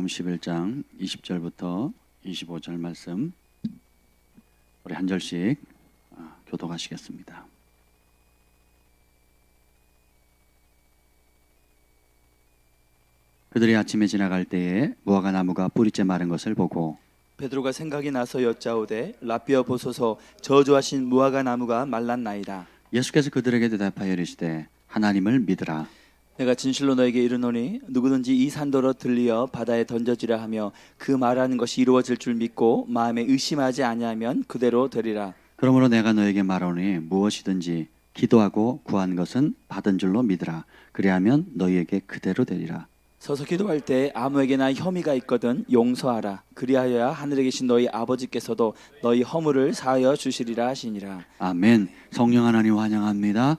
마태복음 11장 20절부터 25절 말씀 우리 한 절씩 교독하시겠습니다. 그들이 아침에 지나갈 때에 무화과 나무가 뿌리째 마른 것을 보고 베드로가 생각이 나서 여짜오되 라삐어 보소서 저주하신 무화과 나무가 말랐나이다. 예수께서 그들에게 대답하여 이르시되 하나님을 믿으라. 내가 진실로 너에게 이르노니 누구든지 이 산더러 들리어 바다에 던져지라 하며 그 말하는 것이 이루어질 줄 믿고 마음에 의심하지 아니하면 그대로 되리라. 그러므로 내가 너에게 말하노니 무엇이든지 기도하고 구한 것은 받은 줄로 믿으라. 그리하면 너희에게 그대로 되리라. 서서 기도할 때 아무에게나 혐의가 있거든 용서하라. 그리하여야 하늘에 계신 너희 아버지께서도 너희 허물을 사하여 주시리라 하시니라. 아멘. 성령 하나님 환영합니다.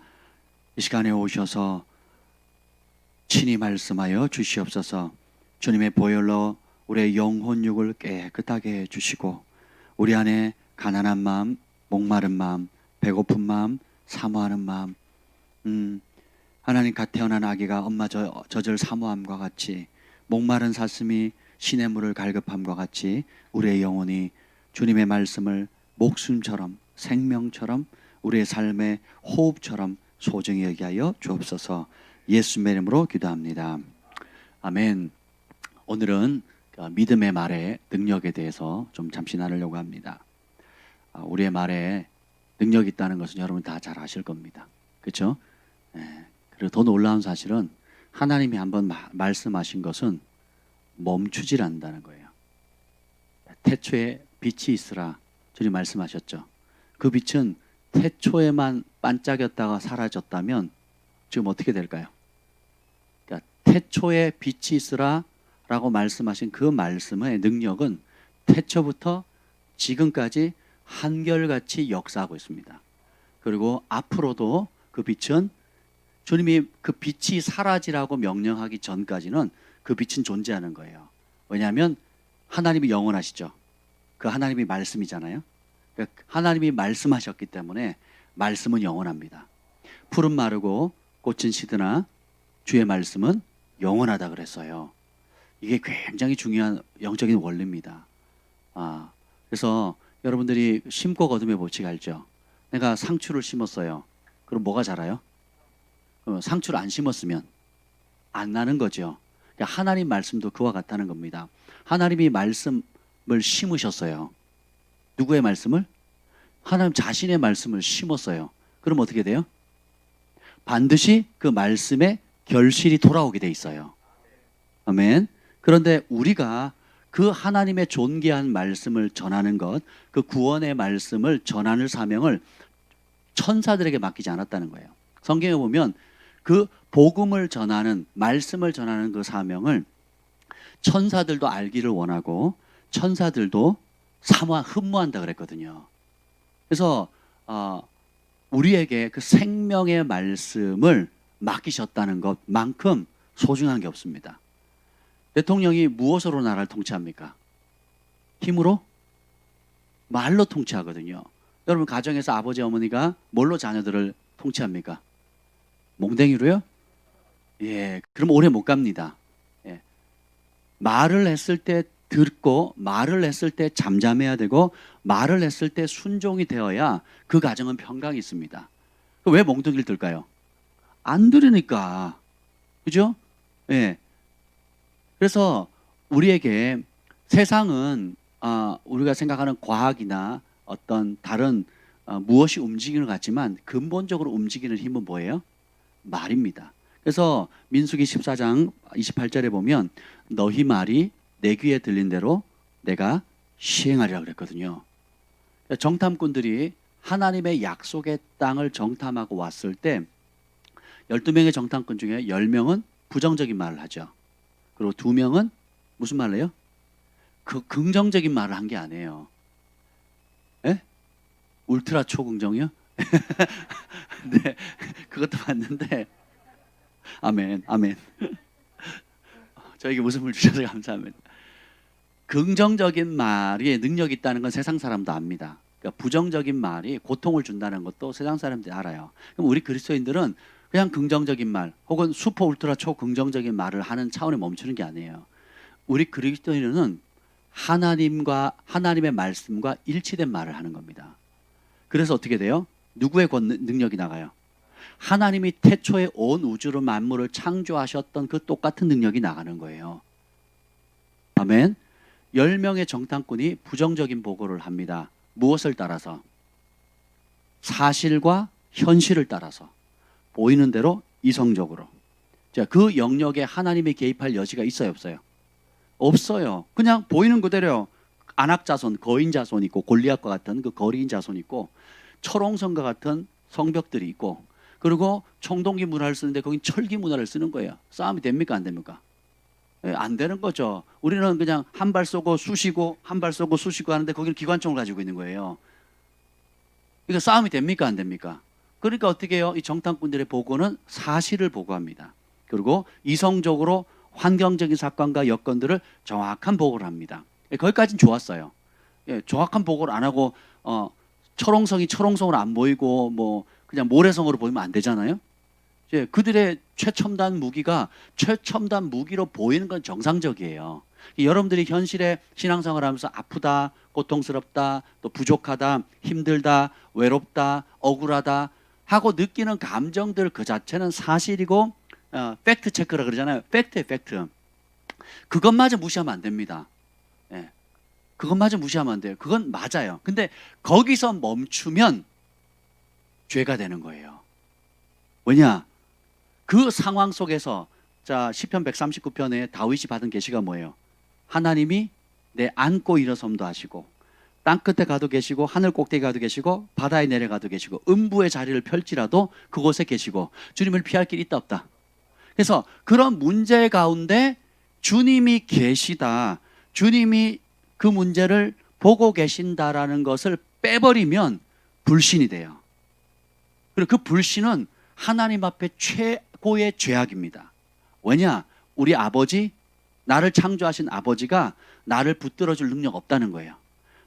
이 시간에 오셔서 친히 말씀하여 주시옵소서. 주님의 보혈로 우리의 영혼육을 깨끗하게 해주시고 우리 안에 가난한 마음, 목마른 마음, 배고픈 마음, 사모하는 마음, 하나님 갓 태어난 아기가 엄마 젖을 사모함과 같이 목마른 사슴이 시냇물을 갈급함과 같이 우리의 영혼이 주님의 말씀을 목숨처럼 생명처럼 우리의 삶의 호흡처럼 소중히 여기하여 주옵소서. 예수님의 이름으로 기도합니다. 아멘. 오늘은 믿음의 말의 능력에 대해서 좀 잠시 나누려고 합니다. 우리의 말에 능력이 있다는 것은 여러분 다 잘 아실 겁니다. 그렇죠? 그리고 더 놀라운 사실은 하나님이 한번 말씀하신 것은 멈추질 않는다는 거예요. 태초에 빛이 있으라 주님 말씀하셨죠. 그 빛은 태초에만 반짝였다가 사라졌다면 지금 어떻게 될까요? 그러니까 태초에 빛이 있으라 라고 말씀하신 그 말씀의 능력은 태초부터 지금까지 한결같이 역사하고 있습니다. 그리고 앞으로도 그 빛은 주님이 그 빛이 사라지라고 명령하기 전까지는 그 빛은 존재하는 거예요. 왜냐하면 하나님이 영원하시죠. 그 하나님이 말씀이잖아요. 그러니까 하나님이 말씀하셨기 때문에 말씀은 영원합니다. 풀은 마르고 꽃은 시드나 주의 말씀은 영원하다 그랬어요. 이게 굉장히 중요한 영적인 원리입니다. 그래서 여러분들이 심고 거둠의 법칙 알죠? 내가 상추를 심었어요. 그럼 뭐가 자라요? 그럼 상추를 안 심었으면 안 나는 거죠. 그러니까 하나님 말씀도 그와 같다는 겁니다. 하나님이 말씀을 심으셨어요. 누구의 말씀을? 하나님 자신의 말씀을 심었어요. 그럼 어떻게 돼요? 반드시 그 말씀에 결실이 돌아오게 돼 있어요. 아멘. 그런데 우리가 그 하나님의 존귀한 말씀을 전하는 것, 그 구원의 말씀을 전하는 사명을 천사들에게 맡기지 않았다는 거예요. 성경에 보면 그 복음을 전하는, 말씀을 전하는 그 사명을 천사들도 알기를 원하고 천사들도 흠모한다 그랬거든요. 그래서 우리에게 그 생명의 말씀을 맡기셨다는 것만큼 소중한 게 없습니다. 대통령이 무엇으로 나라를 통치합니까? 힘으로? 말로 통치하거든요. 여러분 가정에서 아버지 어머니가 뭘로 자녀들을 통치합니까? 몽댕이로요? 예, 그럼 오래 못 갑니다. 예. 말을 했을 때 듣고 말을 했을 때 잠잠해야 되고 말을 했을 때 순종이 되어야 그 가정은 평강이 있습니다. 왜 몽둥이를 들까요? 안 들으니까. 그죠? 예. 그래서 우리에게 세상은 우리가 생각하는 과학이나 어떤 다른 무엇이 움직이는 것 같지만 근본적으로 움직이는 힘은 뭐예요? 말입니다. 그래서 민수기 14장 28절에 보면 너희 말이 내 귀에 들린 대로 내가 시행하리라 그랬거든요. 정탐꾼들이 하나님의 약속의 땅을 정탐하고 왔을 때 12명의 정탐꾼 중에 10명은 부정적인 말을 하죠. 그리고 2명은 무슨 말을 해요? 그 긍정적인 말을 한 게 아니에요. 예? 울트라 초긍정이요? 네, 그것도 봤는데 아멘, 아멘. 저에게 웃음을 주셔서 감사합니다. 긍정적인 말이 능력이 있다는 건 세상 사람도 압니다. 그러니까 부정적인 말이 고통을 준다는 것도 세상 사람들이 알아요. 그럼 우리 그리스도인들은 그냥 긍정적인 말 혹은 슈퍼 울트라 초긍정적인 말을 하는 차원에 멈추는 게 아니에요. 우리 그리스도인은 하나님의 말씀과 일치된 말을 하는 겁니다. 그래서 어떻게 돼요? 누구의 능력이 나가요? 하나님이 태초에 온 우주로 만물을 창조하셨던 그 똑같은 능력이 나가는 거예요. 아멘. 10명의 정탐꾼이 부정적인 보고를 합니다. 무엇을 따라서? 사실과 현실을 따라서 보이는 대로 이성적으로. 자, 그 영역에 하나님이 개입할 여지가 있어요, 없어요? 없어요. 그냥 보이는 그대로 안악 자손, 거인 자손 있고 골리앗과 같은 그 거리인 자손 있고 철옹성과 같은 성벽들이 있고 그리고 청동기 문화를 쓰는데 거긴 철기 문화를 쓰는 거예요. 싸움이 됩니까, 안 됩니까? 예, 안 되는 거죠. 우리는 그냥 한 발 쏘고 쑤시고 한 발 쏘고 쑤시고 하는데 거기는 기관총을 가지고 있는 거예요. 그러니까 싸움이 됩니까, 안 됩니까? 그러니까 어떻게 해요? 이 정탐꾼들의 보고는 사실을 보고합니다. 그리고 이성적으로 환경적인 사건과 여건들을 정확한 보고를 합니다. 예, 거기까지는 좋았어요. 예, 정확한 보고를 안 하고 철옹성이 철옹성으로 안 보이고 뭐 그냥 모래성으로 보이면 안 되잖아요. 예, 그들의 최첨단 무기가 최첨단 무기로 보이는 건 정상적이에요. 여러분들이 현실에 신앙생활 하면서 아프다, 고통스럽다, 또 부족하다, 힘들다, 외롭다, 억울하다 하고 느끼는 감정들 그 자체는 사실이고 팩트 체크라 그러잖아요. 팩트예요, 팩트. 그것마저 무시하면 안 됩니다. 예, 그것마저 무시하면 안 돼요. 그건 맞아요. 근데 거기서 멈추면 죄가 되는 거예요. 왜냐? 그 상황 속에서 자 시편 139편에 다윗이 받은 계시가 뭐예요? 하나님이 내 안고 일어섬도 하시고 땅 끝에 가도 계시고 하늘 꼭대기 가도 계시고 바다에 내려가도 계시고 음부의 자리를 펼지라도 그곳에 계시고 주님을 피할 길이 있다 없다. 그래서 그런 문제 가운데 주님이 계시다, 주님이 그 문제를 보고 계신다라는 것을 빼버리면 불신이 돼요. 그리고 그 불신은 하나님 앞에 최고의 죄악입니다. 왜냐? 우리 아버지, 나를 창조하신 아버지가 나를 붙들어줄 능력 없다는 거예요.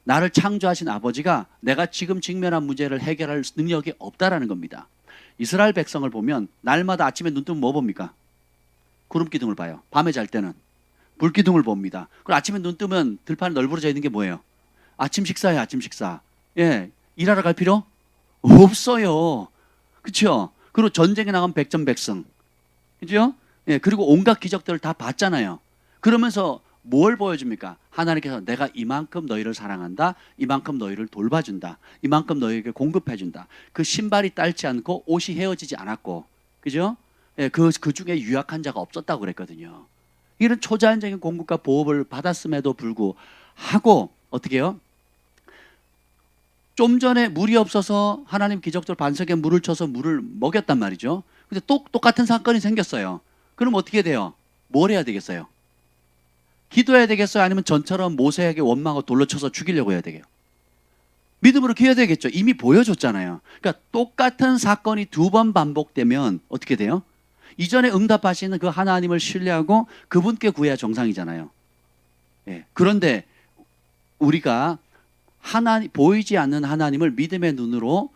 나를 창조하신 아버지가 내가 지금 직면한 문제를 해결할 능력이 없다라는 겁니다. 이스라엘 백성을 보면 날마다 아침에 눈 뜨면 뭐 봅니까? 구름 기둥을 봐요. 밤에 잘 때는 불 기둥을 봅니다. 그리고 아침에 눈 뜨면 들판에 널브러져 있는 게 뭐예요? 아침 식사예요, 아침 식사. 예, 일하러 갈 필요 없어요. 그렇죠? 그리고 전쟁에 나간 백전백승. 그죠? 예, 그리고 온갖 기적들을 다 봤잖아요. 그러면서 뭘 보여줍니까? 하나님께서 내가 이만큼 너희를 사랑한다. 이만큼 너희를 돌봐준다. 이만큼 너희에게 공급해준다. 그 신발이 딸지 않고 옷이 헤어지지 않았고. 그죠? 예, 그 중에 유약한 자가 없었다고 그랬거든요. 이런 초자연적인 공급과 보호를 받았음에도 불구하고 어떻게 해요? 좀 전에 물이 없어서 하나님 기적적으로 반석에 물을 쳐서 물을 먹였단 말이죠. 근데 똑같은 사건이 생겼어요. 그럼 어떻게 돼요? 뭘 해야 되겠어요? 기도해야 되겠어요? 아니면 전처럼 모세에게 원망하고 돌로 쳐서 죽이려고 해야 되게요? 믿음으로 기해야 되겠죠. 이미 보여줬잖아요. 그러니까 똑같은 사건이 2번 반복되면 어떻게 돼요? 이전에 응답하시는 그 하나님을 신뢰하고 그분께 구해야 정상이잖아요. 예. 그런데 우리가 보이지 않는 하나님을 믿음의 눈으로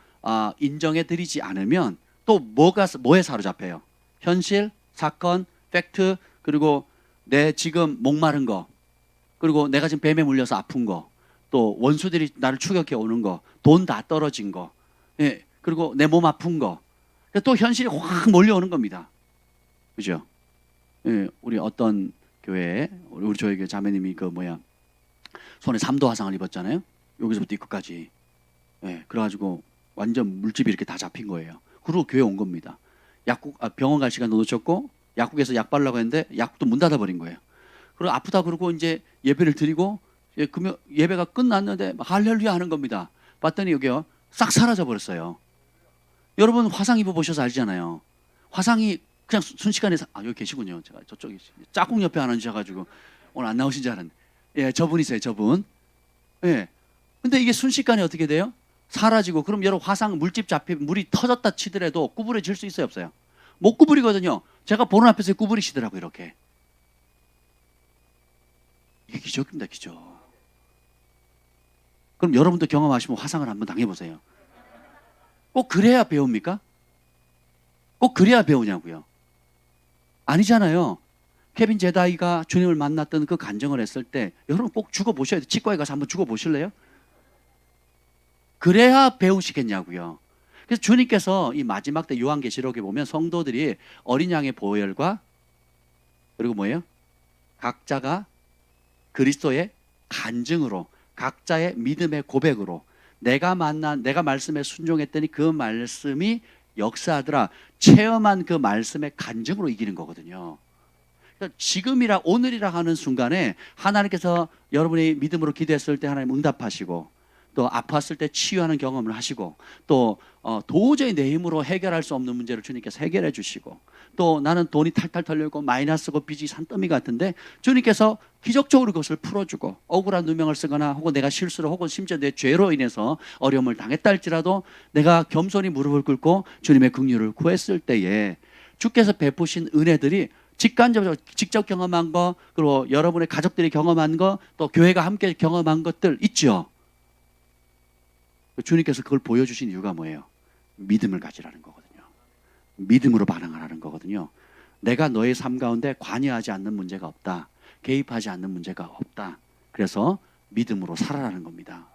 인정해 드리지 않으면 또 뭐에 사로잡혀요? 현실, 사건, 팩트, 그리고 내 지금 목마른 거, 그리고 내가 지금 뱀에 물려서 아픈 거, 또 원수들이 나를 추격해 오는 거, 돈 다 떨어진 거, 예, 그리고 내 몸 아픈 거, 또 현실이 확 몰려오는 겁니다. 그죠? 예, 우리 어떤 교회에 우리 저희 교회 자매님이 손에 3도 화상을 입었잖아요. 여기서부터 이 끝까지. 예, 그래가지고 완전 물집이 이렇게 다 잡힌 거예요. 그리고 교회 온 겁니다. 병원 갈 시간도 놓쳤고 약국에서 약 바르려고 했는데 약국도 문 닫아버린 거예요. 그리고 아프다 그러고 이제 예배를 드리고 예배가 끝났는데 할렐루야 하는 겁니다. 봤더니 여기요 싹 사라져 버렸어요. 여러분 화상 입어 보셔서 알잖아요. 화상이 그냥 순식간에 여기 계시군요. 제가 저쪽에 짝꿍 옆에 안 앉으셔가지고 오늘 안 나오신 줄 알았는데 예, 저분이세요, 저분. 예. 근데 이게 순식간에 어떻게 돼요? 사라지고 그럼 여러분 화상 물집 잡히면 물이 터졌다 치더라도 구부러질 수 있어요, 없어요? 못 구부리거든요. 제가 보는 앞에서 구부리시더라고요, 이렇게. 이게 기적입니다, 기적. 그럼 여러분도 경험하시면 화상을 한번 당해보세요. 꼭 그래야 배웁니까? 꼭 그래야 배우냐고요. 아니잖아요. 케빈 제다이가 주님을 만났던 그 간증을 했을 때 여러분 꼭 죽어보셔야 돼요. 치과에 가서 한번 죽어보실래요? 그래야 배우시겠냐고요. 그래서 주님께서 이 마지막 때 요한계시록에 보면 성도들이 어린 양의 보혈과 그리고 뭐예요? 각자가 그리스도의 간증으로, 각자의 믿음의 고백으로 내가 말씀에 순종했더니 그 말씀이 역사하더라, 체험한 그 말씀의 간증으로 이기는 거거든요. 그러니까 지금이라 오늘이라 하는 순간에 하나님께서 여러분이 믿음으로 기도했을 때 하나님 응답하시고, 또 아팠을 때 치유하는 경험을 하시고, 또 도저히 내 힘으로 해결할 수 없는 문제를 주님께서 해결해 주시고, 또 나는 돈이 탈탈 털려있고 마이너스고 빚이 산더미 같은데 주님께서 기적적으로 그것을 풀어주고, 억울한 누명을 쓰거나 혹은 내가 실수로 혹은 심지어 내 죄로 인해서 어려움을 당했다 할지라도 내가 겸손히 무릎을 꿇고 주님의 긍휼을 구했을 때에 주께서 베푸신 은혜들이 직간접적으로 직접 경험한 거, 그리고 여러분의 가족들이 경험한 거, 또 교회가 함께 경험한 것들 있죠. 주님께서 그걸 보여주신 이유가 뭐예요? 믿음을 가지라는 거거든요. 믿음으로 반응하라는 거거든요. 내가 너의 삶 가운데 관여하지 않는 문제가 없다, 개입하지 않는 문제가 없다. 그래서 믿음으로 살아라는 겁니다.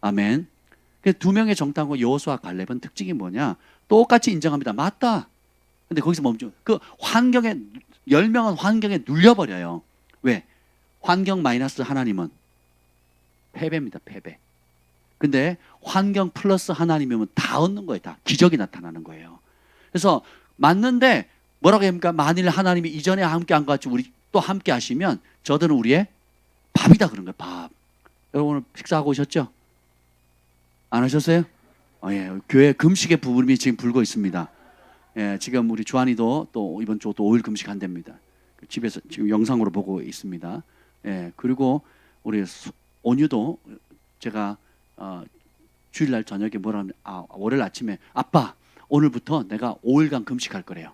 아멘. 두 명의 정탐과 여호수아 갈렙은 특징이 뭐냐? 똑같이 인정합니다. 맞다. 근데 거기서 멈춰. 그 환경에, 10명은 환경에 눌려버려요. 왜? 환경 마이너스 하나님은 패배입니다. 패배. 근데 환경 플러스 하나님이면 다 얻는 거예요. 다 기적이 나타나는 거예요. 그래서 맞는데 뭐라고 합니까? 만일 하나님이 이전에 함께 한 것 같이 우리 또 함께 하시면 저들은 우리의 밥이다 그런 거예요. 밥. 여러분 오늘 식사하고 오셨죠? 안 하셨어요? 예, 교회 금식의 부름이 지금 불고 있습니다. 예, 지금 우리 주한이도 또 이번 주 또 5일 금식 한답니다. 집에서 지금 영상으로 보고 있습니다. 예, 그리고 우리 온유도 제가 주일날 저녁에 월요일 아침에 아빠 오늘부터 내가 5일간 금식할 거래요.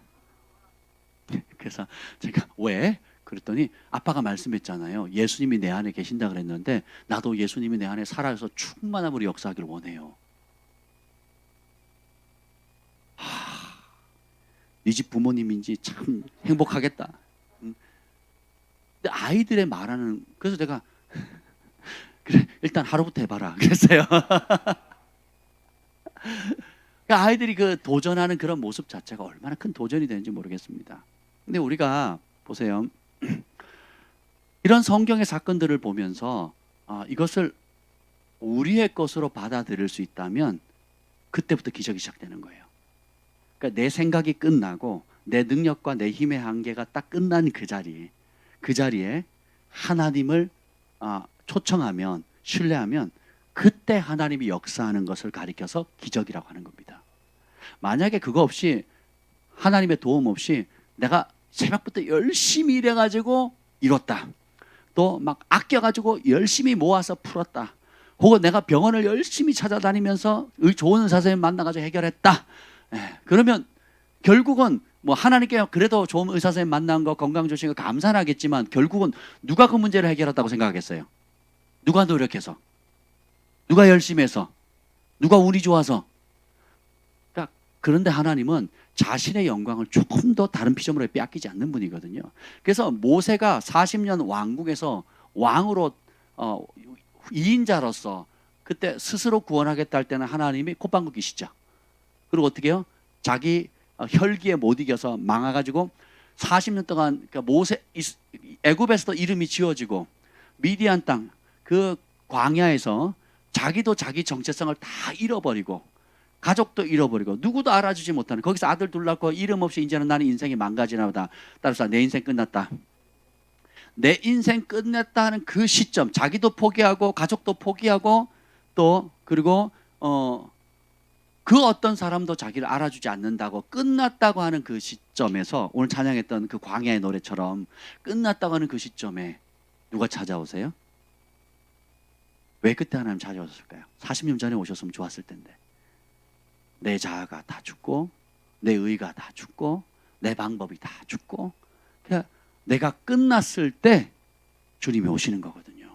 그래서 제가 왜? 그랬더니 아빠가 말씀했잖아요. 예수님이 내 안에 계신다 그랬는데 나도 예수님이 내 안에 살아서 충만함으로 역사하기를 원해요. 네 집 부모님인지 참 행복하겠다. 근데 아이들의 말하는, 그래서 내가 그래 일단 하루부터 해봐라 그랬어요. 아이들이 그 도전하는 그런 모습 자체가 얼마나 큰 도전이 되는지 모르겠습니다. 근데 우리가 보세요. 이런 성경의 사건들을 보면서 이것을 우리의 것으로 받아들일 수 있다면 그때부터 기적이 시작되는 거예요. 그러니까 내 생각이 끝나고 내 능력과 내 힘의 한계가 딱 끝난 그 자리에 하나님을 초청하면, 신뢰하면 그때 하나님이 역사하는 것을 가리켜서 기적이라고 하는 겁니다. 만약에 그거 없이, 하나님의 도움 없이 내가 새벽부터 열심히 일해가지고 이뤘다, 또 막 아껴가지고 열심히 모아서 풀었다, 혹은 내가 병원을 열심히 찾아다니면서 좋은 의사 선생님 만나가지고 해결했다, 그러면 결국은 뭐 하나님께 그래도 좋은 의사 선생님 만난 거, 건강 주신 거 감사는 하겠지만 결국은 누가 그 문제를 해결했다고 생각하겠어요? 누가 노력해서? 누가 열심히 해서? 누가 운이 좋아서? 그러니까 그런데 하나님은 자신의 영광을 조금 더 다른 피조물에 빼앗기지 않는 분이거든요. 그래서 모세가 40년 왕국에서 왕으로 2인자로서 그때 스스로 구원하겠다 할 때는 하나님이 콧방귀 끼시죠. 그리고 어떻게 해요? 자기 혈기에 못 이겨서 망해가지고 40년 동안, 그러니까 애굽에서도 이름이 지어지고 미디안 땅 그 광야에서 자기도 자기 정체성을 다 잃어버리고 가족도 잃어버리고 누구도 알아주지 못하는, 거기서 아들 둘 낳고 이름 없이 이제는 나는 인생이 망가지나 보다, 따라서 내 인생 끝났다, 내 인생 끝냈다 하는 그 시점, 자기도 포기하고 가족도 포기하고 또 그리고 그 어떤 사람도 자기를 알아주지 않는다고 끝났다고 하는 그 시점에서, 오늘 찬양했던 그 광야의 노래처럼 끝났다고 하는 그 시점에 누가 찾아오세요? 왜 그때 하나님 찾아오셨을까요? 40년 전에 오셨으면 좋았을 텐데. 내 자아가 다 죽고 내 의가 다 죽고 내 방법이 다 죽고, 그러니까 내가 끝났을 때 주님이 오시는 거거든요.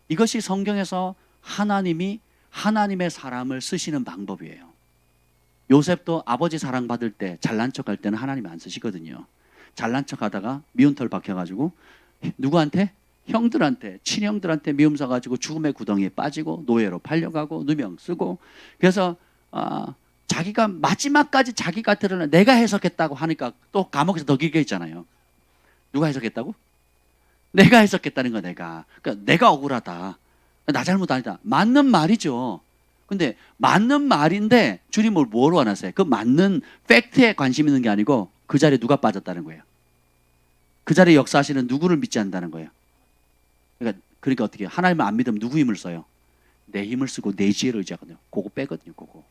이것이 성경에서 하나님이 하나님의 사람을 쓰시는 방법이에요. 요셉도 아버지 사랑받을 때 잘난 척할 때는 하나님이 안 쓰시거든요. 잘난 척하다가 미운털 박혀가지고 누구한테? 형들한테, 친형들한테 미움 써가지고 죽음의 구덩이에 빠지고 노예로 팔려가고 누명 쓰고. 그래서 자기가 마지막까지 자기가 드러나 내가 해석했다고 하니까 또 감옥에서 더 길게 있잖아요. 누가 해석했다고? 내가 해석했다는 거. 그러니까 내가 억울하다, 나 잘못 아니다. 맞는 말이죠. 근데 맞는 말인데 주님을 뭐로 원하세요? 그 맞는 팩트에 관심 있는 게 아니고 그 자리에 누가 빠졌다는 거예요. 그 자리에 역사하시는 누구를 믿지 않는다는 거예요. 그러니까 어떻게 해요? 하나님을 안 믿으면 누구 힘을 써요? 내 힘을 쓰고 내 지혜를 의지하거든요. 그거 빼거든요. 그거.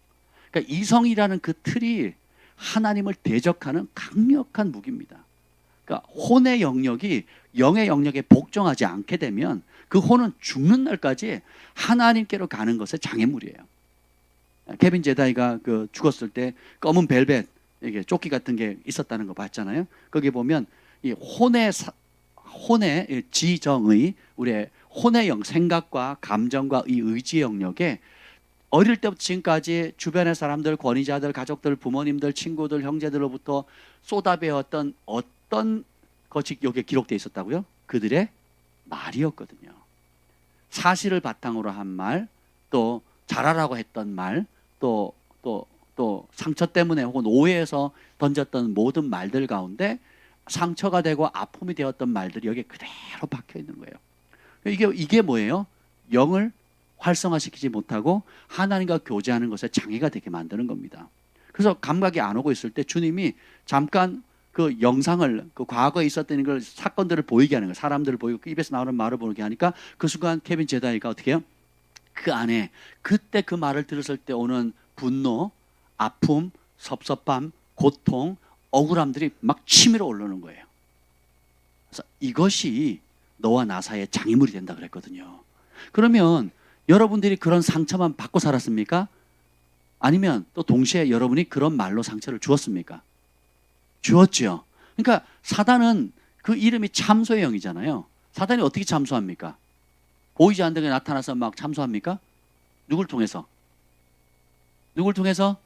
그러니까 이성이라는 그 틀이 하나님을 대적하는 강력한 무기입니다. 그러니까 혼의 영역이 영의 영역에 복종하지 않게 되면 그 혼은 죽는 날까지 하나님께로 가는 것의 장애물이에요. 케빈 제다이가 그 죽었을 때 검은 벨벳 이게 조끼 같은 게 있었다는 거 봤잖아요. 거기 보면 이 혼의 지정의 우리의 혼의 영, 생각과 감정과 이 의지의 영역에 어릴 때부터 지금까지 주변의 사람들, 권위자들, 가족들, 부모님들, 친구들, 형제들로부터 쏟아배웠던 어떤 것이 여기에 기록되어 있었다고요? 그들의 말이었거든요. 사실을 바탕으로 한 말, 또 잘하라고 했던 말, 또 상처 때문에 혹은 오해해서 던졌던 모든 말들 가운데 상처가 되고 아픔이 되었던 말들이 여기에 그대로 박혀 있는 거예요. 이게 뭐예요? 영을 활성화시키지 못하고 하나님과 교제하는 것에 장애가 되게 만드는 겁니다. 그래서 감각이 안 오고 있을 때 주님이 잠깐 그 영상을, 그 과거에 있었던 걸, 사건들을 보이게 하는 거예요. 사람들을 보이고 그 입에서 나오는 말을 보이게 하니까 그 순간 케빈 제다이가 어떻게 해요? 그 안에 그때 그 말을 들었을 때 오는 분노, 아픔, 섭섭함, 고통, 억울함들이 막 치밀어 오르는 거예요. 그래서 이것이 너와 나 사이의 장애물이 된다 그랬거든요. 그러면 여러분들이 그런 상처만 받고 살았습니까? 아니면 또 동시에 여러분이 그런 말로 상처를 주었습니까? 주었죠. 그러니까 사단은 그 이름이 참소의 영이잖아요. 사단이 어떻게 참소합니까? 보이지 않는 게 나타나서 막 참소합니까? 누굴 통해서? 누굴 통해서?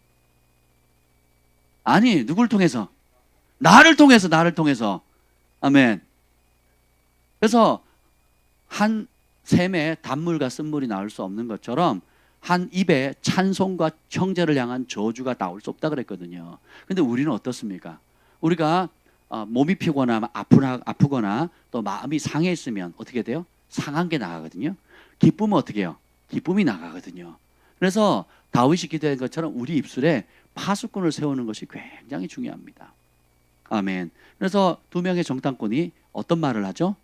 아니, 누굴 통해서? 나를 통해서. 아멘. 그래서 한 샘에 단물과 쓴물이 나올 수 없는 것처럼 한 입에 찬송과 형제를 향한 저주가 나올 수 없다 그랬거든요. 근데 우리는 어떻습니까? 우리가 몸이 피거나 아프거나 또 마음이 상해 있으면 어떻게 돼요? 상한 게 나가거든요. 기쁨은 어떻게 해요? 기쁨이 나가거든요. 그래서 다윗이 기도한 것처럼 우리 입술에 파수꾼을 세우는 것이 굉장히 중요합니다. 아멘. 그래서 두 명의 정탐꾼이 어떤 말을 하죠?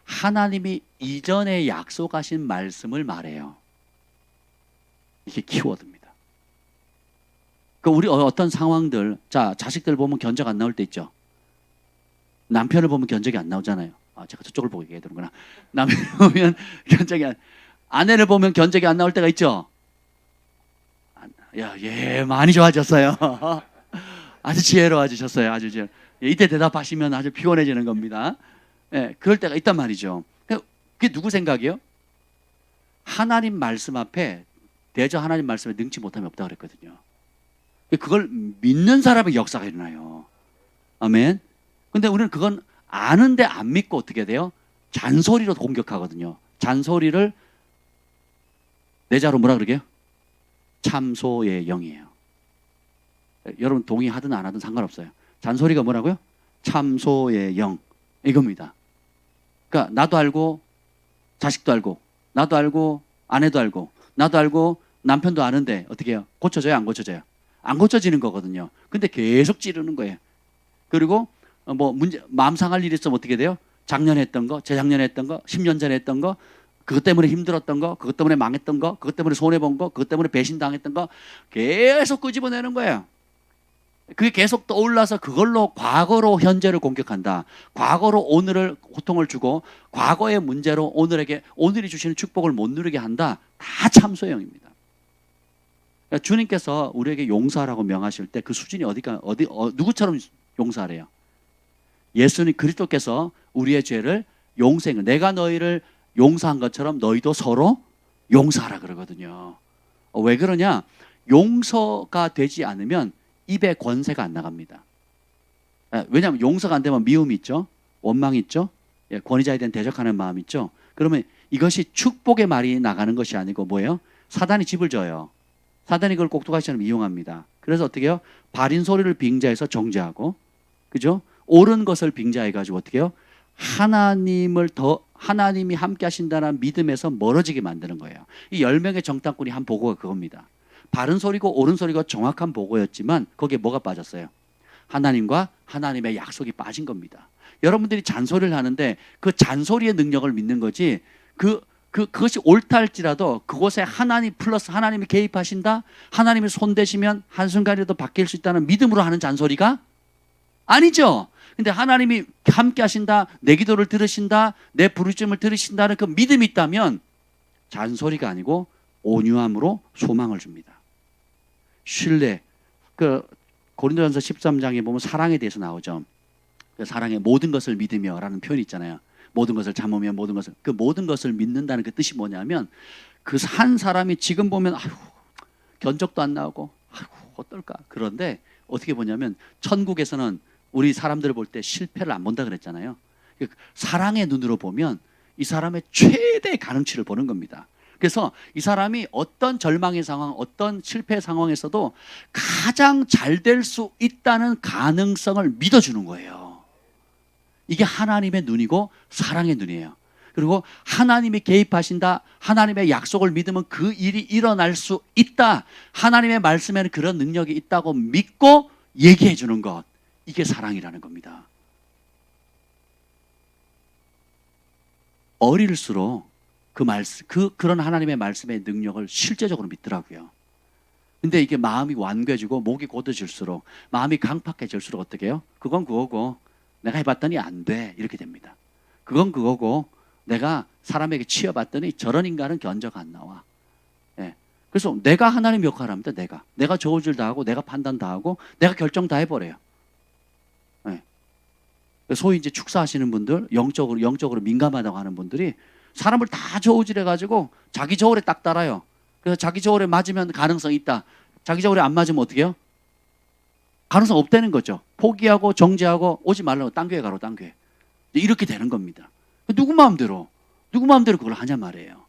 하나님이 이전에 약속하신 말씀을 말해요. 이게 키워드입니다. 그 우리 어떤 상황들, 자, 자식들 보면 견적 안 나올 때 있죠. 남편을 보면 견적이 안 나오잖아요. 제가 저쪽을 보고 얘기해야 되는구나. 남편을 보면 아내를 보면 견적이 안 나올 때가 있죠. 많이 좋아졌어요. 아주 지혜로워지셨어요. 이때 대답하시면 아주 피곤해지는 겁니다. 그럴 때가 있단 말이죠. 그게 누구 생각이에요? 하나님 말씀 앞에 대저 하나님 말씀에 능치 못함이 없다고 그랬거든요. 그걸 믿는 사람의 역사가 일어나요. 아멘. 근데 우리는 그건 아는데 안 믿고 어떻게 돼요? 잔소리로 공격하거든요. 잔소리를 내자로 뭐라 그러게요? 참소의 영이에요. 여러분 동의하든 안 하든 상관없어요. 잔소리가 뭐라고요? 참소의 영. 이겁니다. 그러니까 나도 알고 자식도 알고 나도 알고 아내도 알고 나도 알고 남편도 아는데 어떻게 해요? 고쳐져요? 안 고쳐져요? 안 고쳐지는 거거든요. 근데 계속 찌르는 거예요. 그리고 마음 상할 일이 있으면 어떻게 돼요? 작년에 했던 거, 재작년에 했던 거, 10년 전에 했던 거, 그것 때문에 힘들었던 거, 그것 때문에 망했던 거, 그것 때문에 손해본 거, 그것 때문에 배신당했던 거 계속 끄집어내는 거예요. 그게 계속 떠올라서 그걸로 과거로 현재를 공격한다. 과거로 오늘을 고통을 주고 과거의 문제로 오늘이 주시는 축복을 못 누리게 한다. 다 참소형입니다. 그러니까 주님께서 우리에게 용서하라고 명하실 때 그 수준이 누구처럼 용서하래요? 예수님 그리스도께서 우리의 죄를 용서한, 내가 너희를 용서한 것처럼 너희도 서로 용서하라 그러거든요. 왜 그러냐? 용서가 되지 않으면 입에 권세가 안 나갑니다. 왜냐하면 용서가 안 되면 미움이 있죠. 원망이 있죠. 권위자에 대한 대적하는 마음이 있죠. 그러면 이것이 축복의 말이 나가는 것이 아니고 뭐예요? 사단이 집을 져요. 사단이 그걸 꼭두가시처럼 이용합니다. 그래서 어떻게 해요? 바린 소리를 빙자해서 정죄하고, 그죠? 옳은 것을 빙자해가지고 어떻게 해요? 하나님이 함께 하신다는 믿음에서 멀어지게 만드는 거예요. 이 10명의 정탐꾼이 한 보고가 그겁니다. 바른 소리고 옳은 소리가 정확한 보고였지만 거기에 뭐가 빠졌어요? 하나님과 하나님의 약속이 빠진 겁니다. 여러분들이 잔소리를 하는데 그 잔소리의 능력을 믿는 거지, 그것이 옳다 할지라도 그곳에 하나님 플러스 하나님이 개입하신다, 하나님이 손대시면 한순간이라도 바뀔 수 있다는 믿음으로 하는 잔소리가 아니죠. 근데 하나님이 함께 하신다, 내 기도를 들으신다, 내 부르짖음을 들으신다는 그 믿음이 있다면 잔소리가 아니고 온유함으로 소망을 줍니다. 신뢰. 고린도전서 13장에 보면 사랑에 대해서 나오죠. 사랑의 모든 것을 믿으며라는 표현이 있잖아요. 모든 것을 참으며 모든 것을 믿는다는 그 뜻이 뭐냐면, 그 한 사람이 지금 보면 견적도 안 나오고 어떨까, 그런데 어떻게 보냐면 천국에서는 우리 사람들을 볼 때 실패를 안 본다 그랬잖아요. 사랑의 눈으로 보면 이 사람의 최대 가능치를 보는 겁니다. 그래서 이 사람이 어떤 절망의 상황, 어떤 실패 상황에서도 가장 잘 될 수 있다는 가능성을 믿어주는 거예요. 이게 하나님의 눈이고 사랑의 눈이에요. 그리고 하나님이 개입하신다, 하나님의 약속을 믿으면 그 일이 일어날 수 있다, 하나님의 말씀에는 그런 능력이 있다고 믿고 얘기해 주는 것, 이게 사랑이라는 겁니다. 어릴수록 그런 하나님의 말씀의 능력을 실제적으로 믿더라고요. 근데 이게 마음이 완괴지고 목이 곧어질수록, 마음이 강팍해질수록 어떻게 해요? 그건 그거고 내가 해봤더니 안 돼, 이렇게 됩니다. 그건 그거고 내가 사람에게 치여봤더니 저런 인간은 견적 안 나와. 그래서 내가 하나님 역할을 합니다. 내가 저울질 다 하고, 내가 판단 다 하고, 내가 결정 다 해버려요. 소위 이제 축사하시는 분들, 영적으로 민감하다고 하는 분들이 사람을 다 저울질해가지고 자기 저울에 딱 따라요. 그래서 자기 저울에 맞으면 가능성이 있다, 자기 저울에 안 맞으면 어떻게 해요? 가능성 없다는 거죠. 포기하고 정죄하고 오지 말라고, 딴 교회 가로, 딴 교회. 이렇게 되는 겁니다. 누구 마음대로 그걸 하냐 말이에요.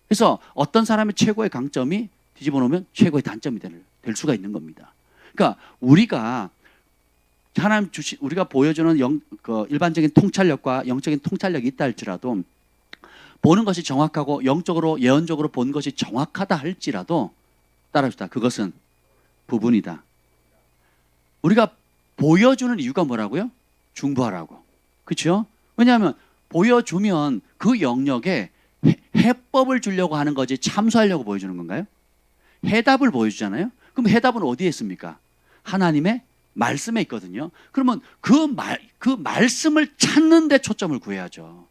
그래서 어떤 사람의 최고의 강점이 뒤집어 놓으면 최고의 단점이 될 수가 있는 겁니다. 그러니까 우리가 보여주는 일반적인 통찰력과 영적인 통찰력이 있다 할지라도, 보는 것이 정확하고 영적으로 예언적으로 본 것이 정확하다 할지라도, 따라합시다, 그것은 부분이다. 우리가 보여주는 이유가 뭐라고요? 중보하라고. 그렇죠? 왜냐하면 보여주면 그 영역에 해법을 주려고 하는 거지 참수하려고 보여주는 건가요? 해답을 보여주잖아요. 그럼 해답은 어디에 있습니까? 하나님의 말씀에 있거든요. 그러면 그 말씀을 찾는 데 초점을 구해야죠.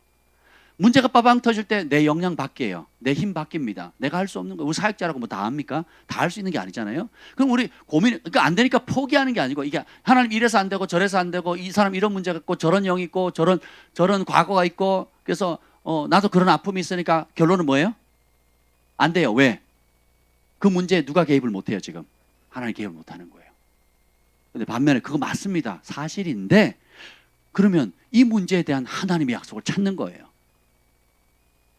문제가 빠방 터질 때 내 역량 바뀌어요. 내 힘 바뀝니다. 내가 할 수 없는 거, 우리 사역자라고 뭐 다 합니까? 다 할 수 있는 게 아니잖아요. 그럼 우리 그러니까 안 되니까 포기하는 게 아니고, 이게 하나님 이래서 안 되고 저래서 안 되고, 이 사람 이런 문제가 있고 저런 영이 있고 저런 과거가 있고, 그래서 나도 그런 아픔이 있으니까 결론은 뭐예요? 안 돼요. 왜? 그 문제에 누가 개입을 못 해요, 지금? 하나님 개입을 못 하는 거예요. 근데 반면에 그거 맞습니다. 사실인데, 그러면 이 문제에 대한 하나님의 약속을 찾는 거예요.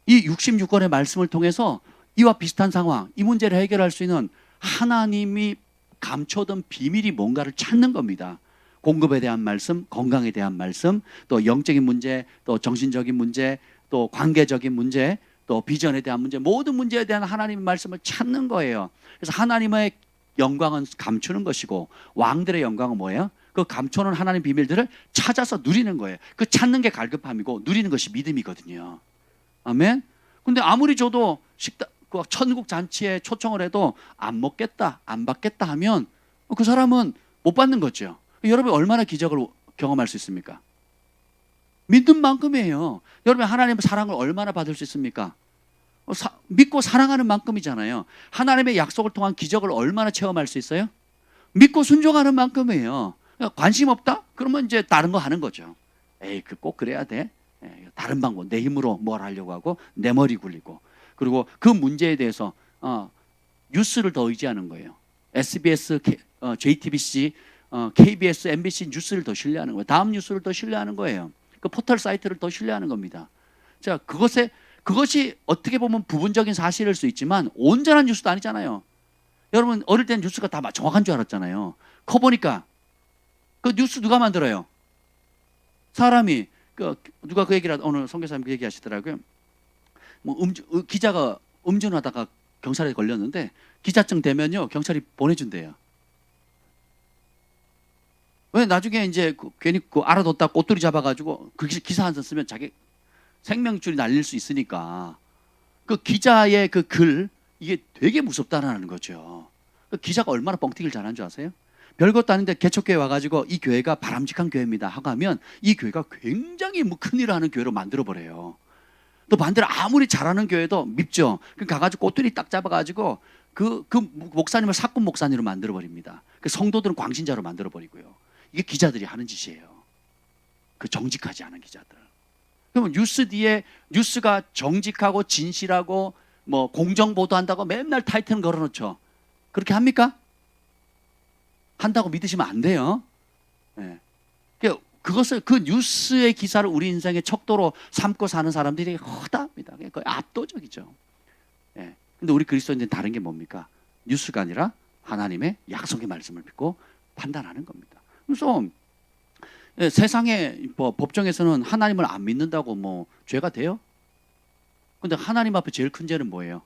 이 66권의 말씀을 통해서 이와 비슷한 상황, 이 문제를 해결할 수 있는 하나님이 감춰둔 비밀이 뭔가를 찾는 겁니다. 공급에 대한 말씀, 건강에 대한 말씀, 또 영적인 문제, 또 정신적인 문제, 또 관계적인 문제, 또 비전에 대한 문제, 모든 문제에 대한 하나님의 말씀을 찾는 거예요. 그래서 하나님의 영광은 감추는 것이고, 왕들의 영광은 뭐예요? 그 감춰놓은 하나님 비밀들을 찾아서 누리는 거예요. 그 찾는 게 갈급함이고 누리는 것이 믿음이거든요. 아멘. 근데 아무리 줘도 천국 잔치에 초청을 해도 안 먹겠다, 안 받겠다 하면 그 사람은 못 받는 거죠. 여러분 얼마나 기적을 경험할 수 있습니까? 믿는 만큼이에요. 여러분 하나님의 사랑을 얼마나 받을 수 있습니까? 믿고 사랑하는 만큼이잖아요. 하나님의 약속을 통한 기적을 얼마나 체험할 수 있어요? 믿고 순종하는 만큼이에요. 관심 없다? 그러면 이제 다른 거 하는 거죠. 에이, 꼭 그래야 돼? 다른 방법, 내 힘으로 뭘 하려고 하고 내 머리 굴리고, 그리고 그 문제에 대해서 뉴스를 더 의지하는 거예요. SBS, JTBC KBS, MBC 뉴스를 더 신뢰하는 거예요. 다음 뉴스를 더 신뢰하는 거예요. 그 포털 사이트를 더 신뢰하는 겁니다. 자, 그것이 어떻게 보면 부분적인 사실일 수 있지만 온전한 뉴스도 아니잖아요. 여러분 어릴 때는 뉴스가 다 정확한 줄 알았잖아요. 커 보니까 그 뉴스 누가 만들어요? 사람이. 누가 그 얘기를 오늘 선교사님 그 얘기하시더라고요. 뭐 기자가 음주하다가 경찰에 걸렸는데 기자증 되면요 경찰이 보내준대요. 왜? 나중에 이제 괜히 알아뒀다 꼬투리 잡아가지고 그 기사 한 번 쓰면 자기 생명줄이 날릴 수 있으니까 그 기자의 그 글 이게 되게 무섭다라는 거죠. 그 기자가 얼마나 뻥튀기를 잘하는 줄 아세요? 별것도 아닌데 개척교회 와가지고 이 교회가 바람직한 교회입니다 하고 하면 이 교회가 굉장히 뭐 큰일을 하는 교회로 만들어버려요. 또 반대로 아무리 잘하는 교회도 밉죠. 그 가가지고 꼬투리 딱 잡아가지고 그 목사님을 사꾼 목사님으로 만들어버립니다. 그 성도들은 광신자로 만들어버리고요. 이게 기자들이 하는 짓이에요. 그 정직하지 않은 기자들. 그러면 뉴스 뒤에 뉴스가 정직하고 진실하고 뭐 공정 보도한다고 맨날 타이틀 걸어놓죠. 그렇게 합니까? 한다고 믿으시면 안 돼요. 네. 그것을 그 뉴스의 기사를 우리 인생의 척도로 삼고 사는 사람들이 허다합니다. 거의 압도적이죠. 네. 근데 우리 그리스도인들은 다른 게 뭡니까? 뉴스가 아니라 하나님의 약속의 말씀을 믿고 판단하는 겁니다. 그래서 세상의 법정에서는 하나님을 안 믿는다고 뭐 죄가 돼요? 근데 하나님 앞에 제일 큰 죄는 뭐예요?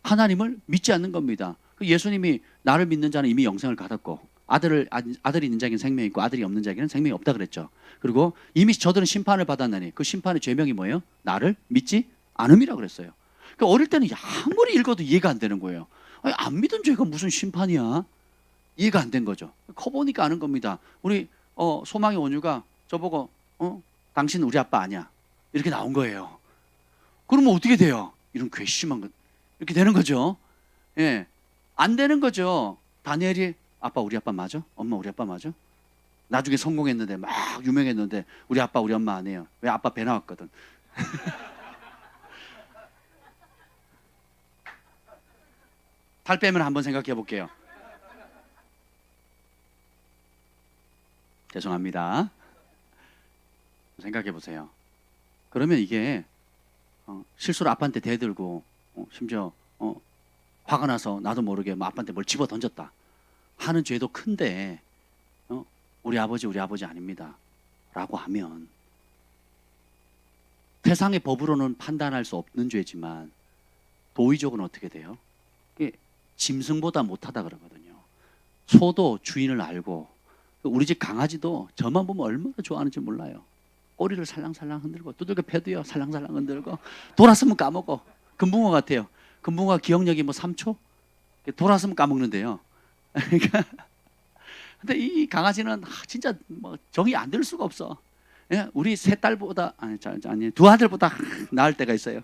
하나님을 믿지 않는 겁니다. 예수님이 나를 믿는 자는 이미 영생을 받았고 아들이 있는 자에게는 생명이 있고 아들이 없는 자에게는 생명이 없다 그랬죠. 그리고 이미 저들은 심판을 받았나니 그 심판의 죄명이 뭐예요? 나를 믿지 않음이라고 그랬어요. 그러니까 어릴 때는 아무리 읽어도 이해가 안 되는 거예요. 아니, 안 믿은 죄가 무슨 심판이야? 이해가 안 된 거죠. 커 보니까 아는 겁니다. 우리 소망의 원유가 저보고 당신 우리 아빠 아니야 이렇게 나온 거예요. 그러면 어떻게 돼요? 이런 괘씸한 것 이렇게 되는 거죠. 예, 안 되는 거죠. 다니엘이 아빠 우리 아빠 맞아? 엄마 우리 아빠 맞아? 나중에 성공했는데 막 유명했는데 우리 아빠 우리 엄마 아니에요. 왜? 아빠 배 나왔거든. 살 빼면 한번 생각해 볼게요. 죄송합니다. 생각해 보세요. 그러면 이게 실수로 아빠한테 대들고 심지어 화가 나서 나도 모르게 뭐 아빠한테 뭘 집어 던졌다 하는 죄도 큰데 우리 아버지 아닙니다 라고 하면 세상의 법으로는 판단할 수 없는 죄지만 도의적으로 어떻게 돼요? 이게 짐승보다 못하다 그러거든요. 소도 주인을 알고 우리 집 강아지도 저만 보면 얼마나 좋아하는지 몰라요. 꼬리를 살랑살랑 흔들고 두들겨 패도요 살랑살랑 흔들고 돌았으면 까먹어. 금붕어 같아요. 금붕어가 기억력이 뭐 3초? 돌았으면 까먹는데요. 그러니까 근데 이 강아지는 진짜 뭐 정이 안 들 수가 없어. 예, 우리 세 딸보다 아니 두 아들보다 나을 때가 있어요.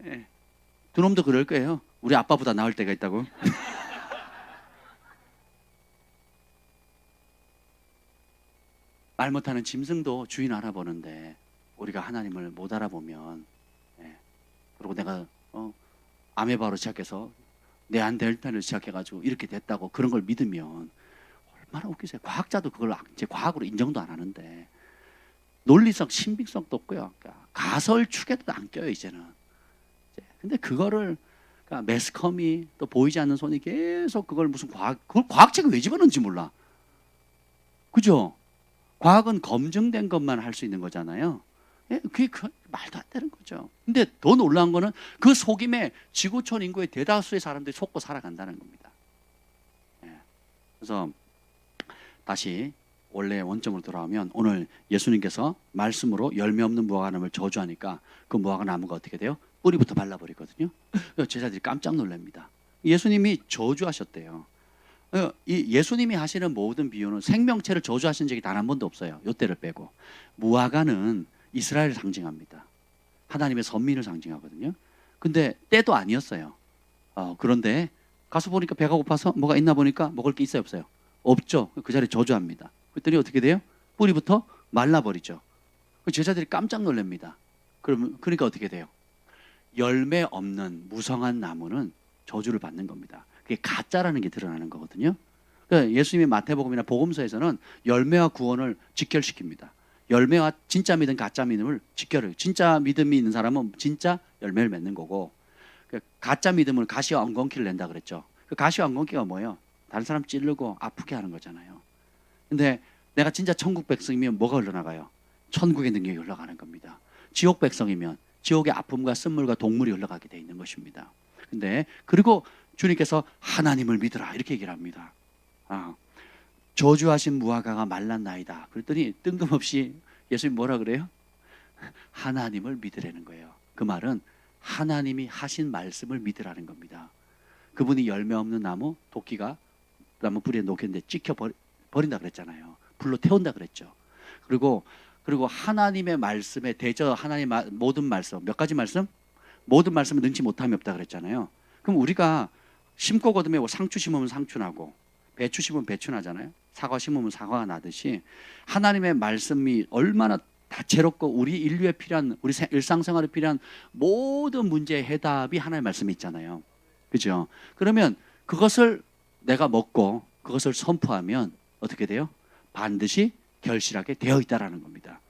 예, 두 놈도 그럴 거예요. 우리 아빠보다 나을 때가 있다고. 말 못하는 짐승도 주인 알아보는데 우리가 하나님을 못 알아보면 그리고 내가 아메바로 시작해서 네안데르탈을 시작해가지고 이렇게 됐다고 그런 걸 믿으면 얼마나 웃기세요. 과학자도 그걸 이제 과학으로 인정도 안 하는데 논리적 신빙성도 없고요. 그러니까 가설 축에도 안 껴요 이제는. 근데 그거를 그러니까 매스컴이 또 보이지 않는 손이 계속 그걸 무슨 그걸 과학책에 왜 집어넣는지 몰라. 그죠? 과학은 검증된 것만 할 수 있는 거잖아요. 그게 말도 안 되는 거죠. 근데 더 놀라운 거는 그 속임에 지구촌 인구의 대다수의 사람들이 속고 살아간다는 겁니다. 그래서 다시 원래 원점으로 돌아오면 오늘 예수님께서 말씀으로 열매 없는 무화과나무를 저주하니까 그 무화과나무가 어떻게 돼요? 뿌리부터 발라버리거든요. 제자들이 깜짝 놀랍니다. 예수님이 저주하셨대요. 이 예수님이 하시는 모든 비유는 생명체를 저주하신 적이 단 한 번도 없어요. 요때를 빼고. 무화과는 이스라엘을 상징합니다. 하나님의 선민을 상징하거든요. 근데 때도 아니었어요. 그런데 가서 보니까 배가 고파서 뭐가 있나 보니까 먹을 게 있어요 없어요? 없죠. 그 자리에 저주합니다. 그랬더니 어떻게 돼요? 뿌리부터 말라버리죠. 제자들이 깜짝 놀랍니다. 그러니까 어떻게 돼요? 열매 없는 무성한 나무는 저주를 받는 겁니다. 그게 가짜라는 게 드러나는 거거든요. 그러니까 예수님이 마태복음이나 복음서에서는 열매와 구원을 직결시킵니다. 열매와 진짜 믿음, 가짜 믿음을 직결해요. 진짜 믿음이 있는 사람은 진짜 열매를 맺는 거고, 가짜 믿음은 가시와 엉겅퀴를 낸다 그랬죠. 그 가시와 엉겅퀴가 뭐예요? 다른 사람 찌르고 아프게 하는 거잖아요. 근데 내가 진짜 천국 백성이면 뭐가 흘러나가요? 천국의 능력이 흘러가는 겁니다. 지옥 백성이면 지옥의 아픔과 쓴물과 동물이 흘러가게 돼 있는 것입니다. 근데 그리고 주님께서 하나님을 믿으라 이렇게 얘기를 합니다. 저주하신 무화과가 말랐나이다. 그랬더니 뜬금없이 예수님이 뭐라 그래요? 하나님을 믿으라는 거예요. 그 말은 하나님이 하신 말씀을 믿으라는 겁니다. 그분이 열매 없는 나무, 도끼가 나무 뿌리에 놓겠는데 찍혀 버린다 그랬잖아요. 불로 태운다 그랬죠. 그리고 하나님의 말씀에 대저 하나님 모든 말씀, 몇 가지 말씀? 모든 말씀을 능치 못함이 없다 그랬잖아요. 그럼 우리가 심고 거두매 상추 심으면 상추 나고 배추 심으면 배추 나잖아요. 사과 심으면 사과가 나듯이 하나님의 말씀이 얼마나 다채롭고 우리 인류에 필요한, 우리 일상생활에 필요한 모든 문제의 해답이 하나님의 말씀이 있잖아요. 그죠? 그러면 그것을 내가 먹고 그것을 선포하면 어떻게 돼요? 반드시 결실하게 되어 있다라는 겁니다.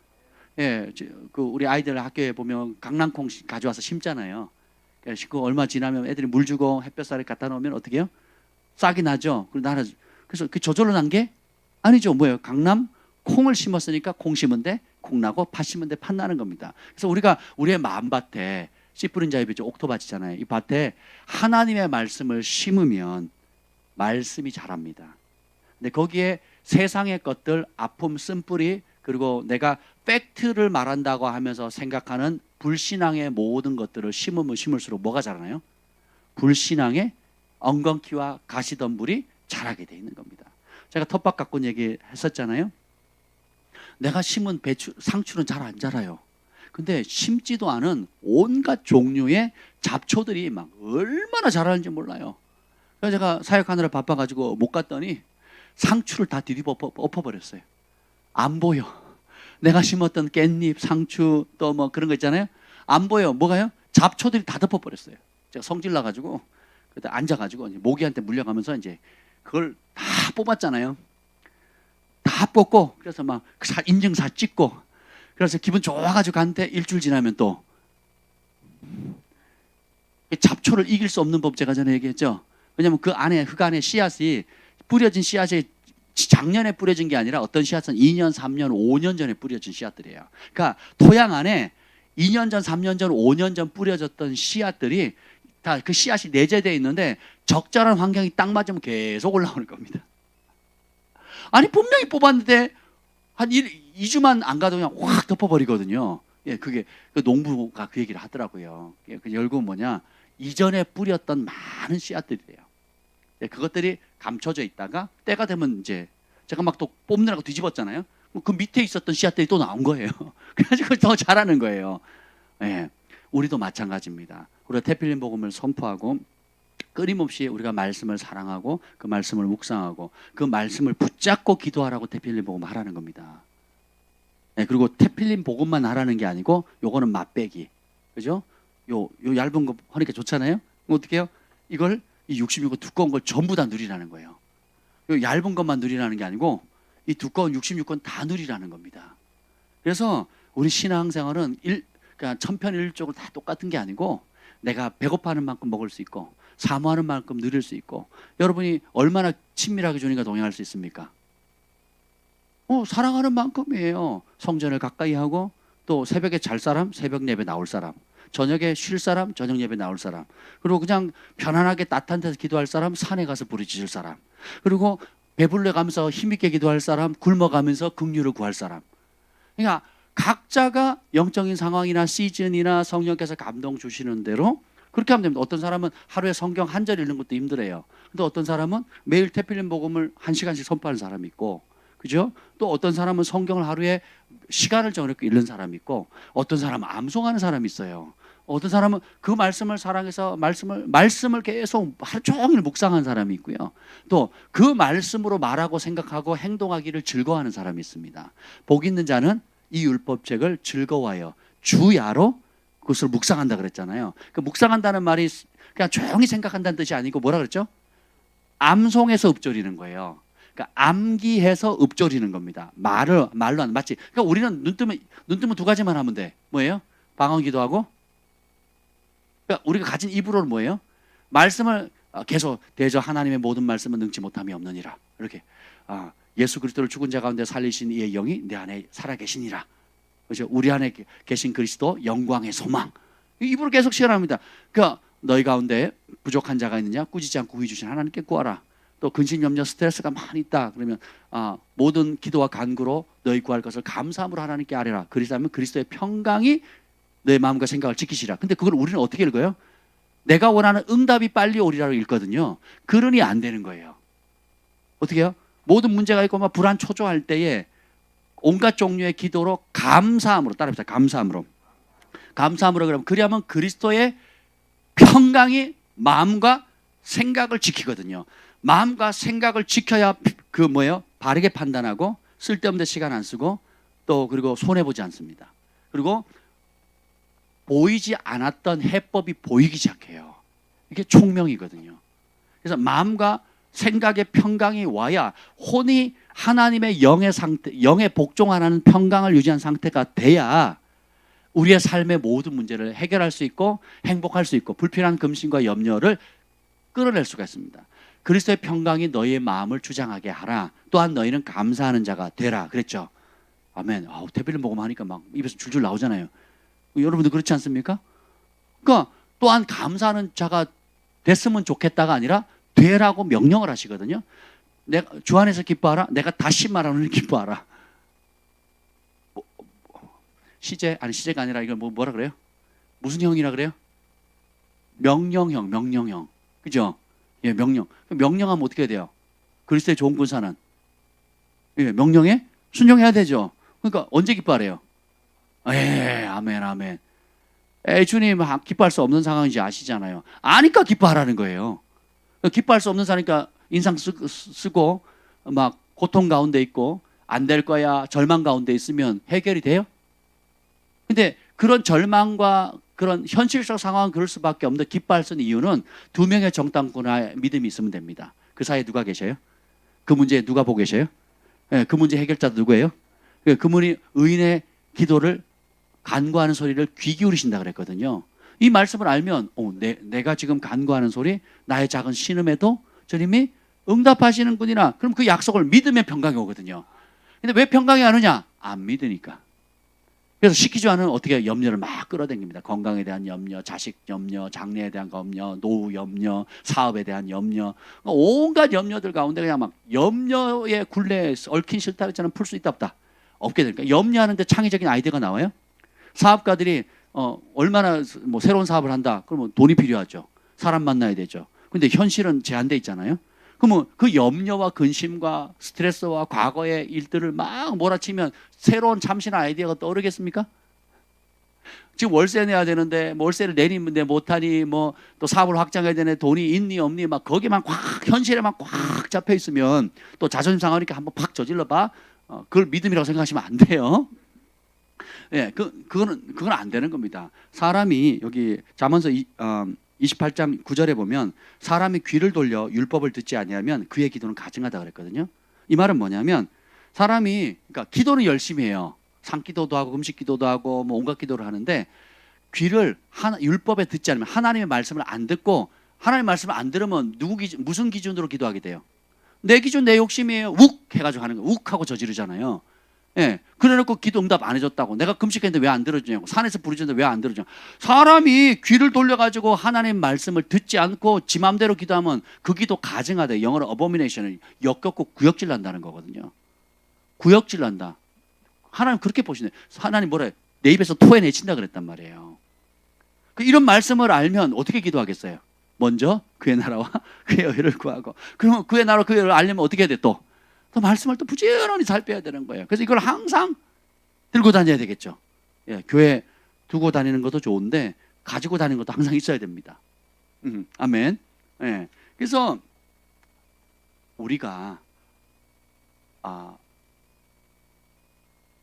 예, 그 우리 아이들 학교에 보면 강낭콩 가져와서 심잖아요. 그 얼마 지나면 애들이 물 주고 햇볕살에 갖다 놓으면 어떻게 해요? 싹이 나죠. 그래서 그 저절로 난 게 아니죠. 뭐예요? 강남 콩을 심었으니까 콩 심은데 콩 나고 팥 심은데 팥 나는 겁니다. 그래서 우리가 우리의 마음밭에 씨 뿌린 자의 밭이 옥토밭이잖아요. 이 밭에 하나님의 말씀을 심으면 말씀이 자랍니다. 근데 거기에 세상의 것들, 아픔, 쓴뿌리, 그리고 내가 팩트를 말한다고 하면서 생각하는 불신앙의 모든 것들을 심으면 심을수록 뭐가 자라나요? 불신앙의 엉겅퀴와 가시덤불이 자라게 돼 있는 겁니다. 제가 텃밭 가꾼 얘기했었잖아요. 내가 심은 배추, 상추는 잘 안 자라요. 근데 심지도 않은 온갖 종류의 잡초들이 막 얼마나 자라는지 몰라요. 그래서 제가 사역하느라 바빠가지고 못 갔더니 상추를 다 뒤집어 엎어버렸어요. 안 보여. 내가 심었던 깻잎, 상추 또 뭐 그런 거 있잖아요. 안 보여. 뭐가요? 잡초들이 다 덮어버렸어요. 제가 성질 나가지고 그때 앉아가지고 모기한테 물려가면서 이제 그걸 다 뽑았잖아요. 다 뽑고 그래서 막 인증사 찍고 그래서 기분 좋아가지고 갔는데 일주일 지나면 또 잡초를 이길 수 없는 법 제가 전에 얘기했죠. 왜냐하면 그 안에 흙 안에 씨앗이 뿌려진 씨앗이 작년에 뿌려진 게 아니라 어떤 씨앗은 2년, 3년, 5년 전에 뿌려진 씨앗들이에요. 그러니까 토양 안에 2년 전, 3년 전, 5년 전 뿌려졌던 씨앗들이 다 그 씨앗이 내재되어 있는데 적절한 환경이 딱 맞으면 계속 올라오는 겁니다. 아니 분명히 뽑았는데 한 2주만 안 가도 그냥 확 덮어버리거든요. 예, 그게 그 농부가 그 얘기를 하더라고요. 예, 그 결국은 뭐냐, 이전에 뿌렸던 많은 씨앗들이래요. 예, 그것들이 감춰져 있다가 때가 되면 이제 제가 막 또 뽑느라고 뒤집었잖아요. 그 밑에 있었던 씨앗들이 또 나온 거예요. 그래가지고 더 자라는 거예요. 예, 우리도 마찬가지입니다. 우리가 태필린 복음을 선포하고 끊임없이 우리가 말씀을 사랑하고 그 말씀을 묵상하고 그 말씀을 붙잡고 기도하라고 태필린 복음 하라는 겁니다. 네, 그리고 태필린 복음만 하라는 게 아니고 요거는 맛배기, 그죠? 요 얇은 거 하니까 좋잖아요. 어떻게 해요? 이걸 이 66권 두꺼운 걸 전부 다 누리라는 거예요. 요 얇은 것만 누리라는 게 아니고 이 두꺼운 66권 다 누리라는 겁니다. 그래서 우리 신앙생활은 그러니까 천편일률적으로 다 똑같은 게 아니고 내가 배고파하는 만큼 먹을 수 있고 사모하는 만큼 누릴 수 있고, 여러분이 얼마나 친밀하게 주님과 동행할 수 있습니까? 사랑하는 만큼이에요. 성전을 가까이 하고 또 새벽에 잘 사람 새벽 예배 나올 사람, 저녁에 쉴 사람 저녁 예배 나올 사람, 그리고 그냥 편안하게 따뜻한 데서 기도할 사람 산에 가서 부르짖을 사람, 그리고 배불러 가면서 힘있게 기도할 사람, 굶어가면서 긍휼을 구할 사람. 그러니까 각자가 영적인 상황이나 시즌이나 성령께서 감동 주시는 대로 그렇게 하면 됩니다. 어떤 사람은 하루에 성경 한 절 읽는 것도 힘들어요. 근데 어떤 사람은 매일 태필린 복음을 1시간씩 선포하는 사람이 있고, 그죠? 또 어떤 사람은 성경을 하루에 시간을 정해놓고 읽는 사람이 있고, 어떤 사람은 암송하는 사람이 있어요. 어떤 사람은 그 말씀을 사랑해서 말씀을 계속 하루 종일 묵상하는 사람이 있고요. 또 그 말씀으로 말하고 생각하고 행동하기를 즐거워하는 사람이 있습니다. 복 있는 자는 이 율법책을 즐거워하여 주야로 그것을 묵상한다 그랬잖아요. 그 묵상한다는 말이 그냥 조용히 생각한다는 뜻이 아니고 뭐라 그랬죠? 암송해서 읊조리는 거예요. 그러니까 암기해서 읊조리는 겁니다. 말로 안 맞지. 그러니까 우리는 눈 뜨면 두 가지만 하면 돼. 뭐예요? 방언 기도하고. 그러니까 우리가 가진 입으로는 뭐예요? 말씀을 계속 대저 하나님의 모든 말씀은 능치 못함이 없느니라. 이렇게 예수 그리스도를 죽은 자 가운데 살리신 이의 영이 내 안에 살아 계시니라. 그렇죠? 우리 안에 계신 그리스도 영광의 소망. 입으로 계속 시연합니다. 그러니까 너희 가운데 부족한 자가 있느냐? 꾸짖지 않고 구해 주신 하나님께 구하라. 또 근심 염려 스트레스가 많이 있다. 그러면 모든 기도와 간구로 너희 구할 것을 감사함으로 하나님께 아뢰라. 그리스도면 그리스도의 평강이 너의 마음과 생각을 지키시라. 근데 그걸 우리는 어떻게 읽어요? 내가 원하는 응답이 빨리 오리라고 읽거든요. 그러니 안 되는 거예요. 어떻게 해요? 모든 문제가 있고 막 불안 초조할 때에 온갖 종류의 기도로 감사함으로 따라합시다. 감사함으로 그러면 그리스도의 평강이 마음과 생각을 지키거든요. 마음과 생각을 지켜야 바르게 판단하고 쓸데없는 데 시간 안 쓰고 또 그리고 손해 보지 않습니다. 그리고 보이지 않았던 해법이 보이기 시작해요. 이게 총명이거든요. 그래서 마음과 생각의 평강이 와야 혼이 하나님의 영의 상태, 영의 복종하는 평강을 유지한 상태가 돼야 우리의 삶의 모든 문제를 해결할 수 있고 행복할 수 있고 불필요한 근심과 염려를 끌어낼 수가 있습니다. 그리스도의 평강이 너희의 마음을 주장하게 하라. 또한 너희는 감사하는 자가 되라. 그랬죠. 아멘. 대비를 먹으면 하니까 막 입에서 줄줄 나오잖아요. 여러분도 그렇지 않습니까? 그러니까 또한 감사하는 자가 됐으면 좋겠다가 아니라 되라고 명령을 하시거든요. 내가 주 안에서 기뻐하라. 내가 다시 말하노니 기뻐하라. 시제가 아니라 이걸 뭐라 그래요? 무슨 형이라 그래요? 명령형. 그죠? 예, 명령하면 어떻게 해야 돼요? 그리스도의 좋은 군사는 명령에 순종해야 되죠. 그러니까 언제 기뻐하래요? 아멘. 주님 기뻐할 수 없는 상황인지 아시잖아요. 아니까 기뻐하라는 거예요. 기뻐할 수 없는 사니까 인상 쓰고 막 고통 가운데 있고 안 될 거야 절망 가운데 있으면 해결이 돼요? 근데 그런 절망과 그런 현실적 상황은 그럴 수밖에 없는데 기뻐할 수 있는 이유는 두 명의 정당군의 믿음이 있으면 됩니다. 그 사이에 누가 계셔요? 그 문제에 누가 보고 계셔요? 그 문제 해결자 누구예요? 그분이 의인의 기도를 간구하는 소리를 귀 기울이신다 그랬거든요. 이 말씀을 알면 내가 지금 간구하는 소리 나의 작은 신음에도 주님이 응답하시는군이나 그럼 그 약속을 믿으면 평강이 오거든요. 근데 왜 평강이 안 오냐? 안 믿으니까. 그래서 시키지 않으면 어떻게 염려를 막 끌어당깁니다. 건강에 대한 염려, 자식 염려, 장래에 대한 염려, 노후 염려, 사업에 대한 염려, 온갖 염려들 가운데 그냥 막 염려의 굴레에 얽힌 실타래처럼 풀 수 있다 없다? 없게 되니까 염려하는데 창의적인 아이디어가 나와요. 사업가들이 얼마나 새로운 사업을 한다. 그러면 돈이 필요하죠. 사람 만나야 되죠. 근데 현실은 제한돼 있잖아요. 그러면 그 염려와 근심과 스트레스와 과거의 일들을 막 몰아치면 새로운 참신한 아이디어가 떠오르겠습니까? 지금 월세 내야 되는데 월세를 내리는데 못하니 또 사업을 확장해야 되는데 돈이 있니 없니 막 거기만 꽉 현실에만 꽉 잡혀 있으면 또 자존심 상하니까 한번 팍 저질러 봐. 그걸 믿음이라고 생각하시면 안 돼요. 예, 그건 안 되는 겁니다. 사람이 여기 잠언서 28장 9절에 보면 사람이 귀를 돌려 율법을 듣지 아니하면 그의 기도는 가증하다 그랬거든요. 이 말은 뭐냐면 사람이 그러니까 기도는 열심히 해요. 산기도도 하고 음식기도도 하고 온갖 기도를 하는데 귀를 율법에 듣지 않으면 하나님의 말씀을 안 듣고 하나님의 말씀을 안 들으면 무슨 기준으로 기도하게 돼요? 내 기준 내 욕심이에요. 욱 해가지고 하는 거예요. 욱 하고 저지르잖아요. 예, 그래놓고 기도 응답 안 해줬다고. 내가 금식했는데 왜 안 들어주냐고. 산에서 부르짖는데 왜 안 들어주냐고. 사람이 귀를 돌려가지고 하나님 말씀을 듣지 않고 지 맘대로 기도하면 그 기도 가증하다. 영어로 abomination을 역겹고 구역질 난다는 거거든요. 구역질 난다. 하나님 그렇게 보시네. 하나님 뭐래? 내 입에서 토해내친다 그랬단 말이에요. 이런 말씀을 알면 어떻게 기도하겠어요? 먼저 그의 나라와 그의 의를 구하고. 그러면 그의 나라와 그의 의를 알려면 어떻게 해야 돼 또? 또 말씀을 또 부지런히 살펴야 되는 거예요. 그래서 이걸 항상 들고 다녀야 되겠죠. 예, 교회 두고 다니는 것도 좋은데 가지고 다니는 것도 항상 있어야 됩니다. 아멘. 예, 그래서 우리가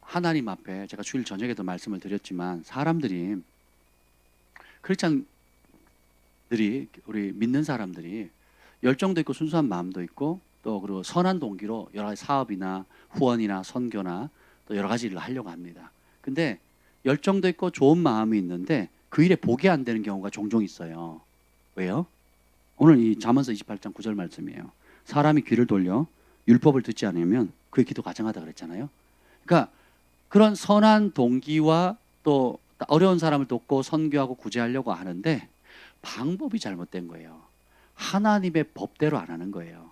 하나님 앞에 제가 주일 저녁에도 말씀을 드렸지만 사람들이 크리스찬들이 우리 믿는 사람들이 열정도 있고 순수한 마음도 있고 또 그리고 선한 동기로 여러 가지 사업이나 후원이나 선교나 또 여러 가지 일을 하려고 합니다. 근데 열정도 있고 좋은 마음이 있는데 그 일에 복이 안 되는 경우가 종종 있어요. 왜요? 오늘 이 잠언서 28장 9절 말씀이에요. 사람이 귀를 돌려 율법을 듣지 않으면 그의 기도 가증하다 그랬잖아요. 그러니까 그런 선한 동기와 또 어려운 사람을 돕고 선교하고 구제하려고 하는데 방법이 잘못된 거예요. 하나님의 법대로 안 하는 거예요.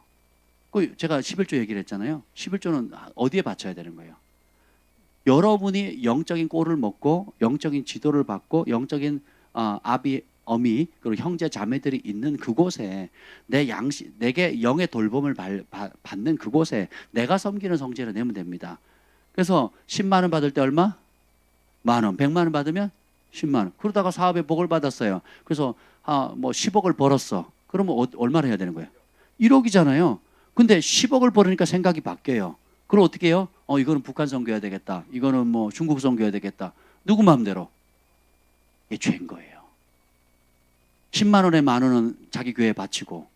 제가 11조 얘기를 했잖아요. 11조는 어디에 바쳐야 되는 거예요? 여러분이 영적인 꼴을 먹고 영적인 지도를 받고 영적인 아비, 어미 그리고 형제 자매들이 있는 그곳에 내게 영의 돌봄을 받는 그곳에 내가 섬기는 성제를 내면 됩니다. 그래서 10만 원 받을 때 얼마? 만 원. 100만 원 받으면 10만 원. 그러다가 사업에 복을 받았어요. 그래서 뭐 10억을 벌었어. 그러면 얼마를 해야 되는 거예요? 1억이잖아요. 근데 10억을 벌으니까 생각이 바뀌어요. 그럼 어떻게 해요? 이거는 북한 선교해야 되겠다. 이거는 뭐 중국 선교해야 되겠다. 누구 마음대로? 이게 죄인 거예요. 10만 원에 만 원은 자기 교회에 바치고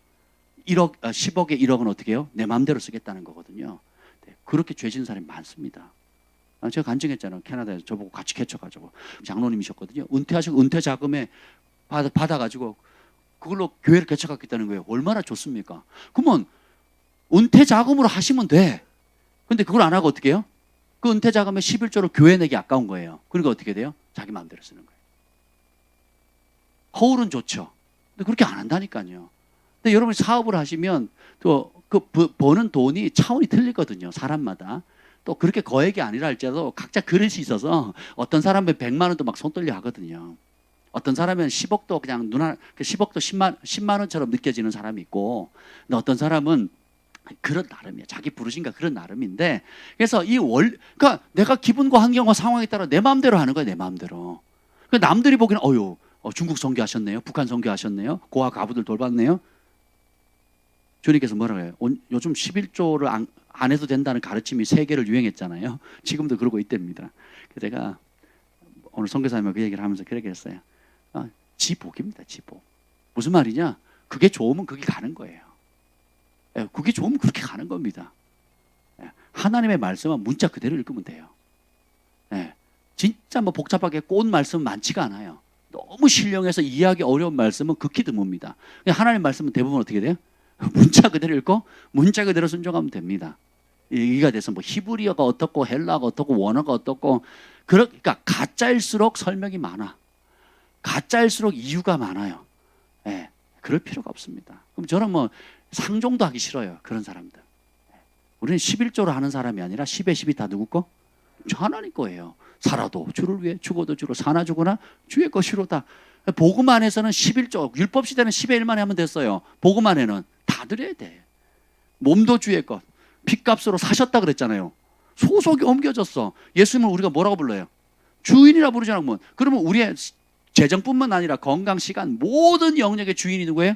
10억에 1억은 어떻게 해요? 내 마음대로 쓰겠다는 거거든요. 네, 그렇게 죄진 사람이 많습니다. 제가 간증했잖아요. 캐나다에서 저보고 같이 개척하자고. 장로님이셨거든요. 은퇴하시고 은퇴 자금에 받아가지고 그걸로 교회를 개척하겠다는 거예요. 얼마나 좋습니까? 그러면 은퇴 자금으로 하시면 돼. 근데 그걸 안 하고 어떻게 해요? 그 은퇴 자금에 11조로 교회 내기 아까운 거예요. 그러니까 어떻게 돼요? 자기 마음대로 쓰는 거예요. 허울은 좋죠. 근데 그렇게 안 한다니까요. 근데 여러분이 사업을 하시면 또 그 버는 돈이 차원이 틀리거든요. 사람마다. 또 그렇게 거액이 아니라 할지라도 각자 그릇이 있어서 어떤 사람은 100만 원도 막 손 떨려 하거든요. 어떤 사람은 10억도 그냥 10억도 10만 원처럼 느껴지는 사람이 있고, 근데 어떤 사람은 그런 나름이에요. 자기 부르신가 그런 나름인데, 그래서 그러니까 내가 기분과 환경과 상황에 따라 내 마음대로 하는 거예요. 내 마음대로. 남들이 보기에는 중국 선교하셨네요. 북한 선교하셨네요. 고아 가부들 돌봤네요. 주님께서 뭐라고 해요? 요즘 11조를 안 해도 된다는 가르침이 세계를 유행했잖아요. 지금도 그러고 있답니다. 그래서 제가 오늘 선교사님과 그 얘기를 하면서 그렇게 했어요. 지복입니다. 지복. 무슨 말이냐? 그게 좋으면 그게 가는 거예요. 그게 좋으면 그렇게 가는 겁니다. 하나님의 말씀은 문자 그대로 읽으면 돼요. 진짜 뭐 복잡하게 꼬은 말씀은 많지가 않아요. 너무 신령해서 이해하기 어려운 말씀은 극히 드뭅니다. 하나님 말씀은 대부분 어떻게 돼요? 문자 그대로 읽고 문자 그대로 순종하면 됩니다. 얘기가 돼서 뭐 히브리어가 어떻고 헬라가 어떻고 원어가 어떻고 그러니까 가짜일수록 설명이 많아. 가짜일수록 이유가 많아요. 그럴 필요가 없습니다. 그럼 저는 뭐 상종도 하기 싫어요. 그런 사람들. 우리는 11조로 하는 사람이 아니라 10에 10이 다 누구 거? 하나님 거예요. 살아도 주를 위해 죽어도 주로 사나 죽으나 주의 것이로다. 복음 안에서는 11조, 율법 시대는 10의 1만 하면 됐어요. 복음 안에는 다 드려야 돼. 몸도 주의 것. 핏값으로 사셨다 그랬잖아요. 소속이 옮겨졌어. 예수님을 우리가 뭐라고 불러요? 주인이라 부르잖아요. 그러면 우리의 재정뿐만 아니라 건강, 시간, 모든 영역의 주인이 누구예요?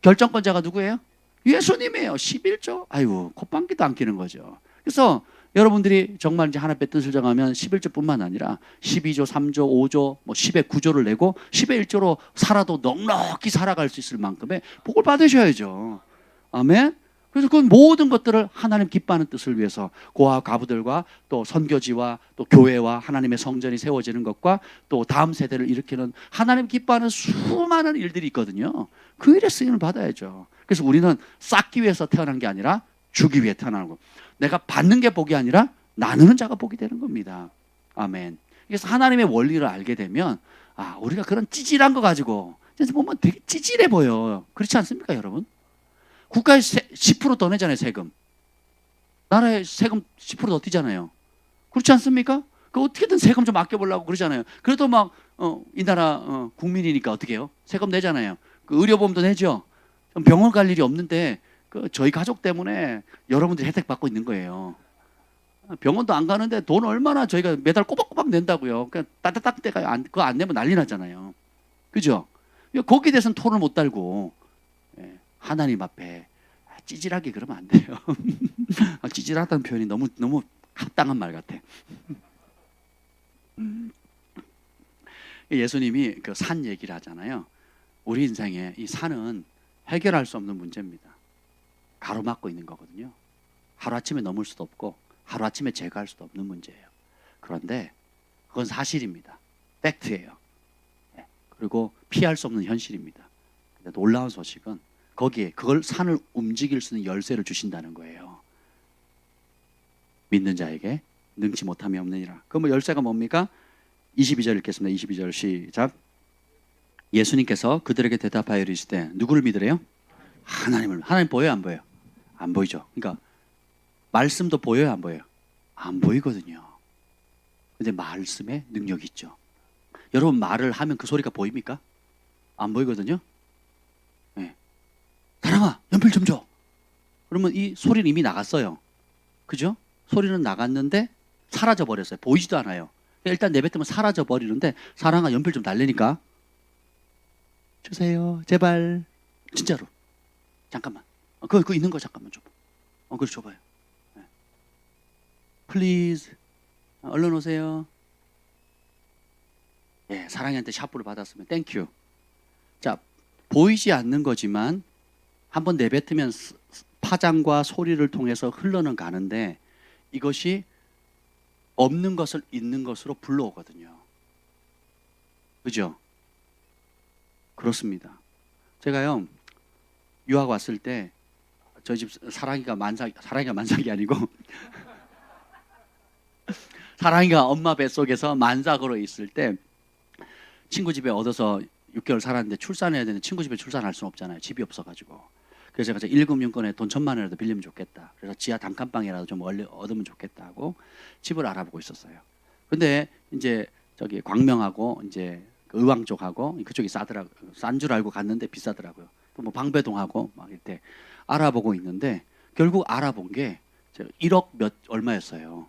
결정권자가 누구예요? 예수님이에요. 11조. 아이고, 콧방귀도 안 끼는 거죠. 그래서 여러분들이 정말 이제 하나님의 뜻을 정하면 11조뿐만 아니라 12조, 3조, 5조, 뭐 10의 9조를 내고 10의 1조로 살아도 넉넉히 살아갈 수 있을 만큼의 복을 받으셔야죠. 아멘. 그래서 그 모든 것들을 하나님 기뻐하는 뜻을 위해서 고아 가부들과 또 선교지와 또 교회와 하나님의 성전이 세워지는 것과 또 다음 세대를 일으키는 하나님 기뻐하는 수많은 일들이 있거든요. 그 일에 쓰임을 받아야죠. 그래서 우리는 쌓기 위해서 태어난 게 아니라 주기 위해 태어나는 거. 내가 받는 게 복이 아니라 나누는 자가 복이 되는 겁니다. 아멘. 그래서 하나님의 원리를 알게 되면 우리가 그런 찌질한 거 가지고 보면 되게 찌질해 보여. 그렇지 않습니까, 여러분? 국가에 10%더 내잖아요, 세금. 나라에 세금 10%더 띄잖아요. 그렇지 않습니까? 그 어떻게든 세금 좀 아껴보려고 그러잖아요. 그래도 막 이 나라 국민이니까 어떻게 해요? 세금 내잖아요. 그 의료보험도 내죠. 병원 갈 일이 없는데 저희 가족 때문에 여러분들이 혜택 받고 있는 거예요. 병원도 안 가는데 돈 얼마나 저희가 매달 꼬박꼬박 낸다고요. 그러니까 따뜻딱 때가 그거 안 내면 난리 나잖아요. 그죠? 거기에 대해서는 토를 못 달고 하나님 앞에 찌질하게 그러면 안 돼요. 찌질하다는 표현이 너무 합당한 말 같아. 예수님이 그 산 얘기를 하잖아요. 우리 인생에 이 산은 해결할 수 없는 문제입니다. 가로막고 있는 거거든요. 하루아침에 넘을 수도 없고 하루아침에 제거할 수도 없는 문제예요. 그런데 그건 사실입니다. 팩트예요. 예. 그리고 피할 수 없는 현실입니다. 근데 놀라운 소식은 거기에 그걸 산을 움직일 수 있는 열쇠를 주신다는 거예요. 믿는 자에게 능치 못함이 없느니라. 그럼 열쇠가 뭡니까? 22절 읽겠습니다. 22절 시작. 예수님께서 그들에게 대답하여 이르시되 누구를 믿으래요? 하나님을. 하나님 보여요, 안 보여요? 안 보이죠. 그러니까 말씀도 보여요, 안 보여요? 안 보이거든요. 근데 말씀에 능력이 있죠. 여러분 말을 하면 그 소리가 보입니까? 안 보이거든요. 네. 사랑아, 연필 좀 줘. 그러면 이 소리는 이미 나갔어요. 그죠? 소리는 나갔는데 사라져 버렸어요. 보이지도 않아요. 일단 내뱉으면 사라져 버리는데 사랑아, 연필 좀 달래니까 주세요, 제발. 진짜로. 잠깐만. 그거 있는 거 잠깐만 줘봐. 그거 줘봐요. 네. Please. 얼른 오세요. 예, 사랑이한테 샤프를 받았으면 땡큐. 자, 보이지 않는 거지만 한번 내뱉으면 파장과 소리를 통해서 흘러는 가는데 이것이 없는 것을 있는 것으로 불러오거든요. 그죠? 그렇습니다. 제가요 유학 왔을 때 저희 집 사랑이가 만삭이 아니고 사랑이가 엄마 뱃속에서 만삭으로 있을 때 친구 집에 얻어서 6개월 살았는데 출산해야 되는데 친구 집에 출산할 수는 없잖아요. 집이 없어가지고. 그래서 제가 1금융권에 돈 1,000만 원이라도 빌리면 좋겠다. 그래서 지하 단칸방이라도 좀 얻으면 좋겠다 하고 집을 알아보고 있었어요. 근데 이제 저기 광명하고 이제 의왕 쪽하고 그쪽이 싼 줄 알고 갔는데 비싸더라고요. 또 뭐 방배동하고 막 이렇게 알아보고 있는데 결국 알아본 게 1억 얼마였어요.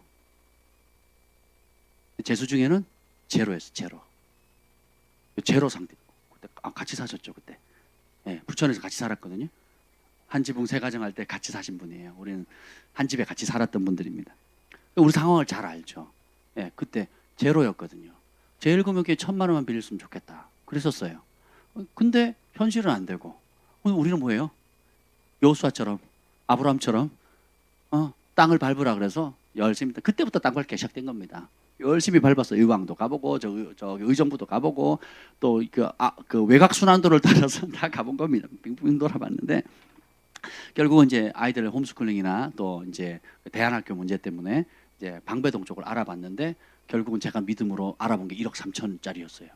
재수 중에는 제로였어. 제로 상태. 그때 같이 사셨죠 그때. 네, 부천에서 같이 살았거든요. 한 지붕 세 가정 할 때 같이 사신 분이에요. 우리는 한 집에 같이 살았던 분들입니다. 우리 상황을 잘 알죠. 네, 그때 제로였거든요. 제1금융권에 1,000만 원만 빌렸으면 좋겠다. 그랬었어요. 근데 현실은 안 되고 우리는 뭐예요? 여호수아처럼 아브라함처럼 땅을 밟으라 그래서 열심히 그때부터 땅 밟기 시작된 겁니다. 열심히 밟았어. 의왕도 가보고 저기 의정부도 가보고 또 그 외곽 순환도를 따라서 다 가본 겁니다. 빙빙 돌아봤는데 결국은 이제 아이들의 홈스쿨링이나 또 이제 대안학교 문제 때문에 이제 방배동 쪽을 알아봤는데 결국은 제가 믿음으로 알아본 게 1억 3천짜리였어요.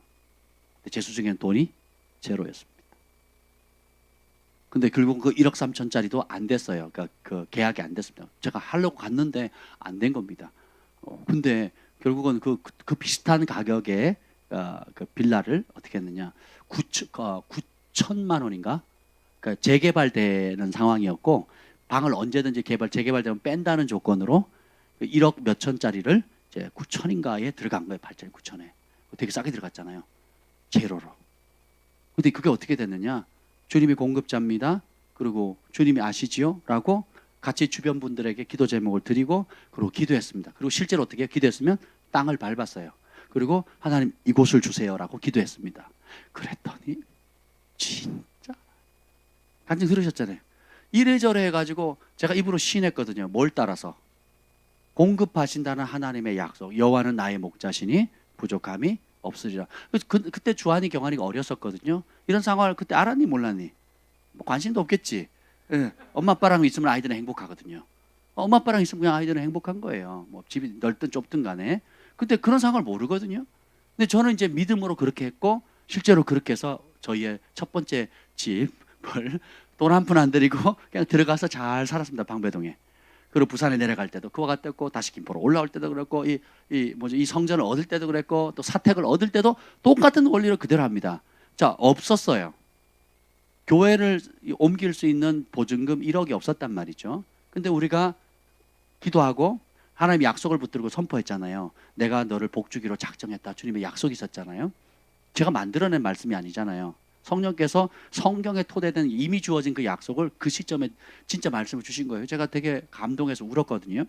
재수 중에는 돈이 제로였습니다. 근데 결국 그 1억 3천짜리도 안 됐어요. 그러니까 그 계약이 안 됐습니다. 제가 하려고 갔는데 안 된 겁니다. 근데 결국은 그 비슷한 가격의 그 빌라를 어떻게 했느냐? 9천만 원인가? 그러니까 재개발되는 상황이었고 방을 언제든지 재개발되면 뺀다는 조건으로 1억 몇 천짜리를 이제 9천인가에 들어간 거예요. 8천에 9천에. 되게 싸게 들어갔잖아요. 제로로. 근데 그게 어떻게 됐느냐? 주님이 공급자입니다. 그리고 주님이 아시지요? 라고 같이 주변 분들에게 기도 제목을 드리고 그리고 기도했습니다. 그리고 실제로 어떻게 기도했으면 땅을 밟았어요. 그리고 하나님 이곳을 주세요라고 기도했습니다. 그랬더니 진짜 간증 들으셨잖아요. 이래저래 해가지고 제가 입으로 시인했거든요. 뭘 따라서? 공급하신다는 하나님의 약속. 여호와는 나의 목자시니 부족함이 없으리라. 그때 주한이 경환이가 어렸었거든요. 이런 상황을 그때 알았니 몰랐니? 뭐 관심도 없겠지. 예. 엄마 아빠랑 있으면 아이들은 행복하거든요. 엄마 아빠랑 있으면 그냥 아이들은 행복한 거예요. 뭐 집이 넓든 좁든 간에. 근데 그런 상황을 모르거든요. 근데 저는 이제 믿음으로 그렇게 했고 실제로 그렇게 해서 저희의 첫 번째 집을 돈 한 푼 안 들이고 그냥 들어가서 잘 살았습니다. 방배동에. 그리고 부산에 내려갈 때도 그와 같았고 다시 김포로 올라올 때도 그랬고 이 성전을 얻을 때도 그랬고 또 사택을 얻을 때도 똑같은 원리를 그대로 합니다. 자, 없었어요. 교회를 옮길 수 있는 보증금 1억이 없었단 말이죠. 근데 우리가 기도하고 하나님 약속을 붙들고 선포했잖아요. 내가 너를 복주기로 작정했다. 주님의 약속이 있었잖아요. 제가 만들어낸 말씀이 아니잖아요. 성령께서 성경에 토대된 이미 주어진 그 약속을 그 시점에 진짜 말씀을 주신 거예요. 제가 되게 감동해서 울었거든요.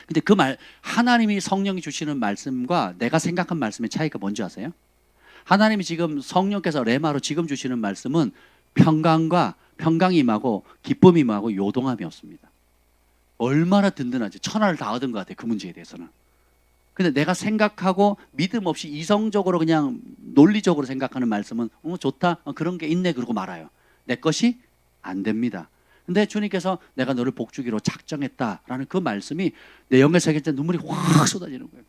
근데 그 하나님이 성령이 주시는 말씀과 내가 생각한 말씀의 차이가 뭔지 아세요? 하나님이 지금 성령께서 레마로 지금 주시는 말씀은 평강이 임하고 기쁨이 임하고 요동함이 없습니다. 얼마나 든든하지. 천하를 다 얻은 것 같아요. 그 문제에 대해서는. 근데 내가 생각하고 믿음 없이 이성적으로 그냥 논리적으로 생각하는 말씀은 좋다. 그런 게 있네. 그러고 말아요. 내 것이 안 됩니다. 근데 주님께서 내가 너를 복주기로 작정했다라는 그 말씀이 내 영에 새길 때 눈물이 확 쏟아지는 거예요.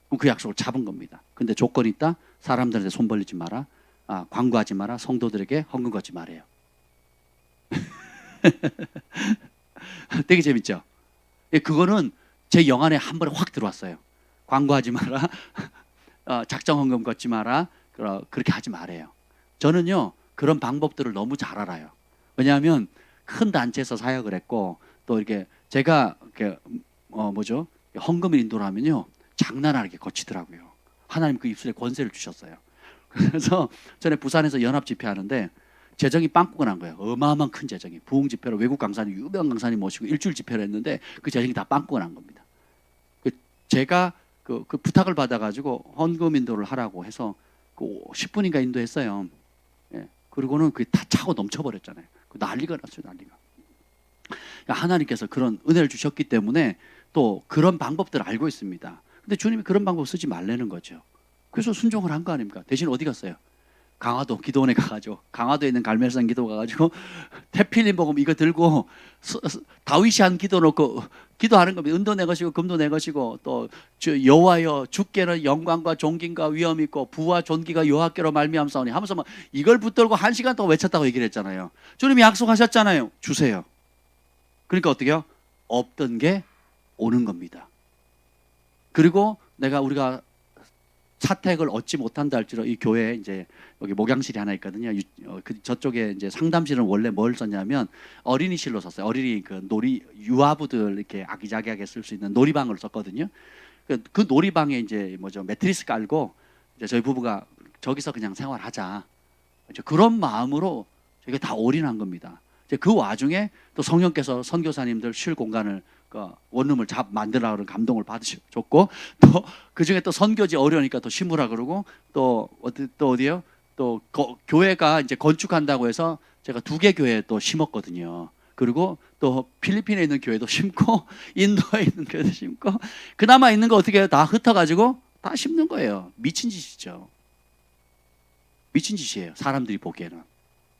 그럼 그 약속을 잡은 겁니다. 근데 조건이 있다. 사람들한테 손 벌리지 마라. 광고하지 마라. 성도들에게 헌금 걷지 말아요. 되게 재밌죠? 그거는 제 영 안에 한 번에 확 들어왔어요. 광고하지 마라. 작정 헌금 걷지 마라. 그렇게 하지 말아요. 저는요, 그런 방법들을 너무 잘 알아요. 왜냐하면 큰 단체에서 사역을 했고, 또 이렇게 제가 이렇게 헌금을 인도를 하면요, 장난 아니게 거치더라고요. 하나님 그 입술에 권세를 주셨어요. 그래서 전에 부산에서 연합 집회 하는데 재정이 빵꾸가 난 거예요. 어마어마한 큰 재정이. 부흥 집회로 외국 강사님, 유명한 강사님 모시고 일주일 집회를 했는데 그 재정이 다 빵꾸가 난 겁니다. 제가 그 부탁을 받아가지고 헌금 인도를 하라고 해서 10분인가 인도했어요. 예. 그리고는 그게 다 차고 넘쳐버렸잖아요. 난리가 났어요, 난리가. 하나님께서 그런 은혜를 주셨기 때문에 또 그런 방법들을 알고 있습니다. 근데 주님이 그런 방법 쓰지 말라는 거죠. 그래서 순종을 한 거 아닙니까? 대신 어디 갔어요? 강화도 기도원에 가가지고, 강화도에 있는 갈멜산 기도 가가지고 태필린 복음 이거 들고 다윗이 한 기도 놓고 기도하는 겁니다. 은도 내 것이고 금도 내 것이고, 또 여호와여 주께는 영광과 존귀가 위엄이 있고 부와 존귀가 여호와께로 말미암사오니 하면서 막 이걸 붙들고 1시간 동안 외쳤다고 얘기를 했잖아요. 주님이 약속하셨잖아요. 주세요. 그러니까 어떻게 해요? 없던 게 오는 겁니다. 그리고 우리가 사택을 얻지 못한다 할지라도 이 교회에 이제 여기 목양실이 하나 있거든요. 저쪽에 이제 상담실은 원래 뭘 썼냐면 어린이실로 썼어요. 어린이 유아부들 이렇게 아기자기하게 쓸 수 있는 놀이방을 썼거든요. 그 놀이방에 이제 매트리스 깔고 이제 저희 부부가 저기서 그냥 생활하자. 이제 그런 마음으로 저희가 다 올인한 겁니다. 이제 그 와중에 또 성령께서 선교사님들 쉴 공간을 원룸을 만들라고 감동을 받으셨고, 또 그중에 또 선교지 어려우니까 또 심으라 그러고, 또 어디요? 또 교회가 이제 건축한다고 해서 제가 2개 교회 또 심었거든요. 그리고 또 필리핀에 있는 교회도 심고 인도에 있는 교회도 심고, 그나마 있는 거 어떻게 해요? 다 흩어가지고 다 심는 거예요. 미친 짓이죠. 미친 짓이에요. 사람들이 보기에는.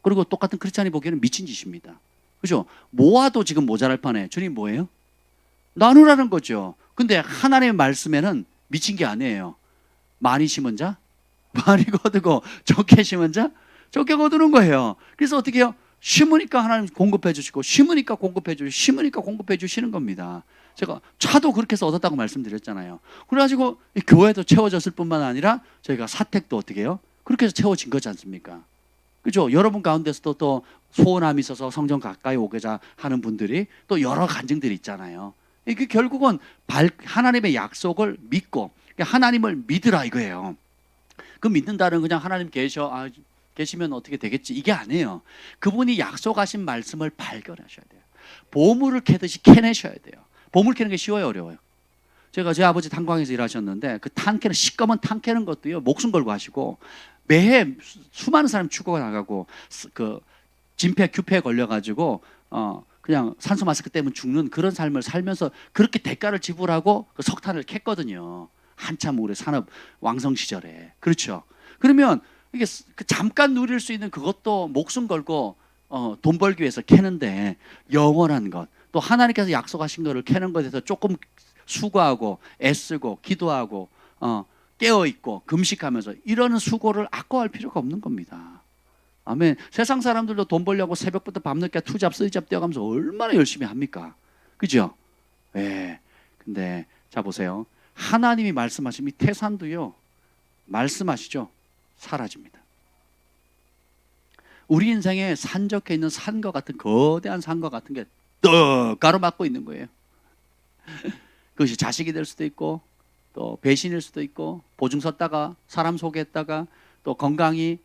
그리고 똑같은 크리스찬이 보기에는 미친 짓입니다. 그죠? 모아도 지금 모자랄 판에 주님 뭐예요? 나누라는 거죠. 근데 하나님의 말씀에는 미친 게 아니에요. 많이 심은 자 많이 거두고 적게 심은 자 적게 거두는 거예요. 그래서 어떻게 해요? 심으니까 하나님 공급해 주시고, 심으니까 공급해 주시고, 심으니까 공급해 주시는 겁니다. 제가 차도 그렇게 해서 얻었다고 말씀드렸잖아요. 그래가지고 교회도 채워졌을 뿐만 아니라 저희가 사택도 어떻게 해요? 그렇게 해서 채워진 거지 않습니까? 그죠? 여러분 가운데서도 또 소원함이 있어서 성전 가까이 오고자 하는 분들이 또 여러 간증들이 있잖아요. 이게 결국은 하나님의 약속을 믿고 하나님을 믿으라 이거예요. 그 믿는다는 그냥 하나님 계시면 어떻게 되겠지 이게 아니에요. 그분이 약속하신 말씀을 발견하셔야 돼요. 보물을 캐듯이 캐내셔야 돼요. 보물 캐는 게 쉬워요, 어려워요? 제가 제 아버지 탄광에서 일하셨는데 그 탄캐는 시꺼먼 탄 캐는 것도요 목숨 걸고 하시고, 매해 수많은 사람 죽어 나가고 그 진폐 규폐에 걸려가지고 그냥 산소 마스크 때문에 죽는 그런 삶을 살면서 그렇게 대가를 지불하고 그 석탄을 캤거든요. 한참 우리 산업 왕성 시절에. 그렇죠. 그러면 이게 잠깐 누릴 수 있는 그것도 목숨 걸고 돈 벌기 위해서 캐는데, 영원한 것, 또 하나님께서 약속하신 것을 캐는 것에 대해서 조금 수고하고 애쓰고 기도하고 깨어있고 금식하면서 이러는 수고를 아까워할 필요가 없는 겁니다. 아멘. 세상 사람들도 돈 벌려고 새벽부터 밤늦게 투잡 쓰잡 뛰어가면서 얼마나 열심히 합니까? 그죠? 예. 근데 자 보세요. 하나님이 말씀하신 이 태산도요, 말씀하시죠, 사라집니다. 우리 인생에 산적해 있는 산과 같은, 거대한 산과 같은 게 떡 가로막고 있는 거예요. 그것이 자식이 될 수도 있고, 또 배신일 수도 있고, 보증 섰다가 사람 속였다가, 또 건강이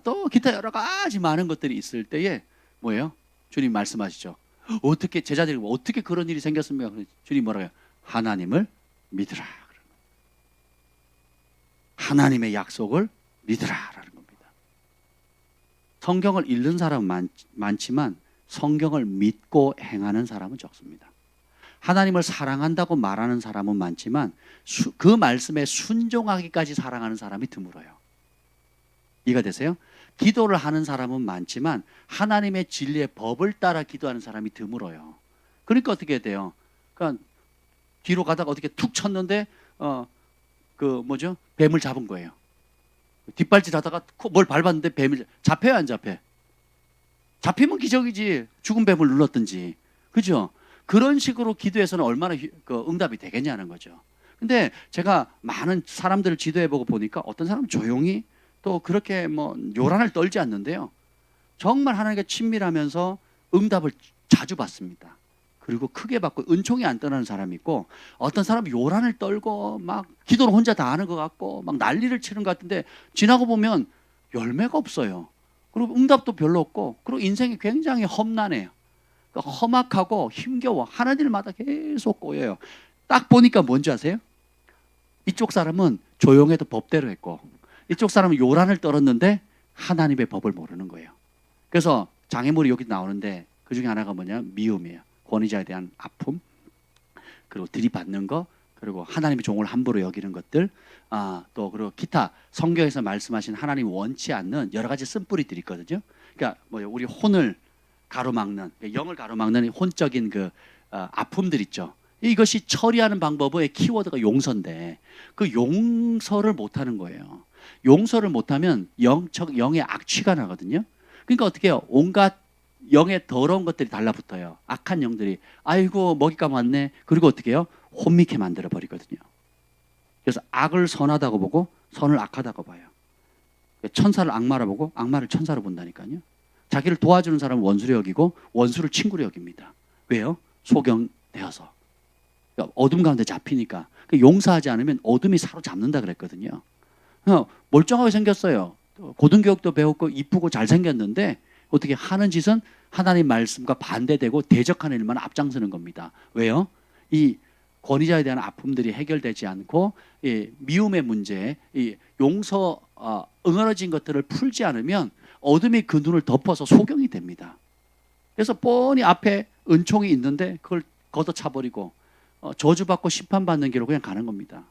또 기타 여러 가지 많은 것들이 있을 때에 뭐예요? 주님 말씀하시죠. 어떻게 제자들이 어떻게 그런 일이 생겼습니까? 주님 뭐라고 해요? 하나님을 믿으라. 하나님의 약속을 믿으라라는 겁니다. 성경을 읽는 사람은 많지만 성경을 믿고 행하는 사람은 적습니다. 하나님을 사랑한다고 말하는 사람은 많지만 그 말씀에 순종하기까지 사랑하는 사람이 드물어요. 이해가 되세요? 기도를 하는 사람은 많지만 하나님의 진리의 법을 따라 기도하는 사람이 드물어요. 그러니까 어떻게 돼요? 그러니까 뒤로 가다가 어떻게 툭 쳤는데 뱀을 잡은 거예요. 뒷발질 하다가 뭘 밟았는데 뱀을 잡혀요, 안 잡혀? 잡히면 기적이지. 죽은 뱀을 눌렀든지. 그죠? 그런 식으로 기도해서는 얼마나 응답이 되겠냐는 거죠. 근데 제가 많은 사람들을 지도해보고 보니까 어떤 사람은 조용히 또 그렇게 요란을 떨지 않는데요. 정말 하나님과 친밀하면서 응답을 자주 받습니다. 그리고 크게 받고 은총이 안 떠나는 사람이 있고, 어떤 사람은 요란을 떨고 막 기도를 혼자 다 하는 것 같고 막 난리를 치는 것 같은데 지나고 보면 열매가 없어요. 그리고 응답도 별로 없고, 그리고 인생이 굉장히 험난해요. 그러니까 험악하고 힘겨워. 하는 일마다 계속 꼬여요. 딱 보니까 뭔지 아세요? 이쪽 사람은 조용해도 법대로 했고, 이쪽 사람은 요란을 떨었는데 하나님의 법을 모르는 거예요. 그래서 장애물이 여기 나오는데 그 중에 하나가 뭐냐? 미움이에요. 권위자에 대한 아픔, 그리고 들이받는 거, 그리고 하나님의 종을 함부로 여기는 것들, 또 그리고 기타 성경에서 말씀하신 하나님 원치 않는 여러 가지 쓴뿌리들이 있거든요. 그러니까 우리 혼을 가로막는, 영을 가로막는 혼적인 아픔들 있죠. 이것이 처리하는 방법의 키워드가 용서인데 그 용서를 못하는 거예요. 용서를 못하면 영의 악취가 나거든요. 그러니까 어떻게 해요? 온갖 영의 더러운 것들이 달라붙어요. 악한 영들이 아이고 먹잇감 왔네. 그리고 어떻게 해요? 혼미케 만들어 버리거든요. 그래서 악을 선하다고 보고 선을 악하다고 봐요. 천사를 악마로 보고 악마를 천사로 본다니까요. 자기를 도와주는 사람은 원수로 여기고 원수를 친구로 여깁니다. 왜요? 소경되어서. 그러니까 어둠 가운데 잡히니까. 용서하지 않으면 어둠이 사로잡는다 그랬거든요. 멀쩡하게 생겼어요. 고등교육도 배웠고 이쁘고 잘생겼는데 어떻게 하는 짓은 하나님 말씀과 반대되고 대적하는 일만 앞장서는 겁니다. 왜요? 이 권위자에 대한 아픔들이 해결되지 않고 이 미움의 문제, 이 용서 응어러진 것들을 풀지 않으면 어둠이 그 눈을 덮어서 소경이 됩니다. 그래서 뻔히 앞에 은총이 있는데 그걸 걷어차버리고 저주받고 심판받는 길로 그냥 가는 겁니다.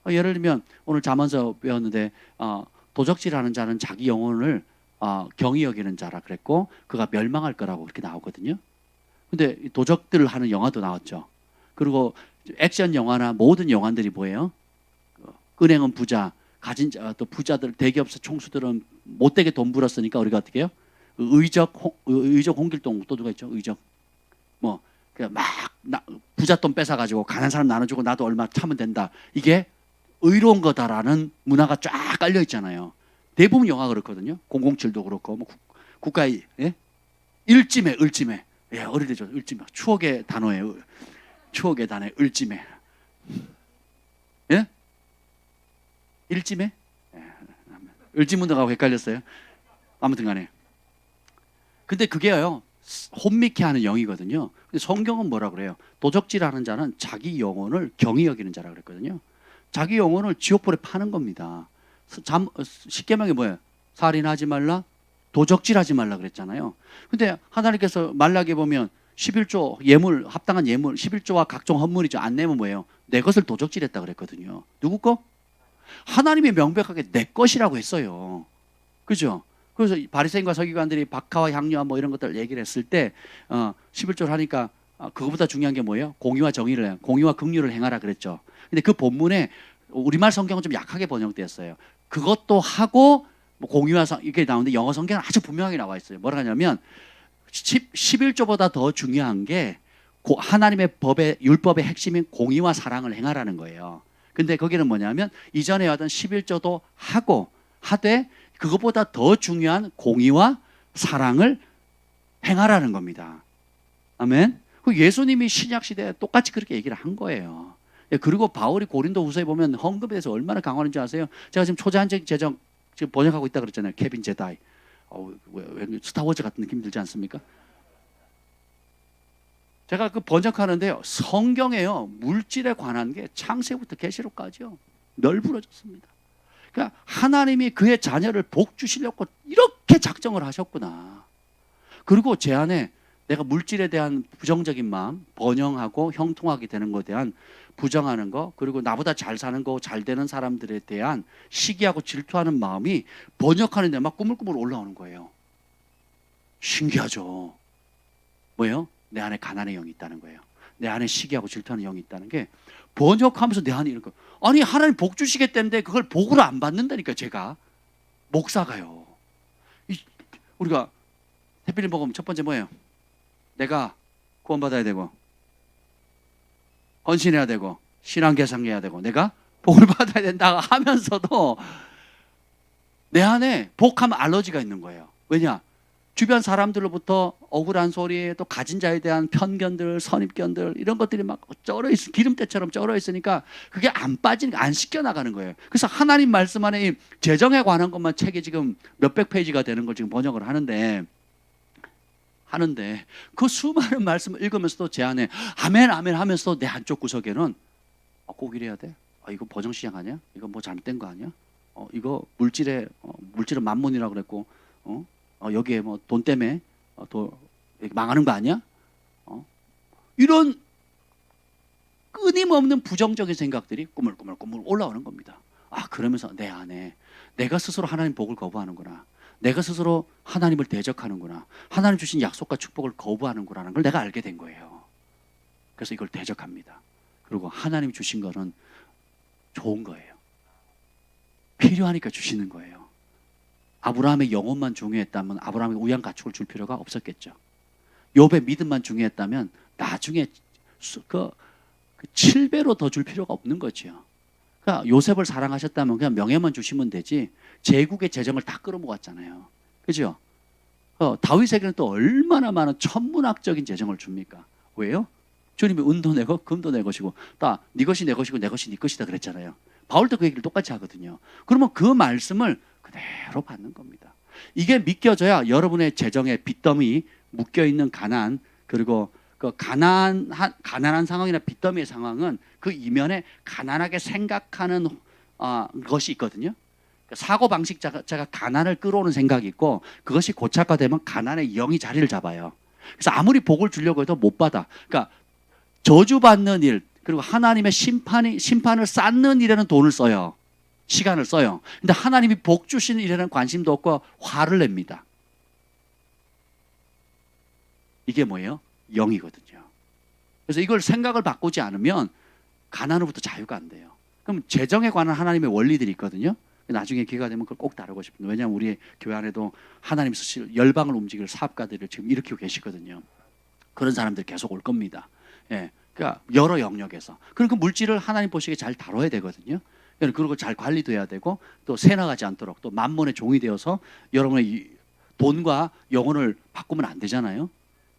예를 들면 오늘 잠언서 배웠는데 도적질하는 자는 자기 영혼을 경히 여기는 자라 그랬고 그가 멸망할 거라고 그렇게 나오거든요. 근데 도적들을 하는 영화도 나왔죠. 그리고 액션 영화나 모든 영화들이 뭐예요? 은행은 부자, 가진 자, 또 부자들, 대기업서 총수들은 못되게 돈 벌었으니까 우리가 어떻게 해요? 의적 홍길동 또 누가 있죠? 의적 부자 돈 뺏어가지고 가난한 사람 나눠주고 나도 얼마 참으면 된다. 이게 의로운 거다라는 문화가 쫙 깔려 있잖아요. 대부분 영화 그렇거든요. 007도 그렇고 국가의 을찜해. 예, 어릴 때 을찜해. 추억의 단어예요. 추억의 단어 을찜해. 예? 일찜해? 예. 을찜문덕하고 헷갈렸어요. 아무튼 간에. 근데 그게요. 혼미케 하는 영이거든요. 근데 성경은 뭐라 그래요? 도적질하는 자는 자기 영혼을 경히 여기는 자라 그랬거든요. 자기 영혼을 지옥불에 파는 겁니다. 십계명이 뭐예요? 살인하지 말라, 도적질하지 말라 그랬잖아요. 근데 하나님께서 말라기에 보면 11조 예물, 합당한 예물 11조와 각종 헌물이죠. 안 내면 뭐예요? 내 것을 도적질했다 그랬거든요. 누구 거? 하나님이 명백하게 내 것이라고 했어요. 그죠? 그래서 바리새인과 서기관들이 박하와 향료와 이런 것들 얘기를 했을 때 11조를 하니까 그거보다 중요한 게 뭐예요? 공의와 정의를 해, 공의와 긍휼을 행하라 그랬죠. 근데 그 본문에 우리말 성경은 좀 약하게 번역되었어요. 그것도 하고 공의와 이렇게 나오는데 영어 성경은 아주 분명하게 나와 있어요. 뭐라 하냐면 11조보다 더 중요한 게 하나님의 율법의 핵심인 공의와 사랑을 행하라는 거예요. 근데 거기는 뭐냐면 이전에 하던 11조도 하고 하되 그것보다 더 중요한 공의와 사랑을 행하라는 겁니다. 아멘. 예수님이 신약 시대에 똑같이 그렇게 얘기를 한 거예요. 그리고 바울이 고린도후서에 보면 헌금에 대해서 얼마나 강화하는지 아세요? 제가 지금 초자연적 재정 지금 번역하고 있다 그랬잖아요. 케빈 제다이. 왜 스타워즈 같은 느낌 들지 않습니까? 제가 그 번역하는데요. 성경에요. 물질에 관한 게 창세부터 계시록까지요. 널브러졌습니다. 그러니까 하나님이 그의 자녀를 복 주시려고 이렇게 작정을 하셨구나. 그리고 제 안에 내가 물질에 대한 부정적인 마음, 번영하고 형통하게 되는 것에 대한 부정하는 거, 그리고 나보다 잘 사는 거, 잘 되는 사람들에 대한 시기하고 질투하는 마음이 번역하는 데 막 꾸물꾸물 올라오는 거예요. 신기하죠. 뭐예요? 내 안에 가난의 영이 있다는 거예요. 내 안에 시기하고 질투하는 영이 있다는 게 번역하면서 내 안에 이런 거. 아니 하나님 복 주시겠다는데 그걸 복으로 안 받는다니까. 제가 목사가요. 우리가 해필린 복음 첫 번째 뭐예요? 내가 구원받아야 되고 헌신해야 되고 신앙 개상해야 되고 내가 복을 받아야 된다 하면서도 내 안에 복하면 알러지가 있는 거예요. 왜냐? 주변 사람들로부터 억울한 소리, 또 가진 자에 대한 편견들, 선입견들 이런 것들이 막 쩔어 있어, 기름때처럼 쩔어 있으니까 그게 안 빠지니까 안 씻겨 나가는 거예요. 그래서 하나님 말씀 안에 이 재정에 관한 것만 책이 지금 몇백 페이지가 되는 걸 지금 번역을 하는데 그 수많은 말씀을 읽으면서도 제 안에 아멘 아멘 하면서 내 한쪽 구석에는 꼭 이래야 돼? 이거 버정시장 아니야? 이거 뭐 잘못된 거 아니야? 이거 물질은 만몬이라고 그랬고 여기에 뭐 돈 때문에 망하는 거 아니야? 이런 끊임없는 부정적인 생각들이 꾸물꾸물 올라오는 겁니다. 그러면서 내 안에 내가 스스로 하나님 복을 거부하는구나. 내가 스스로 하나님을 대적하는구나. 하나님 주신 약속과 축복을 거부하는구나라는 걸 내가 알게 된 거예요. 그래서 이걸 대적합니다. 그리고 하나님 주신 거는 좋은 거예요. 필요하니까 주시는 거예요. 아브라함의 영혼만 중요했다면 아브라함에게 우양 가축을 줄 필요가 없었겠죠. 욥의 믿음만 중요했다면 나중에 그 7배로 더 줄 필요가 없는 거죠. 그러니까 요셉을 사랑하셨다면 그냥 명예만 주시면 되지 제국의 재정을 다 끌어모았잖아요. 그죠? 다윗에게는 또 얼마나 많은 천문학적인 재정을 줍니까? 왜요? 주님이 은도 내고 금도 내 것이고 다 네 것이 내 것이고 내 것이 네 것이다 그랬잖아요. 바울도 그 얘기를 똑같이 하거든요. 그러면 그 말씀을 그대로 받는 겁니다. 이게 믿겨져야 여러분의 재정에 빚더미 묶여있는 가난, 그리고 그 가난한 상황이나 빚더미의 상황은 그 이면에 가난하게 생각하는 것이 있거든요. 사고방식 자체가 가난을 끌어오는 생각이 있고 그것이 고착화되면 가난의 영이 자리를 잡아요. 그래서 아무리 복을 주려고 해도 못 받아. 그러니까 저주받는 일, 그리고 하나님의 심판을 쌓는 일에는 돈을 써요. 시간을 써요. 근데 하나님이 복 주시는 일에는 관심도 없고 화를 냅니다. 이게 뭐예요? 영이거든요. 그래서 이걸 생각을 바꾸지 않으면 가난으로부터 자유가 안 돼요. 그럼 재정에 관한 하나님의 원리들이 있거든요. 나중에 기회가 되면 그걸 꼭 다루고 싶은데, 왜냐하면 우리 교회 안에도 하나님 쓰실 열방을 움직일 사업가들을 지금 일으키고 계시거든요. 그런 사람들이 계속 올 겁니다. 예, 그러니까 여러 영역에서. 그럼 그 물질을 하나님 보시기에 잘 다뤄야 되거든요. 그리고 잘 관리도 해야 되고 또 새나가지 않도록 또 만몬의 종이 되어서 여러분의 돈과 영혼을 바꾸면 안 되잖아요.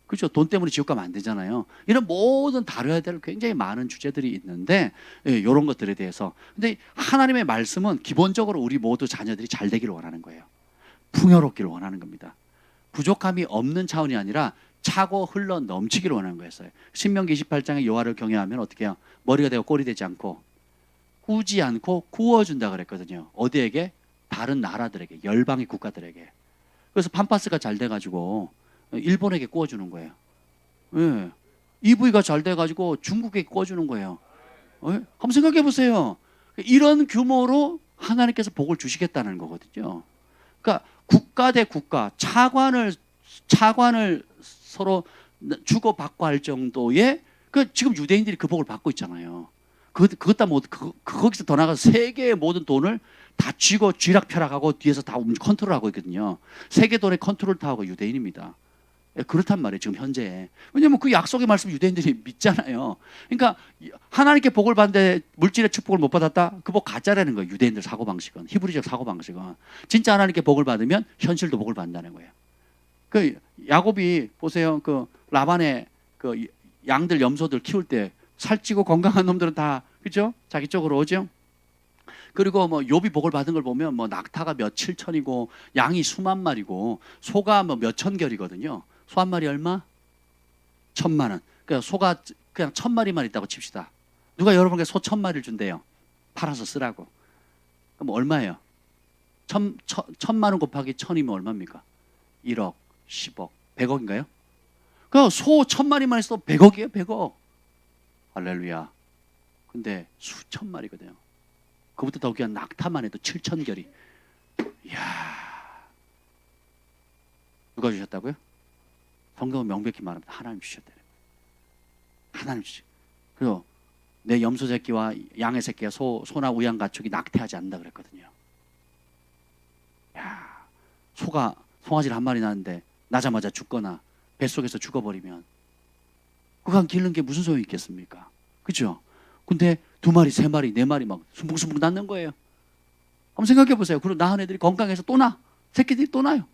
그렇죠? 돈 때문에 지옥 가면 안 되잖아요. 이런 모든 다뤄야 될 굉장히 많은 주제들이 있는데 이런 것들에 대해서. 근데 하나님의 말씀은 기본적으로 우리 모두 자녀들이 잘 되기를 원하는 거예요. 풍요롭기를 원하는 겁니다. 부족함이 없는 차원이 아니라 차고 흘러 넘치기를 원하는 거였어요. 신명기 28장에 여호와를 경외하면 어떻게 해요? 머리가 되고 꼴이 되지 않고 꾸지 않고 구워준다 그랬거든요. 어디에게? 다른 나라들에게, 열방의 국가들에게. 그래서 판파스가 잘 돼가지고 일본에게 구워주는 거예요. 예. EV가 잘 돼가지고 중국에게 구워주는 거예요. 예? 한번 생각해 보세요. 이런 규모로 하나님께서 복을 주시겠다는 거거든요. 그러니까 국가 대 국가, 차관을 서로 주고받고 할 정도의 지금 유대인들이 그 복을 받고 있잖아요. 그것다 뭐 거기서 더 나가서 세계의 모든 돈을 다 쥐고 쥐락펴락하고 뒤에서 다 컨트롤하고 있거든요. 세계 돈의 컨트롤 타워가 유대인입니다. 그렇단 말이에요, 지금 현재. 왜냐하면 그 약속의 말씀 유대인들이 믿잖아요. 그러니까 하나님께 복을 받는데 물질의 축복을 못 받았다? 그 복 가짜라는 거예요, 유대인들 사고방식은. 히브리적 사고방식은. 진짜 하나님께 복을 받으면 현실도 복을 받는다는 거예요. 그 야곱이 보세요, 그 라반의 그 양들, 염소들 키울 때 살찌고 건강한 놈들은 다, 그죠? 자기 쪽으로 오죠? 그리고 뭐 욥이 복을 받은 걸 보면 뭐 낙타가 몇 7천이고 양이 수만 마리고 소가 뭐 몇 천 결이거든요. 소 한 마리 얼마? 1,000,000원. 그러니까 소가 그냥 1,000마리만 있다고 칩시다. 누가 여러분께 소 1,000마리를 준대요? 팔아서 쓰라고. 그럼 얼마예요? 천만 원 곱하기 천이면 얼마입니까? 1억, 10억, 100억인가요? 그 소 1000마리만 있어도 100억이에요, 100억. 할렐루야. 근데 수천 마리거든요. 그것보다 더 귀한 낙타만 해도 7,000결이. 이야. 누가 주셨다고요? 성경은 명백히 말합니다. 하나님 주셨대요. 하나님 주셨. 그리고 내 염소 새끼와 양의 새끼가 소나 우양 가축이 낙태하지 않는다 그랬거든요. 야, 소가 송아지를 한 마리 낳는데 나자마자 죽거나 뱃속에서 죽어버리면 그간 기르는 게 무슨 소용이 있겠습니까? 그렇죠? 근데 2마리, 3마리, 4마리 막 숨풍숨풍 낳는 거예요. 한번 생각해 보세요. 그리고 낳은 애들이 건강해서 또 나. 새끼들이 또 나요.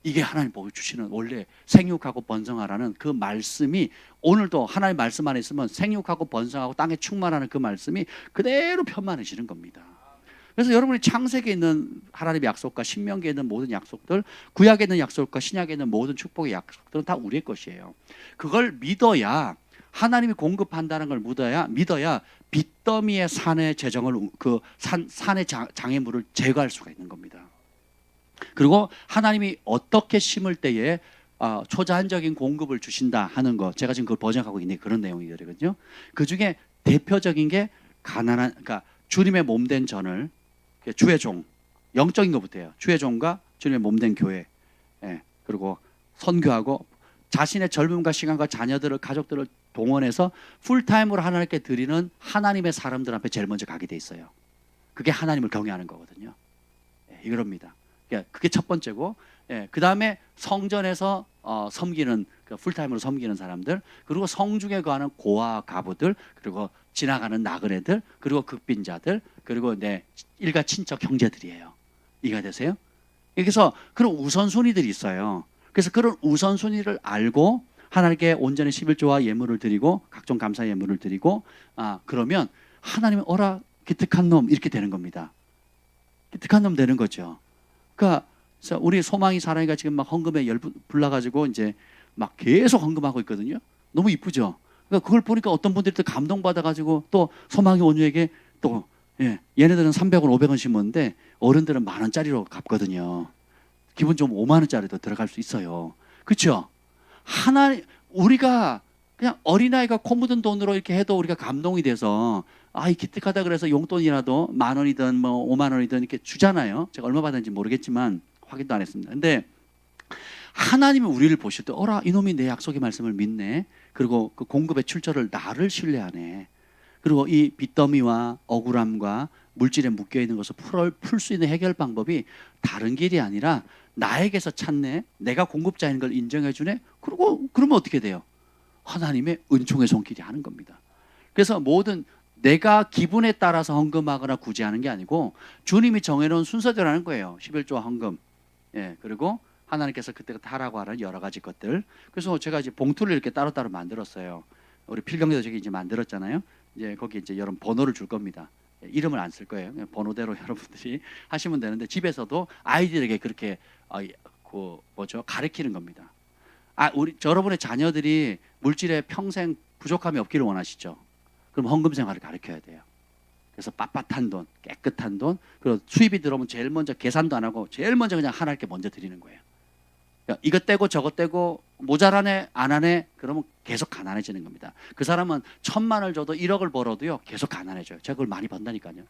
이게 하나님 보여주시는 원래 생육하고 번성하라는 그 말씀이 오늘도 하나님의 말씀 안에 있으면 생육하고 번성하고 땅에 충만하는 그 말씀이 그대로 편만해지는 겁니다. 그래서 여러분이 창세기에 있는 하나님의 약속과 신명기에 있는 모든 약속들, 구약에 있는 약속과 신약에 있는 모든 축복의 약속들은 다 우리의 것이에요. 그걸 믿어야, 하나님이 공급한다는 걸 믿어야 빚더미의 산의 재정을, 그 산의 장애물을 제거할 수가 있는 겁니다. 그리고 하나님이 어떻게 심을 때에 초자연적인 공급을 주신다 하는 거, 제가 지금 그걸 번역하고 있는 그런 내용이거든요. 그 중에 대표적인 게 가난한, 그러니까 주님의 몸된 전을, 주의 종, 영적인 것부터예요. 주의 종과 주님의 몸된 교회, 그리고 선교하고 자신의 젊음과 시간과 자녀들을, 가족들을 동원해서 풀타임으로 하나님께 드리는 하나님의 사람들 앞에 제일 먼저 가게 돼 있어요. 그게 하나님을 경외하는 거거든요. 이겁니다. 그게 첫 번째고, 그 다음에 성전에서 섬기는, 풀타임으로 섬기는 사람들, 그리고 성중에 거하는 고아 가부들, 그리고 지나가는 나그네들, 그리고 극빈자들, 그리고 내 일가 친척 형제들이에요. 이해가 되세요? 그래서 그런 우선순위들이 있어요. 그래서 그런 우선순위를 알고 하나님께 온전히 11조와 예물을 드리고 각종 감사 예물을 드리고, 그러면 하나님은 어라 기특한 놈 이렇게 되는 겁니다. 기특한 놈 되는 거죠. 그러니까 우리 소망이 사랑이가 지금 막 헌금에 불나가지고 이제 막 계속 헌금하고 있거든요. 너무 이쁘죠. 그러니까 그걸 보니까 어떤 분들이 또 감동받아가지고 또 소망이 온유에게 또 얘네들은 300원, 500원 심었는데 어른들은 10,000원짜리로 갚거든요. 기분 좀 5만 원짜리도 들어갈 수 있어요. 그렇죠? 우리가 그냥 어린아이가 코 묻은 돈으로 이렇게 해도 우리가 감동이 돼서 이 기특하다 그래서 용돈이라도 10,000원이든 뭐 5만 원이든 이렇게 주잖아요. 제가 얼마 받았는지 모르겠지만 확인도 안 했습니다. 근데 하나님이 우리를 보실 때 어라 이놈이 내 약속의 말씀을 믿네. 그리고 그 공급의 출처를 나를 신뢰하네. 그리고 이 빚더미와 억울함과 물질에 묶여있는 것을 풀 수 있는 해결 방법이 다른 길이 아니라 나에게서 찾네. 내가 공급자인 걸 인정해 주네. 그러면 어떻게 돼요? 하나님의 은총의 손길이 하는 겁니다. 그래서 모든 내가 기분에 따라서 헌금하거나 구제하는 게 아니고 주님이 정해놓은 순서대로 하는 거예요. 11조 헌금. 그리고 하나님께서 그때그때 하라고 하는 여러 가지 것들. 그래서 제가 이제 봉투를 이렇게 따로따로 만들었어요. 우리 필경제도 저기 이제 만들었잖아요. 이제 거기 이제 여러분 번호를 줄 겁니다. 이름을 안 쓸 거예요. 번호대로 여러분들이 하시면 되는데 집에서도 아이들에게 그렇게 가르치는 겁니다. 여러분의 자녀들이 물질에 평생 부족함이 없기를 원하시죠? 그럼 헌금 생활을 가르쳐야 돼요. 그래서 빳빳한 돈, 깨끗한 돈, 그리고 수입이 들어오면 제일 먼저 계산도 안 하고 제일 먼저 그냥 하나님께 먼저 드리는 거예요. 이것 떼고 저것 떼고 모자라네 안 하네 그러면 계속 가난해지는 겁니다. 그 사람은 1,000,000원을 줘도 1억을 벌어도요 계속 가난해져요. 제가 그걸 많이 번다니까요.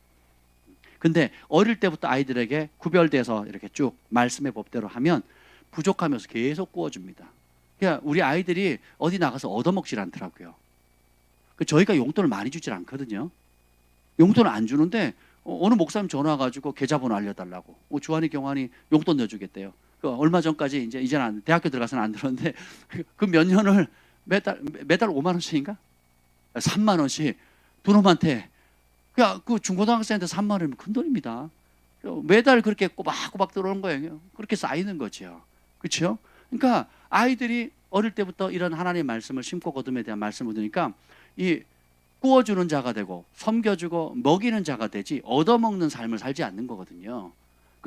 근데 어릴 때부터 아이들에게 구별돼서 이렇게 쭉 말씀의 법대로 하면 부족하면서 계속 구워줍니다. 그러니까 우리 아이들이 어디 나가서 얻어먹질 않더라고요. 저희가 용돈을 많이 주질 않거든요. 용돈을 안 주는데 어느 목사님 전화 와가지고 계좌번호 알려달라고. 주한이 경환이 용돈 넣어주겠대요. 얼마 전까지 이제는 대학교 들어가서는 안 들었는데 그 몇 년을 매달 5만 원씩인가? 3만 원씩 두 놈한테. 그 중고등학생한테 3만 원이면 큰 돈입니다. 매달 그렇게 꼬박꼬박 들어오는 거예요. 그렇게 쌓이는 거죠. 그렇죠? 그러니까 아이들이 어릴 때부터 이런 하나님의 말씀을 심고 거둠에 대한 말씀을 들으니까 이 구워주는 자가 되고 섬겨주고 먹이는 자가 되지 얻어먹는 삶을 살지 않는 거거든요.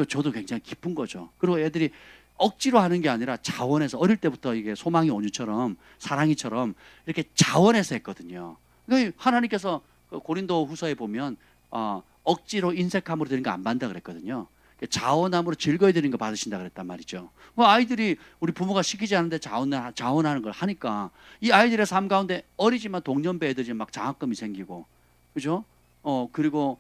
저도 굉장히 기쁜 거죠. 그리고 애들이 억지로 하는 게 아니라 자원해서 어릴 때부터 이게 소망이 온유처럼 사랑이처럼 이렇게 자원해서 했거든요. 그러니까 하나님께서 고린도 후서에 보면 억지로 인색함으로 드린 거 안 받는다 그랬거든요. 자원함으로 즐거이 드린 거 받으신다 그랬단 말이죠. 뭐 아이들이 우리 부모가 시키지 않는데 자원하는 걸 하니까 이 아이들의 삶 가운데 어리지만 동년배 애들이 막 장학금이 생기고, 그죠? 그리고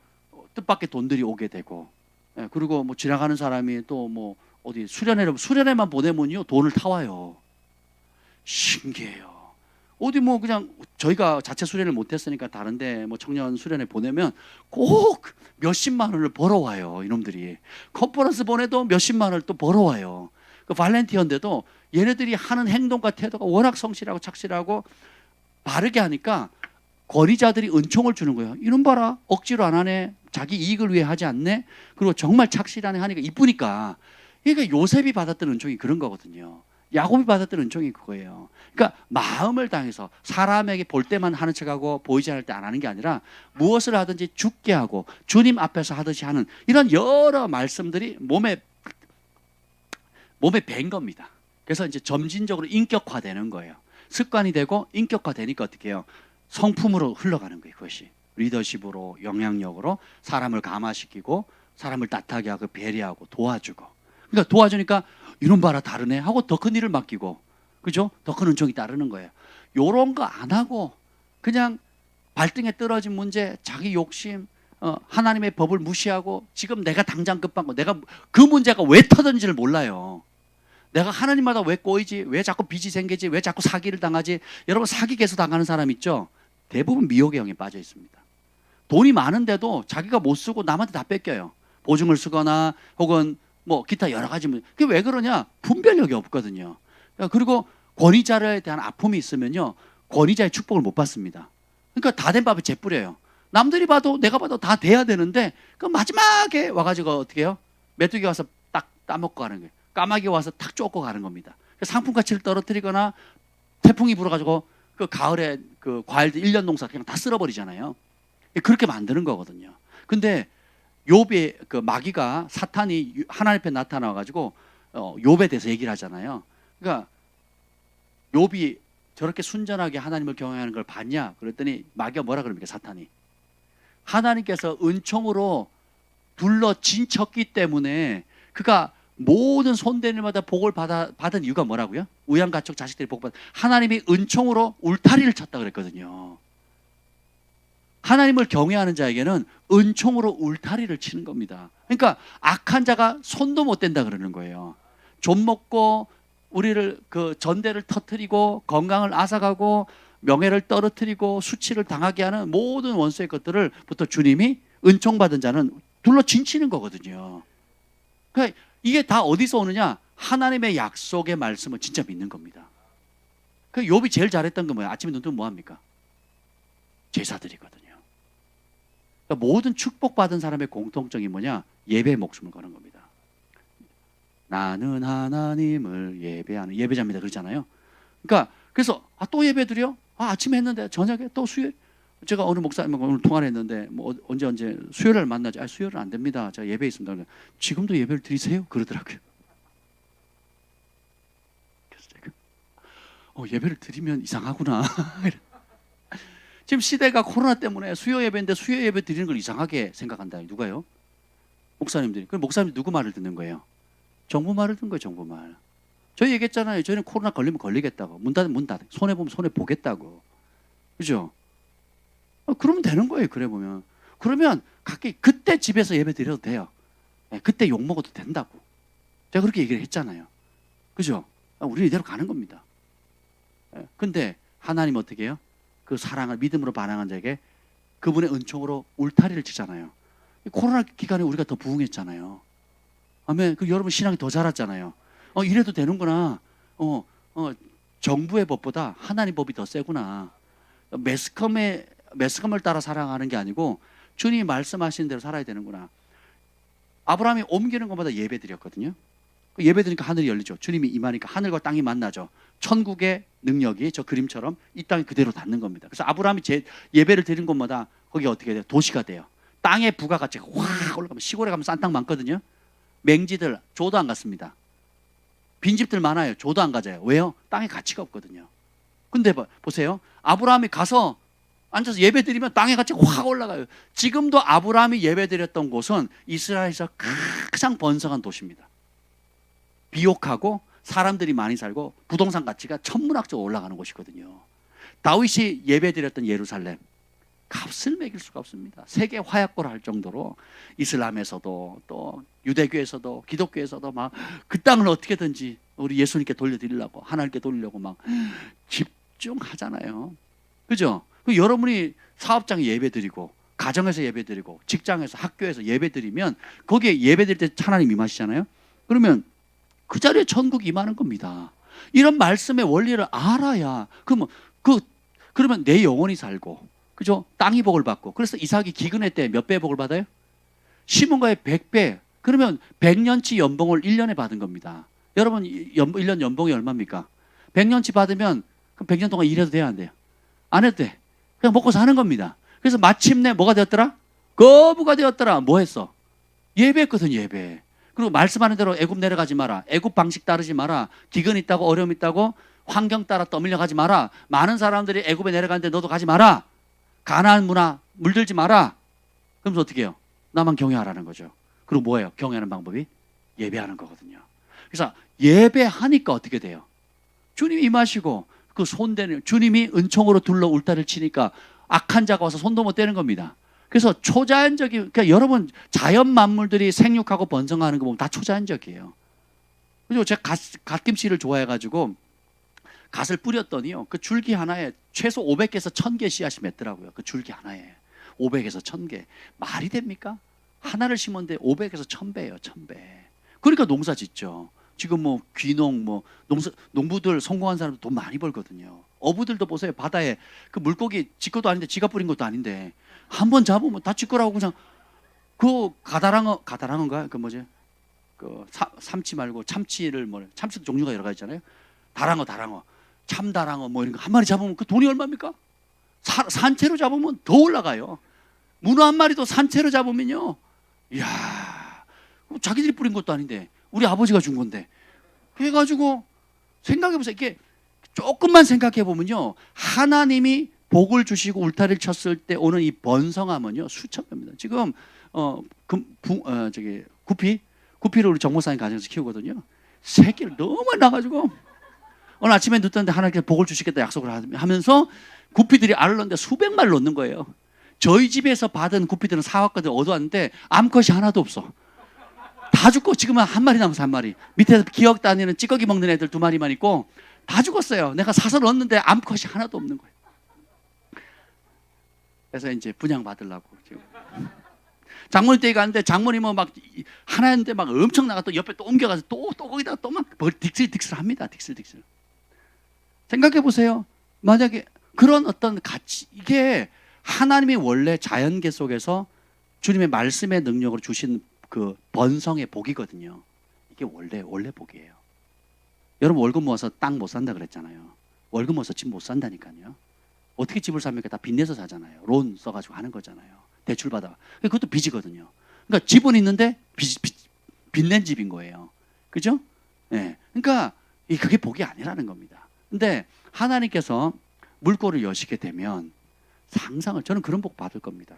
뜻밖의 돈들이 오게 되고, 예, 그리고 뭐 지나가는 사람이 또 뭐 어디 수련회만 보내면요 돈을 타와요. 신기해요. 어디 뭐 그냥 저희가 자체 수련을 못했으니까 다른데 뭐 청년 수련회 보내면 꼭 몇십만 원을 벌어와요. 이놈들이 컨퍼런스 보내도 몇십만 원을 또 벌어와요. 그 발렌티어인데도 얘네들이 하는 행동과 태도가 워낙 성실하고 착실하고 바르게 하니까 권위자들이 은총을 주는 거예요. 이놈 봐라, 억지로 안 하네, 자기 이익을 위해 하지 않네, 그리고 정말 착실하네 하니까 이쁘니까. 그러니까 요셉이 받았던 은총이 그런 거거든요. 야곱이 받았던 은총이 그거예요. 그러니까 마음을 당해서 사람에게 볼 때만 하는 척하고 보이지 않을 때 안 하는 게 아니라 무엇을 하든지 죽게 하고 주님 앞에서 하듯이 하는 이런 여러 말씀들이 몸에 밴 겁니다. 그래서 이제 점진적으로 인격화되는 거예요. 습관이 되고 인격화되니까 어떻게 해요? 성품으로 흘러가는 거예요. 그것이 리더십으로, 영향력으로 사람을 감화시키고 사람을 따뜻하게 하고 배려하고 도와주고. 그러니까 도와주니까 이놈 봐라 다르네 하고 더 큰 일을 맡기고, 그죠? 더 큰 은총이 따르는 거예요. 요런 거 안 하고 그냥 발등에 떨어진 문제, 자기 욕심, 하나님의 법을 무시하고 지금 내가 당장 급한 거, 내가 그 문제가 왜 터졌는지를 몰라요. 내가 하나님마다 왜 꼬이지? 왜 자꾸 빚이 생기지? 왜 자꾸 사기를 당하지? 여러분 사기 계속 당하는 사람 있죠? 대부분 미혹의 영에 빠져 있습니다. 돈이 많은데도 자기가 못 쓰고 남한테 다 뺏겨요. 보증을 쓰거나 혹은 뭐 기타 여러 가지 문제. 그게 왜 그러냐? 분별력이 없거든요. 그리고 권위자에 대한 아픔이 있으면요, 권위자의 축복을 못 받습니다. 그러니까 다 된 밥에 재 뿌려요. 남들이 봐도 내가 봐도 다 돼야 되는데 그 마지막에 와가지고 어떻게 해요? 메뚜기 와서 딱 따먹고 가는 거예요. 까마귀 와서 탁 쫓고 가는 겁니다. 상품 가치를 떨어뜨리거나 태풍이 불어가지고 그 가을에 그 과일들 1년 농사 그냥 다 쓸어버리잖아요. 그렇게 만드는 거거든요. 근데 욥의 그 마귀가, 사탄이 하나님 앞에 나타나가지고 욥에 대해서 얘기를 하잖아요. 그러니까 욥이 저렇게 순전하게 하나님을 경외하는 걸 봤냐? 그랬더니 마귀가 뭐라 그럽니까? 사탄이 하나님께서 은총으로 둘러 진쳤기 때문에 그가 모든 손댄 일마다 복을 받은 이유가 뭐라고요? 우양가족 자식들이 복받은, 하나님이 은총으로 울타리를 쳤다 그랬거든요. 하나님을 경외하는 자에게는 은총으로 울타리를 치는 겁니다. 그러니까 악한 자가 손도 못 댄다 그러는 거예요. 좀 먹고 우리를 그 전대를 터뜨리고 건강을 앗아가고 명예를 떨어뜨리고 수치를 당하게 하는 모든 원수의 것들을부터 주님이 은총받은 자는 둘러 진치는 거거든요. 그러니까 이게 다 어디서 오느냐? 하나님의 약속의 말씀을 진짜 믿는 겁니다. 그 욥이 제일 잘했던 건 뭐야? 아침에 눈 뜨면 뭐 합니까? 제사드리거든요. 그러니까 모든 축복받은 사람의 공통점이 뭐냐? 예배에 목숨을 거는 겁니다. 나는 하나님을 예배하는 예배자입니다. 그렇잖아요. 그러니까 그래서 또 예배 드려? 아침에 했는데 저녁에 또 수요일. 제가 어느 목사님하고 오늘 통화를 했는데 뭐 언제 수요일을 만나죠. 수요일은 안 됩니다. 제가 예배 있습니다. 지금도 예배를 드리세요? 그러더라고요. 그래서 제가 예배를 드리면 이상하구나. 지금 시대가 코로나 때문에 수요 예배인데 수요 예배 드리는 걸 이상하게 생각한다. 누가요? 목사님들이. 그럼 목사님들 누구 말을 듣는 거예요? 정부 말을 듣는 거예요. 정부 말. 저희 얘기했잖아요. 저희는 코로나 걸리면 걸리겠다고. 문 닫아. 손해 보면 손해 보겠다고. 그죠? 그러면 되는 거예요. 그래 보면. 그러면 각기 그때 집에서 예배 드려도 돼요. 그때 욕 먹어도 된다고. 제가 그렇게 얘기를 했잖아요. 그죠? 우리는 이대로 가는 겁니다. 근데 하나님 어떻게 해요? 그 사랑을 믿음으로 반응한 자에게 그분의 은총으로 울타리를 치잖아요. 코로나 기간에 우리가 더 부흥했잖아요. 아멘. 그 여러분 신앙이 더 자랐잖아요. 이래도 되는구나. 정부의 법보다 하나님 법이 더 세구나. 매스컴을 따라 살아가는 게 아니고 주님이 말씀하신 대로 살아야 되는구나. 아브라함이 옮기는 것마다 예배 드렸거든요. 예배 드리니까 하늘이 열리죠. 주님이 임하니까 하늘과 땅이 만나죠. 천국의 능력이 저 그림처럼 이 땅에 그대로 닿는 겁니다. 그래서 아브라함이 예배를 드린 곳마다 거기 어떻게 돼요? 도시가 돼요. 땅의 부가가치가 확 올라가면, 시골에 가면 싼 땅 많거든요. 맹지들 조도 안 갔습니다. 빈집들 많아요. 조도 안 가져요. 왜요? 땅에 가치가 없거든요. 근데 보세요. 아브라함이 가서 앉아서 예배 드리면 땅에 같이 확 올라가요. 지금도 아브라함이 예배 드렸던 곳은 이스라엘에서 가장 번성한 도시입니다. 비옥하고 사람들이 많이 살고 부동산 가치가 천문학적으로 올라가는 곳이거든요. 다윗이 예배 드렸던 예루살렘, 값을 매길 수가 없습니다. 세계 화약고를 할 정도로 이슬람에서도 또 유대교에서도 기독교에서도 막 그 땅을 어떻게든지 우리 예수님께 돌려드리려고, 하나님께 돌리려고 막 집중하잖아요. 그죠? 여러분이 사업장에 예배드리고 가정에서 예배드리고 직장에서 학교에서 예배드리면 거기에 예배드릴 때 하나님 임하시잖아요. 그러면 그 자리에 천국이 임하는 겁니다. 이런 말씀의 원리를 알아야 그러면 내 영혼이 살고, 그죠? 땅이 복을 받고. 그래서 이삭이 기근의 때 몇 배 복을 받아요? 시몬과의 100배. 그러면 100년치 연봉을 1년에 받은 겁니다. 여러분 1년 연봉이 얼마입니까? 100년치 받으면 그럼 100년 동안 일해도 돼야 안 돼요? 안 해도 돼. 그냥 먹고 사는 겁니다. 그래서 마침내 뭐가 되었더라? 거부가 되었더라. 뭐 했어? 예배했거든, 예배. 그리고 말씀하는 대로 애굽 내려가지 마라. 애굽 방식 따르지 마라. 기근 있다고 어려움 있다고 환경 따라 떠밀려 가지 마라. 많은 사람들이 애굽에 내려가는데 너도 가지 마라. 가나안 문화 물들지 마라. 그러면서 어떻게 해요? 나만 경외하라는 거죠. 그리고 뭐예요? 경외하는 방법이 예배하는 거거든요. 그래서 예배하니까 어떻게 돼요? 주님이 임하시고 그 손대는 주님이 은총으로 둘러 울타리를 치니까 악한 자가 와서 손도 못 대는 겁니다. 그래서 초자연적인, 그러니까 여러분 자연 만물들이 생육하고 번성하는 거 보면 다 초자연적이에요. 그리고 제가 갓김치를 좋아해가지고 갓을 뿌렸더니요, 그 줄기 하나에 최소 500개에서 1000개 씨앗이 맺더라고요. 그 줄기 하나에 500에서 1000개. 말이 됩니까? 하나를 심었는데 500에서 1000배예요. 1000배. 그러니까 농사 짓죠. 지금 뭐 귀농, 뭐 농부들 성공한 사람들 돈 많이 벌거든요. 어부들도 보세요. 바다에 그 물고기 지 것도 아닌데 지가 뿌린 것도 아닌데 한 번 잡으면 다 지 거라고 그냥 그 가다랑어인가? 그 뭐지? 그 삼치 말고 참치를 참치도 종류가 여러 가지 있잖아요. 다랑어, 참다랑어 뭐 이런 거 한 마리 잡으면 그 돈이 얼마입니까? 산채로 잡으면 더 올라가요. 문어 한 마리도 산채로 잡으면요, 이야, 자기들이 뿌린 것도 아닌데 우리 아버지가 준 건데. 그래가지고 생각해보세요. 이게 조금만 생각해보면요, 하나님이 복을 주시고 울타리를 쳤을 때 오는 이 번성함은요 수천 배입니다. 지금 구피를 우리 정목사님 가정에서 키우거든요. 새끼를 너무 많이 낳아가지고 오늘 아침에 늦었는데 하나님께서 복을 주시겠다 약속을 하면서 구피들이 알을 넣는데 수백 마리를 넣는 거예요. 저희 집에서 받은 구피들은 사왔거든, 얻어왔는데 암컷이 하나도 없어. 다 죽고 지금은 한 마리 남았어. 한 마리. 밑에서 기억 다니는 찌꺼기 먹는 애들 2마리만 있고 다 죽었어요. 내가 사서 넣었는데 암컷이 하나도 없는 거예요. 그래서 이제 분양 받으려고 지금 장모님 댁에 갔는데 장모님은 막 하나였는데 막 엄청 나가 또 옆에 또 옮겨가서 또 거기다가 또 막 딕슬 합니다. 딕슬. 생각해 보세요. 만약에 그런 어떤 가치, 이게 하나님이 원래 자연계 속에서 주님의 말씀의 능력으로 주신 그 번성의 복이거든요. 이게 원래 복이에요. 여러분 월급 모아서 땅 못 산다 그랬잖아요. 월급 모아서 집 못 산다니까요. 어떻게 집을 삽니까? 다 빚내서 사잖아요. 론 써가지고 하는 거잖아요. 대출 받아. 그것도 빚이거든요. 그러니까 집은 있는데 빚낸 집인 거예요. 그죠? 네. 그러니까 그게 복이 아니라는 겁니다. 근데 하나님께서 물꼬를 여시게 되면 저는 그런 복 받을 겁니다.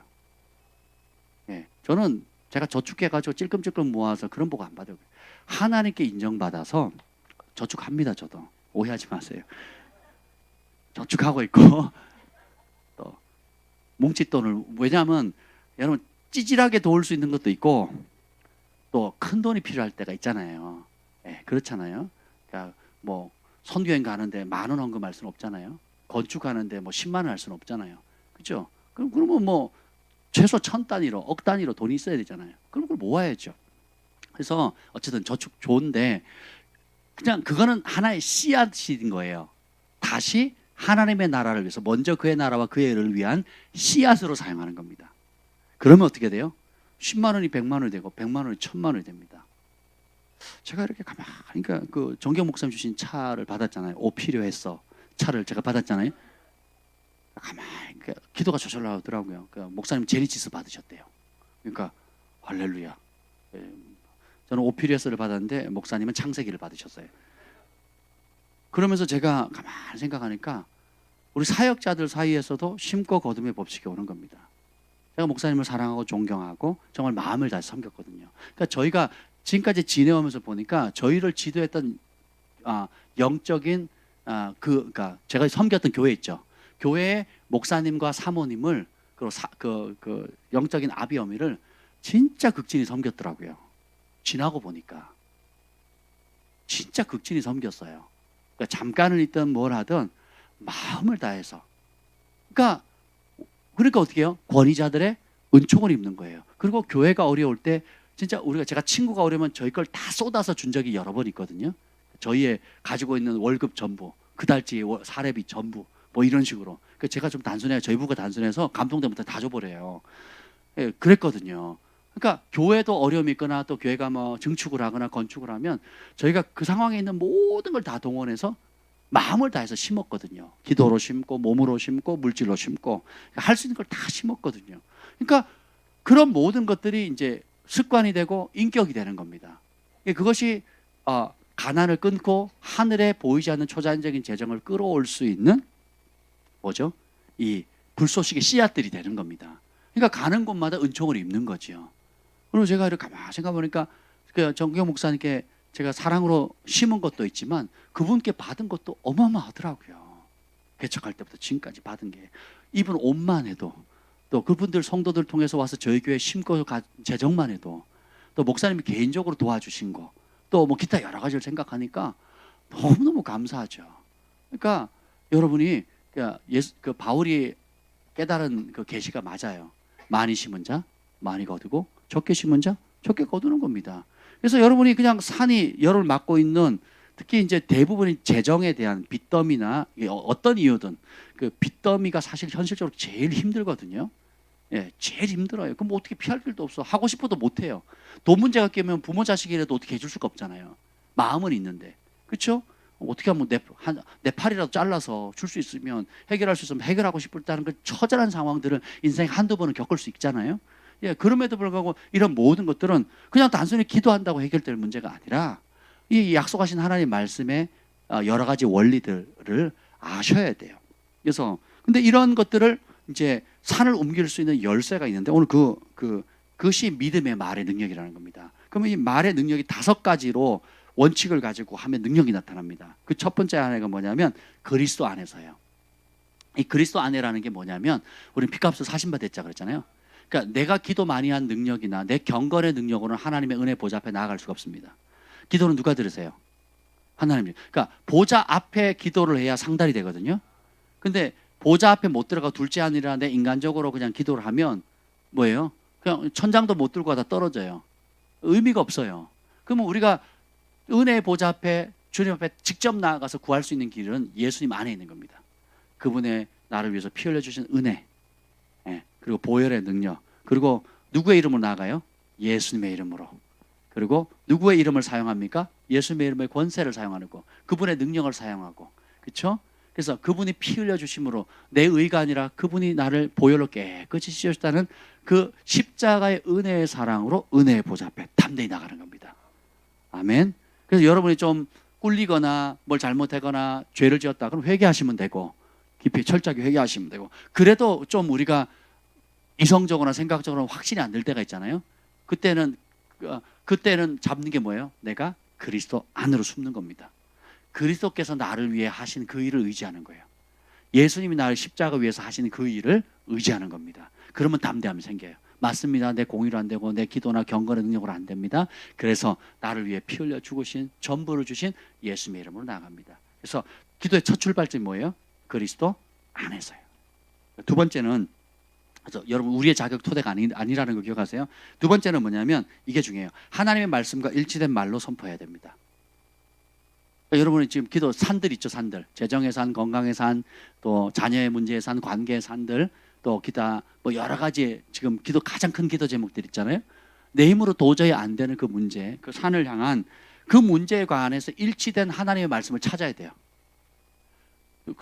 예, 저는 제가 저축해가지고 찔끔찔끔 모아서 그런 복 안 받아요. 하나님께 인정받아서 저축합니다. 저도 오해하지 마세요. 저축하고 있고 또 뭉칫돈을, 왜냐하면 여러분 찌질하게 도울 수 있는 것도 있고 또 큰 돈이 필요할 때가 있잖아요. 예, 그렇잖아요. 그러니까 뭐 선교행 가는데 10,000원 헌금할 수는 없잖아요. 건축하는데 뭐 10만 원 할 수는 없잖아요. 그렇죠? 그러면 뭐 최소 1000단위로, 억 단위로 돈이 있어야 되잖아요. 그럼 그걸 모아야죠. 그래서 어쨌든 저축 좋은데 그냥 그거는 하나의 씨앗인 거예요. 다시 하나님의 나라를 위해서 먼저 그의 나라와 그의 일을 위한 씨앗으로 사용하는 겁니다. 그러면 어떻게 돼요? 10만 원이 100만 원이 되고 100만 원이 1000만 원이 됩니다. 제가 이렇게 가만히, 그러니까 그 정경 목사님 주신 차를 받았잖아요. 필요했어. 차를 제가 받았잖아요. 가만히 기도가 저절로 나오더라고요. 그러니까 목사님 제니치스 받으셨대요. 그러니까 할렐루야. 저는 오피리어스를 받았는데 목사님은 창세기를 받으셨어요. 그러면서 제가 가만히 생각하니까 우리 사역자들 사이에서도 심고 거둠의 법칙이 오는 겁니다. 제가 목사님을 사랑하고 존경하고 정말 마음을 다해 섬겼거든요. 그러니까 저희가 지금까지 지내오면서 보니까 저희를 지도했던 영적인 그러니까 제가 섬겼던 교회 있죠. 교회의 목사님과 사모님을 그 영적인 아비 어미를 진짜 극진히 섬겼더라고요. 지나고 보니까 진짜 극진히 섬겼어요. 그러니까 잠깐은 있든 뭘 하든 마음을 다해서. 그러니까 어떻게 해요? 권위자들의 은총을 입는 거예요. 그리고 교회가 어려울 때 진짜 제가 친구가 어려우면 저희 걸 다 쏟아서 준 적이 여러 번 있거든요. 저희의 가지고 있는 월급 전부, 그 달치 사례비 전부, 뭐 이런 식으로. 그러니까 제가 좀 단순해요. 저희 부가 단순해서 감동되면 다 줘버려요. 예, 그랬거든요. 그러니까 교회도 어려움이 있거나 또 교회가 뭐 증축을 하거나 건축을 하면 저희가 그 상황에 있는 모든 걸 다 동원해서 마음을 다해서 심었거든요. 기도로 심고 몸으로 심고 물질로 심고 할 수 있는 걸 다 심었거든요. 그러니까 그런 모든 것들이 이제 습관이 되고 인격이 되는 겁니다. 그것이 가난을 끊고 하늘에 보이지 않는 초자연적인 재정을 끌어올 수 있는 뭐죠? 이 불쏘시개 씨앗들이 되는 겁니다. 그러니까 가는 곳마다 은총을 입는 거죠. 그리고 제가 이렇게 가만히 생각해 보니까 그 정경 목사님께 제가 사랑으로 심은 것도 있지만 그분께 받은 것도 어마어마하더라고요. 개척할 때부터 지금까지 받은 게 이분 옷만 해도 또 그분들 성도들 통해서 와서 저희 교회 심고 재정만 해도 또 목사님이 개인적으로 도와주신 거 또 뭐 기타 여러 가지를 생각하니까 너무너무 감사하죠. 그러니까 여러분이 그 바울이 깨달은 그 계시가 맞아요. 많이 심은 자 많이 거두고 적게 심은 자 적게 거두는 겁니다. 그래서 여러분이 그냥 산이 열을 맞고 있는 특히 이제 대부분의 재정에 대한 빚더미나 어떤 이유든 그 빚더미가 사실 현실적으로 제일 힘들거든요. 예, 제일 힘들어요. 그럼 뭐 어떻게 피할 길도 없어. 하고 싶어도 못 해요. 돈 문제가 끼면 부모 자식이라도 어떻게 해줄 수가 없잖아요. 마음은 있는데, 그렇죠? 어떻게 하면 내 팔이라도 잘라서 줄 수 있으면 해결할 수 있으면 해결하고 싶다는 그 처절한 상황들을 인생에 한두 번은 겪을 수 있잖아요. 예, 그럼에도 불구하고 이런 모든 것들은 그냥 단순히 기도한다고 해결될 문제가 아니라 이 약속하신 하나님의 말씀의 여러 가지 원리들을 아셔야 돼요. 그래서 근데 이런 것들을 이제 산을 옮길 수 있는 열쇠가 있는데 오늘 그것이 믿음의 말의 능력이라는 겁니다. 그러면 이 말의 능력이 5가지로 원칙을 가지고 하면 능력이 나타납니다. 그 첫 번째 하나가 뭐냐면 그리스도 안에서요. 이 그리스도 안에라는 게 뭐냐면 우리 피값을 사신 바 됐자 그랬잖아요. 그러니까 내가 기도 많이 한 능력이나 내 경건의 능력으로는 하나님의 은혜 보좌 앞에 나아갈 수가 없습니다. 기도는 누가 들으세요? 하나님. 그러니까 보좌 앞에 기도를 해야 상달이 되거든요. 근데 보좌 앞에 못 들어가 둘째 아니라 내 인간적으로 그냥 기도를 하면 뭐예요? 그냥 천장도 못 들고 가다 떨어져요. 의미가 없어요. 그러면 우리가 은혜의 보좌 앞에 주님 앞에 직접 나아가서 구할 수 있는 길은 예수님 안에 있는 겁니다. 그분의 나를 위해서 피 흘려주신 은혜, 그리고 보혈의 능력, 그리고 누구의 이름으로 나아가요? 예수님의 이름으로. 그리고 누구의 이름을 사용합니까? 예수님의 이름의 권세를 사용하는 거, 그분의 능력을 사용하고, 그렇죠? 그래서 그분이 피 흘려주심으로 내 의가 아니라 그분이 나를 보혈로 깨끗이 씻으셨다는 그 십자가의 은혜의 사랑으로 은혜의 보좌 앞에 담대히 나가는 겁니다. 아멘. 그래서 여러분이 좀 꿀리거나 뭘 잘못하거나 죄를 지었다 그럼 회개하시면 되고 깊이 철저하게 회개하시면 되고 그래도 좀 우리가 이성적으로나 생각적으로 확신이 안 들 때가 있잖아요. 그때는 잡는 게 뭐예요? 내가 그리스도 안으로 숨는 겁니다. 그리스도께서 나를 위해 하신 그 일을 의지하는 거예요. 예수님이 나를 십자가 위해서 하시는 그 일을 의지하는 겁니다. 그러면 담대함이 생겨요. 맞습니다. 내 공의로 안 되고 내 기도나 경건의 능력으로 안 됩니다. 그래서 나를 위해 피 흘려 죽으신 전부를 주신 예수님의 이름으로 나갑니다. 그래서 기도의 첫 출발점이 뭐예요? 그리스도 안에서요. 두 번째는 그래서 여러분 우리의 자격 토대가 아니라는 거 기억하세요? 두 번째는 뭐냐면 이게 중요해요. 하나님의 말씀과 일치된 말로 선포해야 됩니다. 여러분이 지금 기도 산들 있죠, 산들. 재정의 산, 건강의 산, 또 자녀의 문제의 산, 관계의 산들, 또 기타 뭐 여러 가지 지금 기도 가장 큰 기도 제목들 있잖아요. 내 힘으로 도저히 안 되는 그 문제, 그 산을 향한 그 문제에 관해서 일치된 하나님의 말씀을 찾아야 돼요.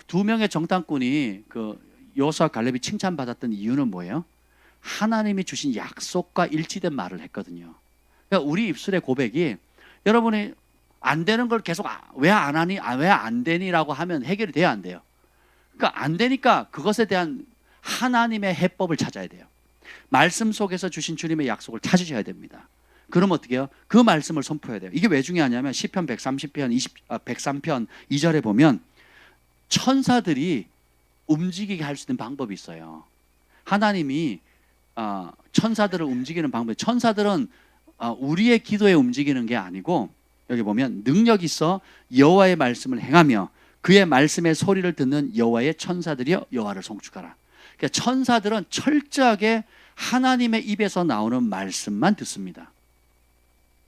두 명의 정탐꾼이 그 여호수아 갈렙이 칭찬받았던 이유는 뭐예요? 하나님이 주신 약속과 일치된 말을 했거든요. 그러니까 우리 입술의 고백이 여러분이 안 되는 걸 계속 왜 안 하니? 왜 안 되니라고 하면 해결이 돼야 안 돼요. 그러니까 안 되니까 그것에 대한 하나님의 해법을 찾아야 돼요. 말씀 속에서 주신 주님의 약속을 찾으셔야 됩니다. 그럼 어떻게 해요? 그 말씀을 선포해야 돼요. 이게 왜 중요하냐면 시편 130편 103편 2절에 보면 천사들이 움직이게 할 수 있는 방법이 있어요. 하나님이 천사들을 움직이는 방법이, 천사들은 우리의 기도에 움직이는 게 아니고 여기 보면 능력 있어 여호와의 말씀을 행하며 그의 말씀의 소리를 듣는 여호와의 천사들이여 여호와를 송축하라. 그러니까 천사들은 철저하게 하나님의 입에서 나오는 말씀만 듣습니다.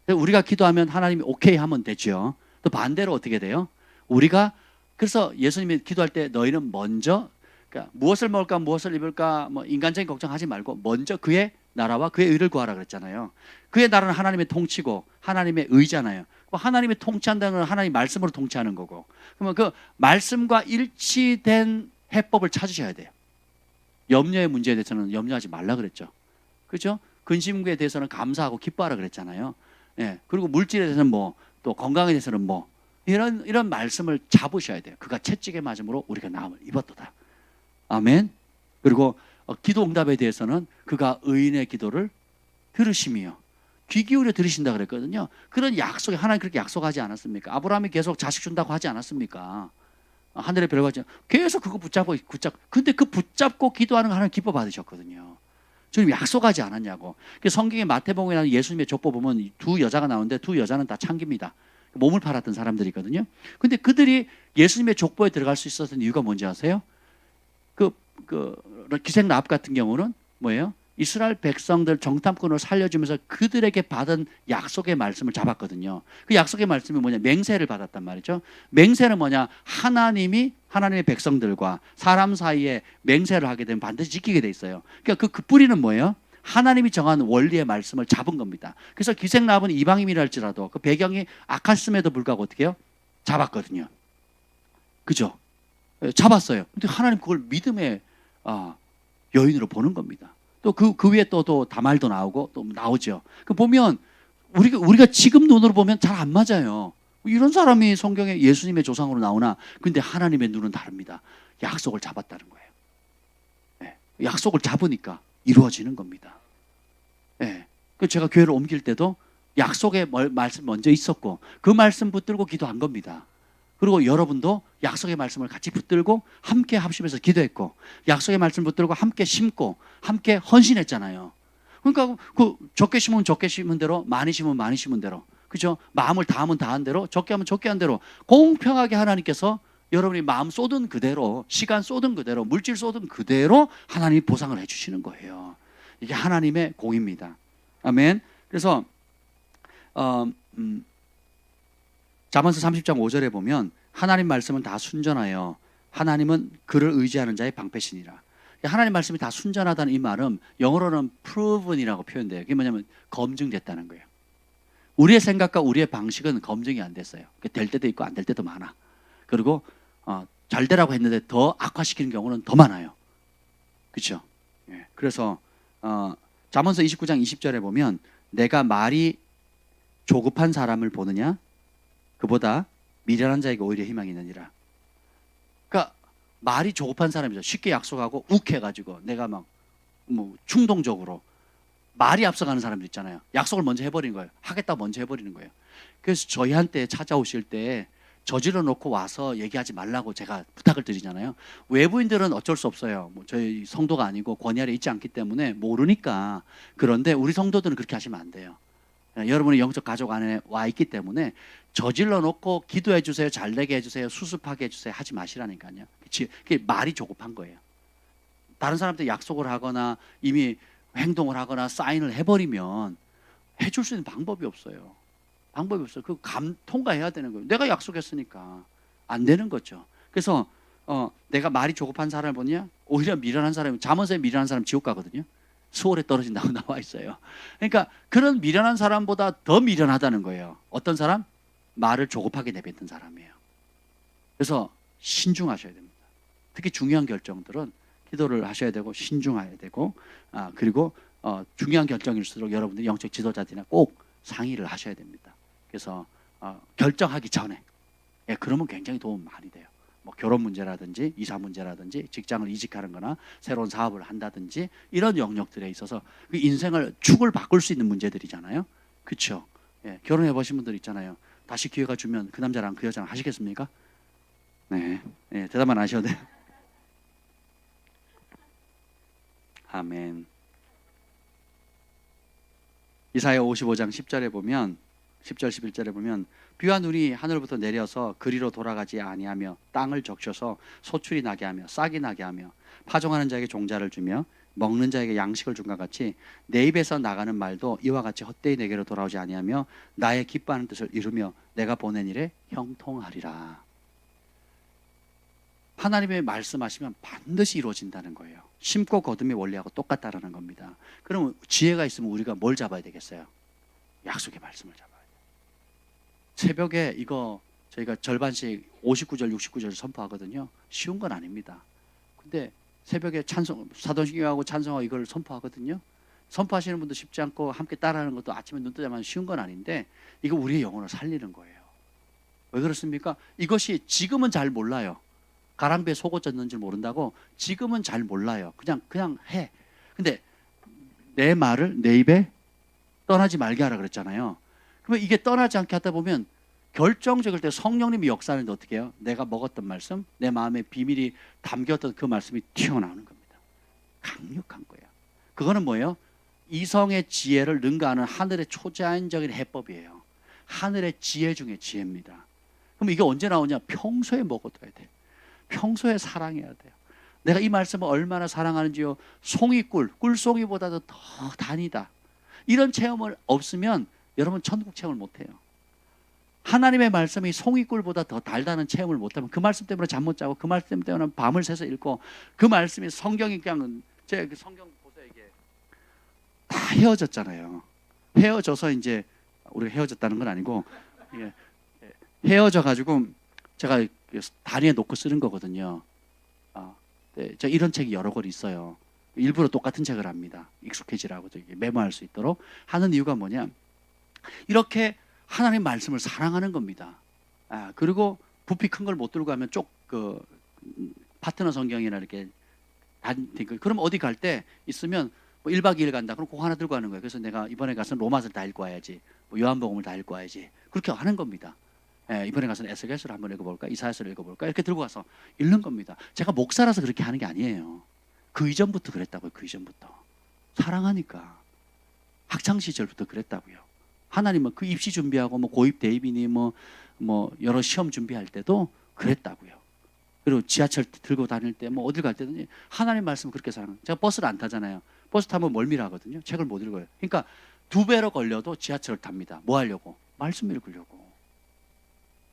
우리가 기도하면 하나님이 오케이 하면 되죠. 또 반대로 어떻게 돼요? 우리가 그래서 예수님이 기도할 때 너희는 먼저 그러니까 무엇을 먹을까 무엇을 입을까 뭐 인간적인 걱정하지 말고 먼저 그의 나라와 그의 의를 구하라 그랬잖아요. 그의 나라는 하나님의 통치고 하나님의 의잖아요. 하나님이 통치한다는 건 하나님 말씀으로 통치하는 거고, 그러면 그 말씀과 일치된 해법을 찾으셔야 돼요. 염려의 문제에 대해서는 염려하지 말라 그랬죠. 그렇죠? 근심구에 대해서는 감사하고 기뻐하라 그랬잖아요. 예. 그리고 물질에 대해서는 뭐, 또 건강에 대해서는 뭐, 이런 말씀을 잡으셔야 돼요. 그가 채찍에 맞음으로 우리가 나음을 입었도다. 아멘. 그리고 기도 응답에 대해서는 그가 의인의 기도를 들으시며 귀 기울여 들으신다 그랬거든요. 그런 약속에 하나님 그렇게 약속하지 않았습니까? 아브라함이 계속 자식 준다고 하지 않았습니까? 하늘의 별과 계속 그거 붙잡고 근데 그 붙잡고 기도하는 거 하나님 기뻐 받으셨거든요. 주님 약속하지 않았냐고. 성경의 마태복음에 나오는 예수님의 족보 보면 두 여자가 나오는데 두 여자는 다 창기입니다. 몸을 팔았던 사람들이거든요. 근데 그들이 예수님의 족보에 들어갈 수 있었던 이유가 뭔지 아세요? 그 기생 라합 같은 경우는 뭐예요? 이스라엘 백성들 정탐꾼을 살려주면서 그들에게 받은 약속의 말씀을 잡았거든요. 그 약속의 말씀이 뭐냐? 맹세를 받았단 말이죠. 맹세는 뭐냐? 하나님이 하나님의 백성들과 사람 사이에 맹세를 하게 되면 반드시 지키게 돼 있어요. 그러니까 그 뿌리는 뭐예요? 하나님이 정한 원리의 말씀을 잡은 겁니다. 그래서 기생 라합은 이방인이라 할지라도 그 배경이 악했음에도 불구하고 어떻게 해요? 잡았거든요. 그죠? 잡았어요. 근데 하나님 그걸 믿음의 여인으로 보는 겁니다. 또 그 위에 또 다말도 나오고 또 나오죠. 그 보면 우리가 지금 눈으로 보면 잘 안 맞아요. 이런 사람이 성경에 예수님의 조상으로 나오나? 근데 하나님의 눈은 다릅니다. 약속을 잡았다는 거예요. 네. 약속을 잡으니까 이루어지는 겁니다. 네. 그 제가 교회를 옮길 때도 약속의 말씀 먼저 있었고 그 말씀 붙들고 기도한 겁니다. 그리고 여러분도 약속의 말씀을 같이 붙들고 함께 합심해서 기도했고 약속의 말씀을 붙들고 함께 심고 함께 헌신했잖아요. 그러니까 그 적게 심으면 적게 심은 대로 많이 심으면 많이 심은 대로 그죠? 마음을 다하면 다한 대로 적게 하면 적게 한 대로 공평하게 하나님께서 여러분이 마음 쏟은 그대로 시간 쏟은 그대로 물질 쏟은 그대로 하나님이 보상을 해주시는 거예요. 이게 하나님의 공입니다. 아멘. 그래서 잠언서 30장 5절에 보면 하나님 말씀은 다 순전하여 하나님은 그를 의지하는 자의 방패시니라. 하나님 말씀이 다 순전하다는 이 말은 영어로는 proven이라고 표현돼요. 그게 뭐냐면 검증됐다는 거예요. 우리의 생각과 우리의 방식은 검증이 안 됐어요. 될 때도 있고 안 될 때도 많아. 그리고 잘 되라고 했는데 더 악화시키는 경우는 더 많아요. 그렇죠? 예. 그래서 잠언서 29장 20절에 보면 내가 말이 조급한 사람을 보느냐? 그보다 미련한 자에게 오히려 희망이 있느니라. 그러니까 말이 조급한 사람이죠. 쉽게 약속하고 욱해가지고 내가 막 뭐 충동적으로 말이 앞서가는 사람들 있잖아요. 약속을 먼저 해버리는 거예요. 하겠다 먼저 해버리는 거예요. 그래서 저희한테 찾아오실 때 저질러 놓고 와서 얘기하지 말라고 제가 부탁을 드리잖아요. 외부인들은 어쩔 수 없어요. 뭐 저희 성도가 아니고 권위 아래 있지 않기 때문에 모르니까. 그런데 우리 성도들은 그렇게 하시면 안 돼요. 여러분의 영적 가족 안에 와 있기 때문에 저질러 놓고 기도해 주세요, 잘 되게 해주세요, 수습하게 해주세요 하지 마시라니까요. 그게 말이 조급한 거예요. 다른 사람한테 약속을 하거나 이미 행동을 하거나 사인을 해버리면 해줄 수 있는 방법이 없어요. 방법이 없어요. 그 통과해야 되는 거예요. 내가 약속했으니까 안 되는 거죠. 그래서 내가 말이 조급한 사람을 보냐? 오히려 미련한 사람이, 잠언서에 미련한 사람 지옥 가거든요. 수월에 떨어진다고 나와 있어요. 그러니까 그런 미련한 사람보다 더 미련하다는 거예요. 어떤 사람? 말을 조급하게 내뱉는 사람이에요. 그래서 신중하셔야 됩니다. 특히 중요한 결정들은 기도를 하셔야 되고 신중해야 되고 그리고 중요한 결정일수록 여러분들이 영적 지도자들이나 꼭 상의를 하셔야 됩니다. 그래서 결정하기 전에 그러면 굉장히 도움 많이 돼요. 뭐 결혼 문제라든지 이사 문제라든지 직장을 이직하는 거나 새로운 사업을 한다든지 이런 영역들에 있어서 그 인생을 축을 바꿀 수 있는 문제들이잖아요. 그렇죠? 예, 결혼해 보신 분들 있잖아요. 다시 기회가 주면 그 남자랑 그 여자랑 하시겠습니까? 네, 예, 대답만 하셔도 돼요. 아멘. 이사야 55장 10절에 보면 10절 11절에 보면 비와 눈이 하늘부터 내려서 그리로 돌아가지 아니하며 땅을 적셔서 소출이 나게 하며 싹이 나게 하며 파종하는 자에게 종자를 주며 먹는 자에게 양식을 준 것 같이 내 입에서 나가는 말도 이와 같이 헛되이 내게로 돌아오지 아니하며 나의 기뻐하는 뜻을 이루며 내가 보낸 일에 형통하리라. 하나님의 말씀하시면 반드시 이루어진다는 거예요. 심고 거둠의 원리하고 똑같다라는 겁니다. 그럼 지혜가 있으면 우리가 뭘 잡아야 되겠어요? 약속의 말씀을 잡아야 돼요. 새벽에 이거 저희가 절반씩 59절 69절 선포하거든요. 쉬운 건 아닙니다. 근데 새벽에 찬송 사도신경하고 찬송하고 이걸 선포하거든요. 선포하시는 분도 쉽지 않고 함께 따라하는 것도 아침에 눈 뜨자마자 쉬운 건 아닌데 이거 우리의 영혼을 살리는 거예요. 왜 그렇습니까? 이것이 지금은 잘 몰라요. 가랑비에 속옷 젖는 줄 모른다고 지금은 잘 몰라요. 그냥 해. 근데 내 말을 내 입에 떠나지 말게 하라 그랬잖아요. 그러면 이게 떠나지 않게 하다 보면 결정적일 때 성령님이 역사하는데 어떻게 해요? 내가 먹었던 말씀, 내 마음에 비밀이 담겼던 그 말씀이 튀어나오는 겁니다. 강력한 거예요. 그거는 뭐예요? 이성의 지혜를 능가하는 하늘의 초자연적인 해법이에요. 하늘의 지혜 중에 지혜입니다. 그럼 이게 언제 나오냐? 평소에 먹어둬야 돼요. 평소에 사랑해야 돼요. 내가 이 말씀을 얼마나 사랑하는지요. 송이꿀, 꿀송이보다도 더 단이다. 이런 체험을 없으면 여러분 천국 체험을 못해요. 하나님의 말씀이 송이꿀보다 더 달다는 체험을 못하면 그 말씀 때문에 잠 못 자고 그 말씀 때문에 밤을 새서 읽고 그 말씀이 성경이 그냥 제 성경 보세요. 이게 다 헤어졌잖아요. 헤어져서 이제 우리가 헤어졌다는 건 아니고 헤어져 가지고 제가 다리에 놓고 쓰는 거거든요. 네, 저 이런 책이 여러 권 있어요. 일부러 똑같은 책을 합니다. 익숙해지라고 메모할 수 있도록 하는 이유가 뭐냐? 이렇게 하나님 말씀을 사랑하는 겁니다. 그리고 부피 큰 걸 못 들고 가면 파트너 성경이나 이렇게 그럼 어디 갈 때 있으면 뭐 1박 2일 간다. 그럼 그거 하나 들고 가는 거예요. 그래서 내가 이번에 가서 로마서를 다 읽고 와야지. 뭐 요한복음을 다 읽고 와야지. 그렇게 하는 겁니다. 이번에 가서 에스겔서를 한번 읽어볼까? 이사야서를 읽어볼까? 이렇게 들고 가서 읽는 겁니다. 제가 목사라서 그렇게 하는 게 아니에요. 그 이전부터 그랬다고요. 그 이전부터. 사랑하니까. 학창시절부터 그랬다고요. 하나님은 그 입시 준비하고 뭐 고입 대입이니 뭐 여러 시험 준비할 때도 그랬다고요. 그리고 지하철 들고 다닐 때 뭐 어딜 갈 때든지 하나님 말씀 그렇게 사랑해요. 제가 버스를 안 타잖아요. 버스 타면 멀미하거든요. 책을 못 읽어요. 그러니까 2배로 걸려도 지하철을 탑니다. 뭐 하려고? 말씀 읽으려고.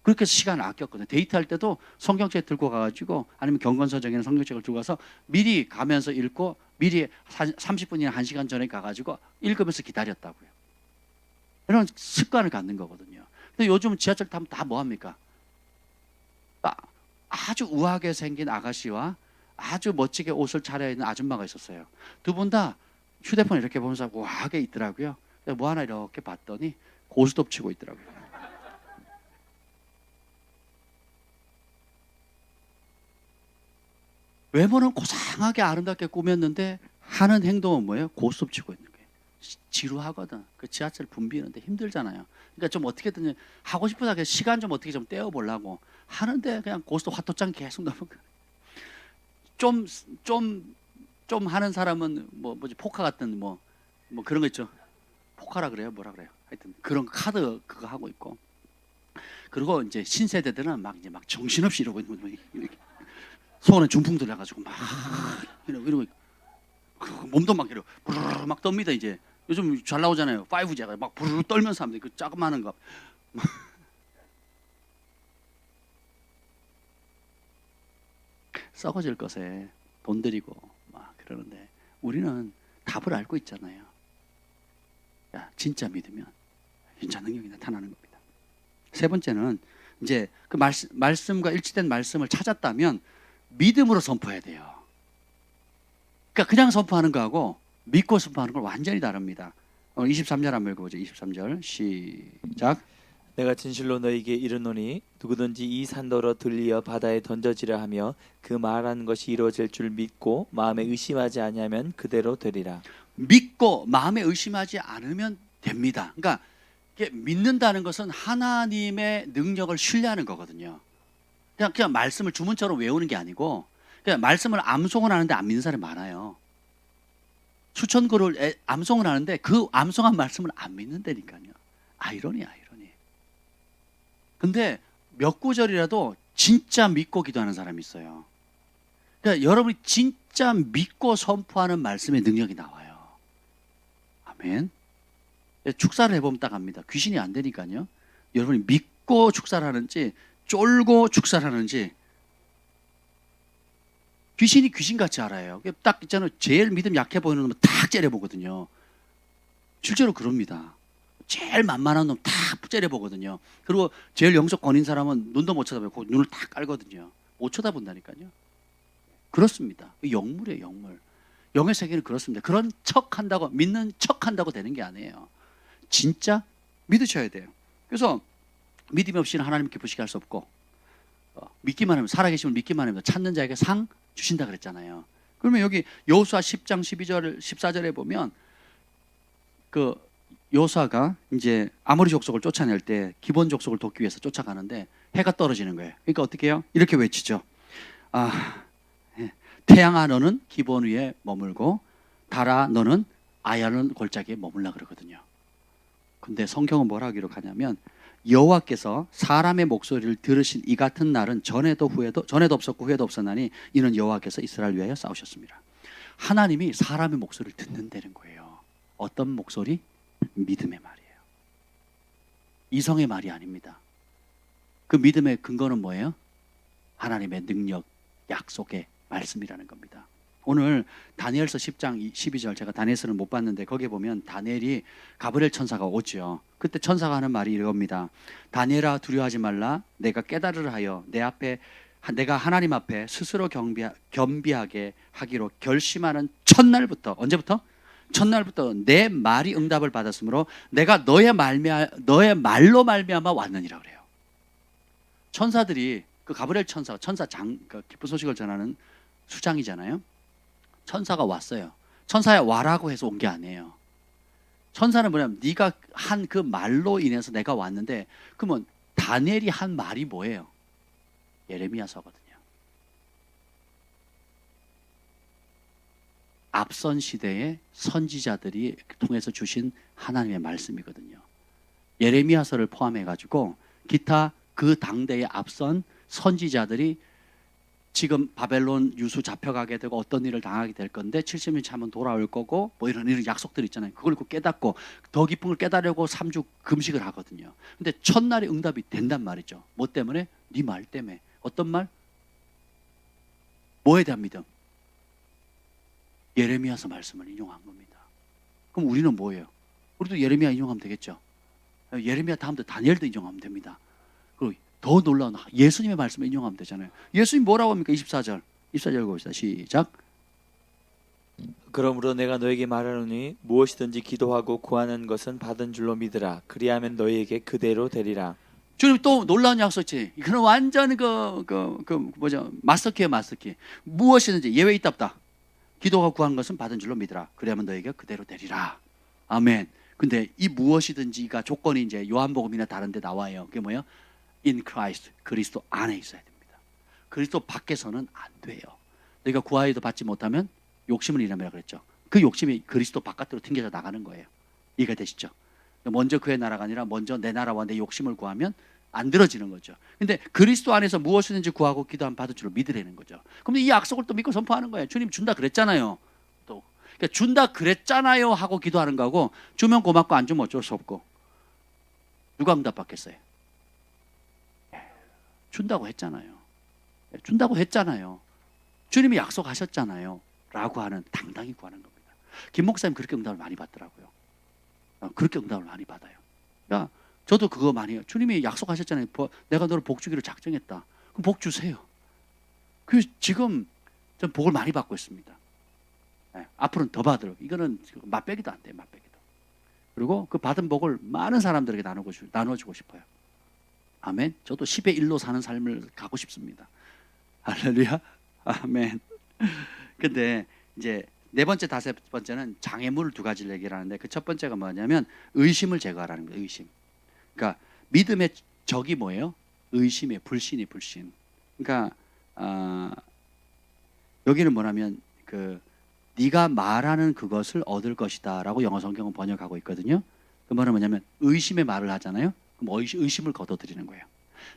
그렇게 해서 시간을 아꼈거든요. 데이트할 때도 성경책 들고 가가지고 아니면 경건서적인 성경책을 들고 가서 미리 가면서 읽고 미리 30분이나 1시간 전에 가가지고 읽으면서 기다렸다고요. 이런 습관을 갖는 거거든요. 근데 요즘 지하철 타면 다 뭐합니까? 아주 우아하게 생긴 아가씨와 아주 멋지게 옷을 차려입는 아줌마가 있었어요. 두 분 다 휴대폰 이렇게 보면서 우아하게 있더라고요. 뭐 하나 이렇게 봤더니 고스톱 치고 있더라고요. 외모는 고상하게 아름답게 꾸몄는데 하는 행동은 뭐예요? 고스톱 치고 있는 거예요. 지루하거든. 그 지하철 붐비는데 힘들잖아요. 그러니까 좀 어떻게든 하고 싶어서 시간 좀 어떻게 좀 떼어보려고 하는데 그냥 고스톱 화토장 계속 넘어가. 좀 하는 사람은 뭐지 포카 같은 뭐 그런 거 있죠. 포카라 그래요? 뭐라 그래요? 하여튼 그런 카드 그거 하고 있고. 그리고 이제 신세대들은 막 정신없이 이러고 있는 거예요. 이렇게. 손에 중풍 들려가지고 막 이러고 몸도 막 이러고 부르르 막 떱니다. 이제 요즘 잘 나오잖아요. 5G가 막 부르르 떨면서 합니다. 그 조그마한 거 썩어질 것에 돈 들이고 막 그러는데 우리는 답을 알고 있잖아요. 야, 진짜 믿으면 진짜 능력이 나타나는 겁니다. 세 번째는 이제 그 말씀과 일치된 말씀을 찾았다면 믿음으로 선포해야 돼요. 그러니까 그냥 선포하는 거하고 믿고 선포하는 건 완전히 다릅니다. 23절 한번 읽어보죠. 23절 시작. 내가 진실로 너에게 이르노니 누구든지 이 산더러 들리어 바다에 던져지라 하며 그 말하는 것이 이루어질 줄 믿고 마음에 의심하지 아니하면 그대로 되리라. 믿고 마음에 의심하지 않으면 됩니다. 그러니까 이게 믿는다는 것은 하나님의 능력을 신뢰하는 거거든요. 그냥 말씀을 주문처럼 외우는 게 아니고 그냥 말씀을 암송을 하는데 안 믿는 사람이 많아요. 수천 구를 암송을 하는데 그 암송한 말씀을 안 믿는다니까요. 아이러니. 근데 몇 구절이라도 진짜 믿고 기도하는 사람이 있어요. 그러니까 여러분이 진짜 믿고 선포하는 말씀의 능력이 나와요. 아멘. 축사를 해보면 딱 압니다. 귀신이 안 되니까요. 여러분이 믿고 축사를 하는지 쫄고 축사를 하는지 귀신이 귀신같이 알아요. 딱 있잖아요. 제일 믿음 약해 보이는 놈은 탁 째려보거든요. 실제로 그럽니다. 제일 만만한 놈 탁 째려보거든요. 그리고 제일 영적 권인 사람은 눈도 못 쳐다보고 눈을 탁 깔거든요. 못 쳐다본다니까요. 그렇습니다. 영물이에요, 영물. 영의 세계는 그렇습니다. 그런 척한다고, 믿는 척한다고 되는 게 아니에요. 진짜 믿으셔야 돼요. 그래서 믿음이 없이는 하나님 기쁘시게 할 수 없고, 믿기만 하면, 살아계심을 믿기만 하면 찾는 자에게 상 주신다 그랬잖아요. 그러면 여기 여호수아 10장 12절 14절에 보면 그 여호수아가 이제 아모리 족속을 쫓아낼 때 기본 족속을 돕기 위해서 쫓아가는데 해가 떨어지는 거예요. 그러니까 어떻게 해요? 이렇게 외치죠. 태양아 너는 기본 위에 머물고 달아 너는 아야는 골짜기에 머물라 그러거든요. 근데 성경은 뭐라고 기록하냐면 여호와께서 사람의 목소리를 들으신 이 같은 날은 전에도 없었고 후에도 없었나니 이는 여호와께서 이스라엘 위하여 싸우셨습니다. 하나님이 사람의 목소리를 듣는다는 거예요. 어떤 목소리? 믿음의 말이에요. 이성의 말이 아닙니다. 그 믿음의 근거는 뭐예요? 하나님의 능력, 약속의 말씀이라는 겁니다. 오늘 다니엘서 10장 12절 제가 다니엘서는 못 봤는데 거기에 보면 다니엘이 가브리엘 천사가 오죠. 그때 천사가 하는 말이 이겁니다. 다니엘아 두려워하지 말라. 내가 깨달으라 하여 내가 하나님 앞에 스스로 겸비하게 하기로 결심하는 첫날부터 언제부터? 첫날부터 내 말이 응답을 받았으므로 내가 너의 말로 말미암아 왔느니라 그래요. 천사들이 그 가브리엘 천사 그 기쁜 소식을 전하는 수장이잖아요. 천사가 왔어요. 천사야 와라고 해서 온 게 아니에요. 천사는 뭐냐면 네가 한 그 말로 인해서 내가 왔는데 그러면 다니엘이 한 말이 뭐예요? 예레미야서거든요. 앞선 시대의 선지자들이 통해서 주신 하나님의 말씀이거든요. 예레미야서를 포함해 가지고 기타 그 당대의 앞선 선지자들이 지금 바벨론 유수 잡혀가게 되고 어떤 일을 당하게 될 건데 70년 차면 돌아올 거고 뭐 이런 약속들 있잖아요. 그걸 깨닫고 더 깊은 걸 깨달으려고 3주 금식을 하거든요. 근데 첫날에 응답이 된단 말이죠. 뭐 때문에? 네 말 때문에. 어떤 말? 뭐에 대한 믿음? 예레미야서 말씀을 인용한 겁니다. 그럼 우리는 뭐예요? 우리도 예레미야 인용하면 되겠죠. 예레미야 다음부터 다니엘도 인용하면 됩니다. 그리고 더 놀라운 예수님의 말씀을 인용하면 되잖아요. 예수님 뭐라고 합니까? 24절 읽어봅시다. 시작. 그러므로 내가 너에게 말하노니 무엇이든지 기도하고 구하는 것은 받은 줄로 믿으라. 그리하면 너희에게 그대로 되리라. 주님 또 놀라운 약속이지. 이거는 완전 마스터키예요, 마스터키. 무엇이든지 예외 있다 없다. 기도하고 구하는 것은 받은 줄로 믿으라. 그리하면 너희에게 그대로 되리라. 아멘. 근데 이 무엇이든지가 조건이 이제 요한복음이나 다른 데 나와요. 그게 뭐예요? In Christ, 그리스도 안에 있어야 됩니다. 그리스도 밖에서는 안 돼요. 너희가 구하여도 받지 못하면 욕심을 일으키라 그랬죠. 그 욕심이 그리스도 바깥으로 튕겨져 나가는 거예요. 이해가 되시죠? 먼저 그의 나라가 아니라 먼저 내 나라와 내 욕심을 구하면 안 들어지는 거죠. 근데 그리스도 안에서 무엇이든지 구하고 기도하면 받을 줄로 믿으라는 거죠. 그럼 이 약속을 또 믿고 선포하는 거예요. 주님 준다 그랬잖아요. 또 그러니까 준다 그랬잖아요 하고 기도하는 거하고 주면 고맙고 안 주면 어쩔 수 없고 누가 응답받겠어요? 준다고 했잖아요. 준다고 했잖아요. 주님이 약속하셨잖아요. 라고 하는 당당히 구하는 겁니다. 김 목사님 그렇게 응답을 많이 받더라고요. 그렇게 응답을 많이 받아요. 그러니까 저도 그거 많이 해요. 주님이 약속하셨잖아요. 내가 너를 복 주기로 작정했다. 그럼 복 주세요. 그래서 지금 전 복을 많이 받고 있습니다. 네, 앞으로는 더 받으려고. 이거는 맛배기도 안 돼요. 맛배기도. 그리고 그 받은 복을 많은 사람들에게 나눠주고 싶어요. 아멘. 저도 10의 1로 사는 삶을 가고 싶습니다. 할렐루야. 아멘. 근데 이제 네 번째, 다섯 번째는 장애물 두 가지를 얘기를 하는데 그 첫 번째가 뭐냐면 의심을 제거하라는 거예요. 의심. 그러니까 믿음의 적이 뭐예요? 의심이에요. 불신이 불신. 그러니까 여기는 뭐냐면 그 네가 말하는 그것을 얻을 것이다라고 영어 성경은 번역하고 있거든요. 그 말은 뭐냐면 의심의 말을 하잖아요. 그럼 의심을 거둬들이는 거예요.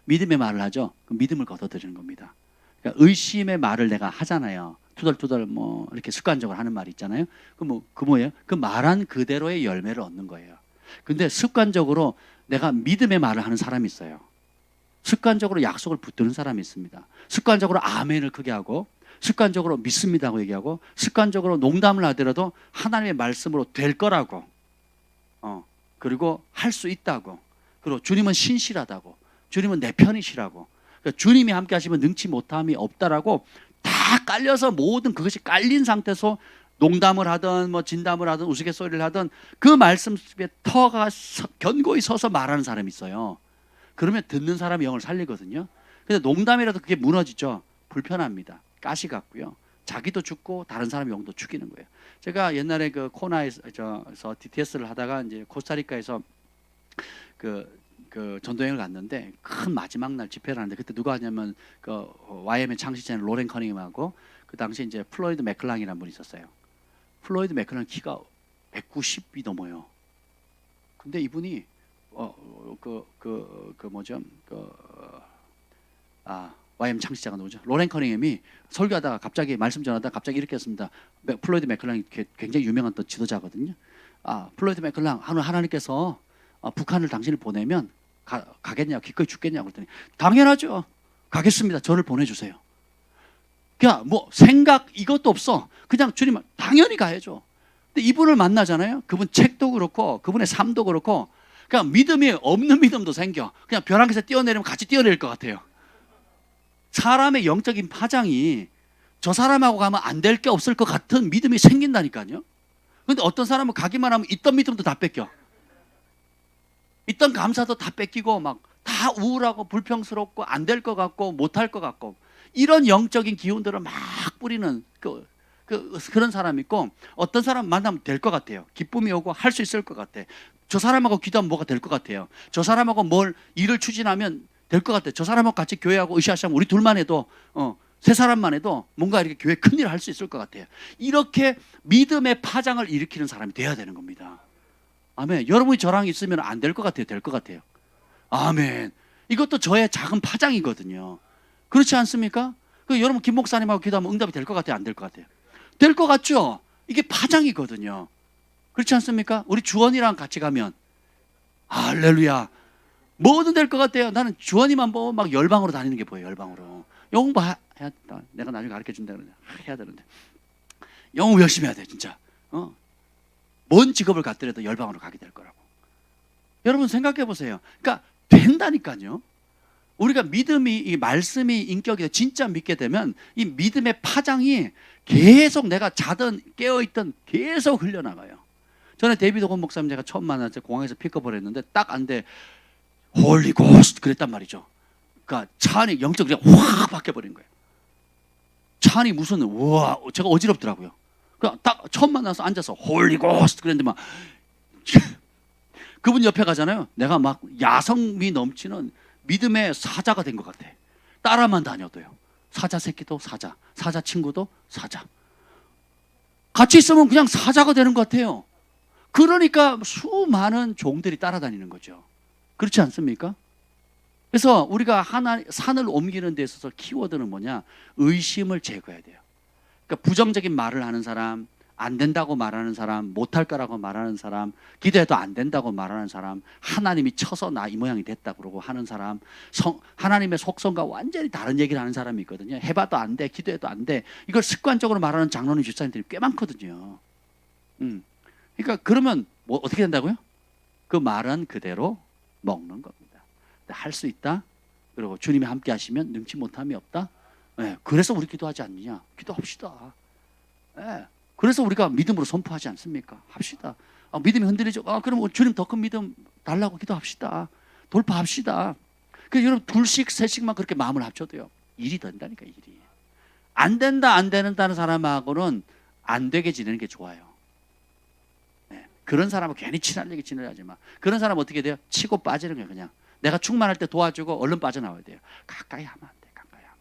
믿음의 말을 하죠. 그럼 믿음을 거둬들이는 겁니다. 그러니까 의심의 말을 내가 하잖아요. 투덜투덜 뭐 이렇게 습관적으로 하는 말이 있잖아요. 그 뭐예요? 그 말한 그대로의 열매를 얻는 거예요. 근데 습관적으로 내가 믿음의 말을 하는 사람이 있어요. 습관적으로 약속을 붙드는 사람이 있습니다. 습관적으로 아멘을 크게 하고 습관적으로 믿습니다고 얘기하고 습관적으로 농담을 하더라도 하나님의 말씀으로 될 거라고 그리고 할 수 있다고 그리고 주님은 신실하다고 주님은 내 편이시라고 그러니까 주님이 함께 하시면 능치 못함이 없다라고 다 깔려서 모든 그것이 깔린 상태에서 농담을 하든 뭐 진담을 하든 우스갯소리를 하든 그 말씀 속에 터가 견고히 서서 말하는 사람이 있어요. 그러면 듣는 사람의 영을 살리거든요. 근데 농담이라도 그게 무너지죠. 불편합니다. 가시 같고요. 자기도 죽고 다른 사람의 영도 죽이는 거예요. 제가 옛날에 그 코나에서 DTS를 하다가 이제 코스타리카에서 그 전도여행을 갔는데 큰 마지막 날 집회를 하는데 그때 누가 하냐면 그 YM의 창시자인 로렌 커닝ham하고 그 당시 이제 플로이드 맥클랑이라는 분이 있었어요. 플로이드 맥클랑 키가 190이 넘어요. 근데 이분이 YM 창시자가 누구죠? 로렌 커닝햄이 설교하다가 갑자기 말씀 전하다가 갑자기 이렇게 했습니다. 플로이드 맥클랑이 굉장히 유명한 또 지도자거든요. 플로이드 맥클랑 하나님께서 북한을 당신을 보내면 가겠냐고 기꺼이 죽겠냐고 그랬더니 당연하죠. 가겠습니다. 저를 보내주세요. 그냥 뭐 생각 이것도 없어. 그냥 주님 당연히 가야죠. 근데 이분을 만나잖아요. 그분 책도 그렇고 그분의 삶도 그렇고 그냥 믿음이 없는 믿음도 생겨. 그냥 벼랑에서 뛰어내리면 같이 뛰어내릴 것 같아요. 사람의 영적인 파장이 저 사람하고 가면 안 될 게 없을 것 같은 믿음이 생긴다니까요. 근데 어떤 사람은 가기만 하면 있던 믿음도 다 뺏겨. 있던 감사도 다 뺏기고 막 다 우울하고 불평스럽고 안 될 것 같고 못할 것 같고 이런 영적인 기운들을 막 뿌리는 그런 사람이 있고 어떤 사람 만나면 될 것 같아요. 기쁨이 오고 할 수 있을 것 같아. 저 사람하고 기도하면 뭐가 될 것 같아요. 저 사람하고 뭘 일을 추진하면 될 것 같아요. 저 사람하고 같이 교회하고 으쌰으쌰하면 우리 둘만 해도 세 사람만 해도 뭔가 이렇게 교회 큰일을 할 수 있을 것 같아요. 이렇게 믿음의 파장을 일으키는 사람이 돼야 되는 겁니다. 아멘. 여러분이 저랑 있으면 안 될 것 같아요? 될 것 같아요? 아멘. 이것도 저의 작은 파장이거든요. 그렇지 않습니까? 여러분 김 목사님하고 기도하면 응답이 될 것 같아요? 안 될 것 같아요? 될 것 같죠? 이게 파장이거든요. 그렇지 않습니까? 우리 주원이랑 같이 가면 할렐루야. 뭐든 될 것 같아요. 나는 주원이만 보면 막 열방으로 다니는 게 보여요. 열방으로. 영어 해야 돼. 내가 나중에 가르쳐준다 그러는데 해야 되는데 영어 열심히 해야 돼 진짜. 뭔 직업을 갖더라도 열방으로 가게 될 거라고. 여러분 생각해 보세요. 그러니까 된다니까요. 우리가 믿음이 이 말씀이 인격이 진짜 믿게 되면 이 믿음의 파장이 계속 내가 자든 깨어있든 계속 흘려나가요. 전에 데이비드 홈 목사님 제가 처음 만났을 때 공항에서 픽업을 했는데 딱 안돼 홀리 고스트 그랬단 말이죠. 그러니까 차 안이 영적으로 확 바뀌어버린 거예요. 차 안이 무슨 우와 제가 어지럽더라고요. 그냥 딱 처음 만나서 앉아서 홀리 고스트 그랬는데 막 그분 옆에 가잖아요. 내가 막 야성미 넘치는 믿음의 사자가 된 것 같아. 따라만 다녀도요. 사자 새끼도 사자, 사자 친구도 사자. 같이 있으면 그냥 사자가 되는 것 같아요. 그러니까 수많은 종들이 따라다니는 거죠. 그렇지 않습니까? 그래서 우리가 산을 옮기는 데 있어서 키워드는 뭐냐? 의심을 제거해야 돼요. 그러니까 부정적인 말을 하는 사람, 안 된다고 말하는 사람, 못할 거라고 말하는 사람, 기도해도 안 된다고 말하는 사람, 하나님이 쳐서 나 이 모양이 됐다 그러고 하는 사람, 하나님의 속성과 완전히 다른 얘기를 하는 사람이 있거든요. 해봐도 안 돼, 기도해도 안 돼. 이걸 습관적으로 말하는 장로님, 집사님들이 꽤 많거든요. 그러니까 그러면 뭐 어떻게 된다고요? 그 말은 그대로 먹는 겁니다. 할 수 있다. 그리고 주님이 함께 하시면 능치 못함이 없다. 네, 그래서 우리 기도하지 않느냐? 기도합시다. 네, 그래서 우리가 믿음으로 선포하지 않습니까? 합시다. 믿음이 흔들리죠. 그럼 주님 더 큰 믿음 달라고 기도합시다. 돌파합시다. 그 여러분 둘씩 셋씩만 그렇게 마음을 합쳐도요 일이 된다니까. 일이 안 된다 안 되는다는 사람하고는 안 되게 지내는 게 좋아요. 네. 그런 사람은 괜히 친하게 지내야지 마. 그런 사람 어떻게 돼요? 치고 빠지는 거예요. 그냥 내가 충만할 때 도와주고 얼른 빠져나와야 돼요. 가까이 하면 안 돼. 가까이 하면.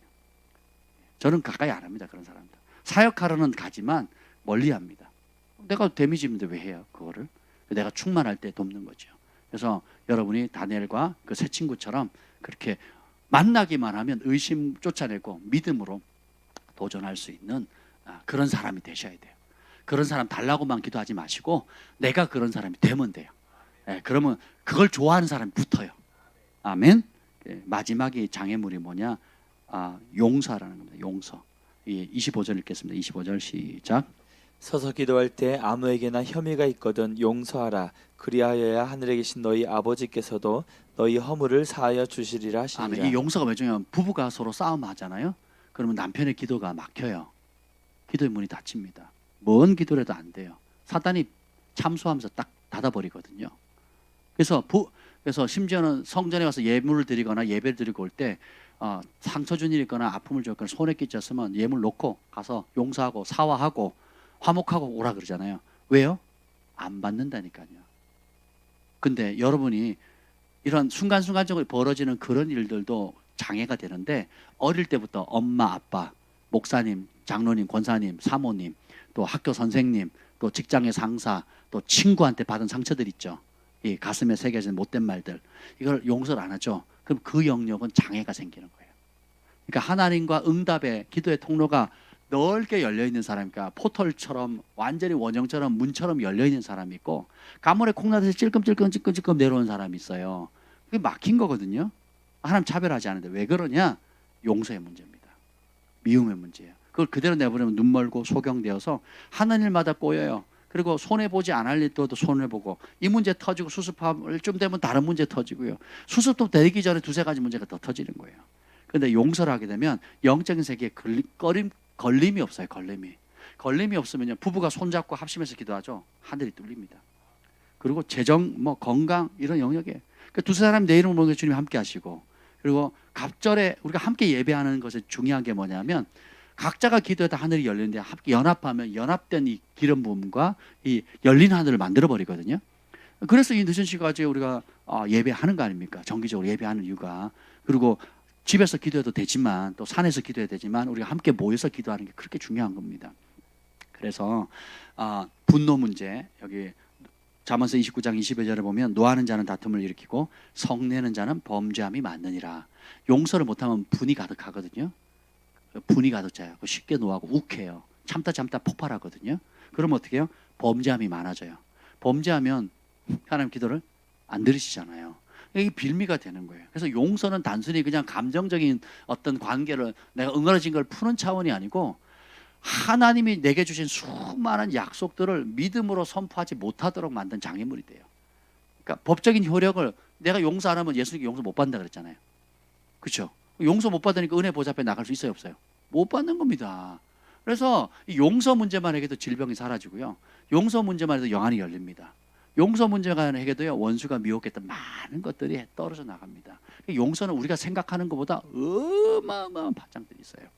저는 가까이 안 합니다. 그런 사람들. 사역하러는 가지만 멀리 합니다. 내가 데미지 입는데 왜 해요? 그거를. 내가 충만할 때 돕는 거죠. 그래서 여러분이 다니엘과 그 새 친구처럼 그렇게 만나기만 하면 의심 쫓아내고 믿음으로 도전할 수 있는 그런 사람이 되셔야 돼요. 그런 사람 달라고만 기도하지 마시고 내가 그런 사람이 되면 돼요. 그러면 그걸 좋아하는 사람이 붙어요. 아멘. 마지막이 장애물이 뭐냐? 용서라는 겁니다. 용서. 25절 읽겠습니다. 25절 시작. 서서 기도할 때 아무에게나 혐의가 있거든 용서하라. 그리하여야 하늘에 계신 너희 아버지께서도 너희 허물을 사하여 주시리라 하시니라. 아멘. 이 용서가 왜 중요하면 부부가 서로 싸움하잖아요. 그러면 남편의 기도가 막혀요. 기도의 문이 닫힙니다. 뭔 기도라도 안 돼요. 사단이 참소하면서 딱 닫아버리거든요. 그래서 심지어는 성전에 가서 예물을 드리거나 예배를 드리고 올 때 상처 준 일이 있거나 아픔을 줬거나 손에 끼쳤으면 예물 놓고 가서 용서하고 사과하고 화목하고 오라 그러잖아요. 왜요? 안 받는다니까요. 근데 여러분이 이런 순간순간적으로 벌어지는 그런 일들도 장애가 되는데 어릴 때부터 엄마, 아빠, 목사님, 장로님, 권사님, 사모님, 또 학교 선생님, 또 직장의 상사, 또 친구한테 받은 상처들 있죠. 이 가슴에 새겨진 못된 말들. 이걸 용서를 안 하죠. 그럼 그 영역은 장애가 생기는 거예요. 그러니까 하나님과 응답의 기도의 통로가 넓게 열려있는 사람이니까 포털처럼 완전히 원형처럼 문처럼 열려있는 사람이 있고 가물에 콩나듯이 찔끔찔끔 내려오는 사람이 있어요. 그게 막힌 거거든요. 하나님 차별하지 않는데 왜 그러냐? 용서의 문제입니다. 미움의 문제예요. 그걸 그대로 내버리면 눈멀고 소경되어서 하는 일마다 꼬여요. 그리고 손해보지 않을 일도 손해보고 이 문제 터지고 수습할 좀 되면 다른 문제 터지고요. 수습도 되기 전에 두세 가지 문제가 더 터지는 거예요. 그런데 용서를 하게 되면 영적인 세계에 걸림이 없어요. 걸림이 없으면요 부부가 손잡고 합심해서 기도하죠. 하늘이 뚫립니다. 그리고 재정, 건강 이런 영역에 그러니까 두세 사람 내 이름을 모르는 주님 함께 하시고 그리고 갑절에 우리가 함께 예배하는 것에 중요한 게 뭐냐면 각자가 기도해도 하늘이 열리는데 함께 연합하면 연합된 이 기름 부음과 이 열린 하늘을 만들어 버리거든요. 그래서 이 늦은 시간까지 우리가 예배하는 거 아닙니까? 정기적으로 예배하는 이유가. 그리고 집에서 기도해도 되지만 또 산에서 기도해야 되지만 우리가 함께 모여서 기도하는 게 그렇게 중요한 겁니다. 그래서 분노 문제 여기 잠언서 29장 22절에 보면 노하는 자는 다툼을 일으키고 성내는 자는 범죄함이 많느니라. 용서를 못하면 분이 가득하거든요. 분이 가득 차요. 쉽게 노하고 욱해요. 참다 폭발하거든요. 그러면 어떻게 해요? 범죄함이 많아져요. 범죄하면 하나님 기도를 안 들으시잖아요. 이게 빌미가 되는 거예요. 그래서 용서는 단순히 그냥 감정적인 어떤 관계를 내가 응어러진 걸 푸는 차원이 아니고 하나님이 내게 주신 수많은 약속들을 믿음으로 선포하지 못하도록 만든 장애물이 돼요. 그러니까 법적인 효력을 내가 용서 안 하면 예수님께 용서 못 받는다 그랬잖아요. 그렇죠? 용서 못 받으니까 은혜 보좌 앞에 나갈 수 있어요 없어요? 못 받는 겁니다. 그래서 용서 문제만 해결해도 질병이 사라지고요. 용서 문제만 해도 영안이 열립니다. 용서 문제가 해결돼도 원수가 미혹했던 많은 것들이 떨어져 나갑니다. 용서는 우리가 생각하는 것보다 어마어마한 파장들이 있어요.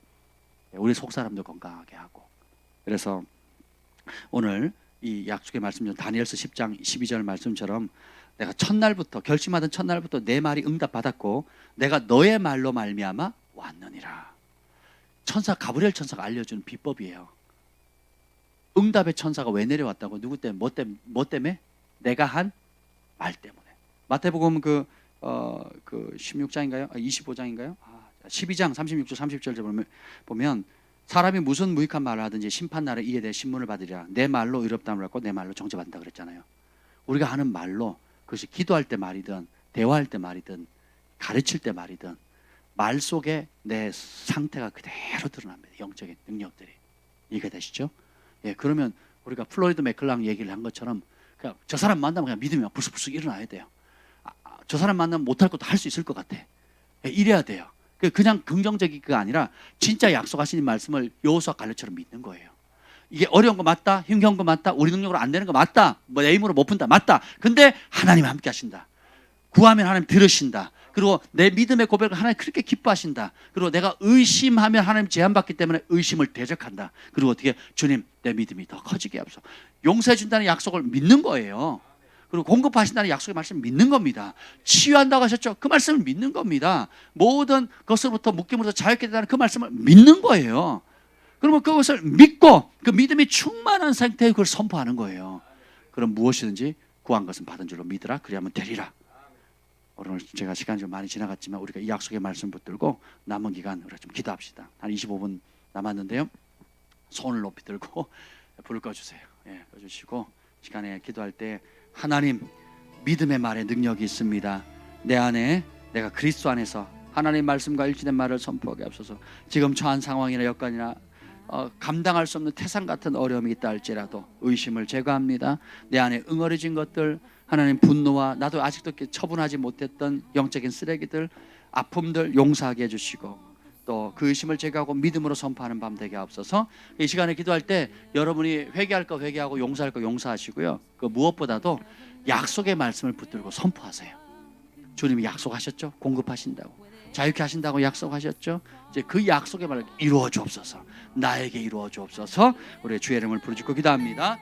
우리 속사람도 건강하게 하고. 그래서 오늘 이 약속의 말씀 중 다니엘서 10장 12절 말씀처럼 내가 첫날부터 결심하던 첫날부터 내 말이 응답받았고 내가 너의 말로 말미암아 왔느니라. 천사 가브리엘 천사가 알려준 비법이에요. 응답의 천사가 왜 내려왔다고? 누구 때문에? 뭐 때문에? 내가 한 말 때문에. 마태복음 그 16장인가요? 25장인가요? 12장 36절 30절 보면 사람이 무슨 무익한 말을 하든지 심판날에 이에 대해 신문을 받으리라. 내 말로 의롭다함을 받고 내 말로 정죄받는다 그랬잖아요. 우리가 하는 말로 그것이 기도할 때 말이든 대화할 때 말이든 가르칠 때 말이든 말 속에 내 상태가 그대로 드러납니다. 영적인 능력들이. 이해가 되시죠? 예, 그러면 우리가 플로이드 맥클랑 얘기를 한 것처럼 그냥 저 사람 만나면 그냥 믿으면 불쑥불쑥 일어나야 돼요. 저 사람 만나면 못할 것도 할 수 있을 것 같아. 예, 이래야 돼요. 그냥 긍정적이가 아니라 진짜 약속하신 말씀을 여호수아 갈렙처럼 믿는 거예요. 이게 어려운 거 맞다, 힘겨운 거 맞다, 우리 능력으로 안 되는 거 맞다, 내 힘으로 못 푼다 맞다. 근데 하나님 함께 하신다. 구하면 하나님 들으신다. 그리고 내 믿음의 고백을 하나님 그렇게 기뻐하신다. 그리고 내가 의심하면 하나님 제한받기 때문에 의심을 대적한다. 그리고 어떻게 주님 내 믿음이 더 커지게 하소서. 용서해 준다는 약속을 믿는 거예요. 그리고 공급하신다는 약속의 말씀을 믿는 겁니다. 치유한다고 하셨죠? 그 말씀을 믿는 겁니다. 모든 것으로부터 묶임으로부터 자유케 된다는 그 말씀을 믿는 거예요. 그러면 그것을 믿고 그 믿음이 충만한 상태에 그걸 선포하는 거예요. 그럼 무엇이든지 구한 것은 받은 줄로 믿으라. 그리하면 되리라. 오늘 제가 시간이 좀 많이 지나갔지만 우리가 이 약속의 말씀 붙들고 남은 기간 우리가 좀 기도합시다. 한 25분 남았는데요. 손을 높이 들고 불을 꺼주세요. 예, 꺼주시고 시간에 기도할 때 하나님 믿음의 말에 능력이 있습니다. 내 안에 내가 그리스도 안에서 하나님 말씀과 일치된 말을 선포하게 하소서. 지금 처한 상황이나 여건이나 감당할 수 없는 태산 같은 어려움이 있다 할지라도 의심을 제거합니다. 내 안에 응어리진 것들 하나님 분노와 나도 아직도 처분하지 못했던 영적인 쓰레기들 아픔들 용서하게 해주시고 또 그 의심을 제거하고 믿음으로 선포하는 밤 되게 하옵소서. 이 시간에 기도할 때 여러분이 회개할 거 회개하고 용서할 거 용서하시고요. 그 무엇보다도 약속의 말씀을 붙들고 선포하세요. 주님이 약속하셨죠? 공급하신다고 자유케 하신다고 약속하셨죠? 이제 그 약속의 말을 이루어 주옵소서. 나에게 이루어 주옵소서. 우리 주의 이름을 부르짖고 기도합니다.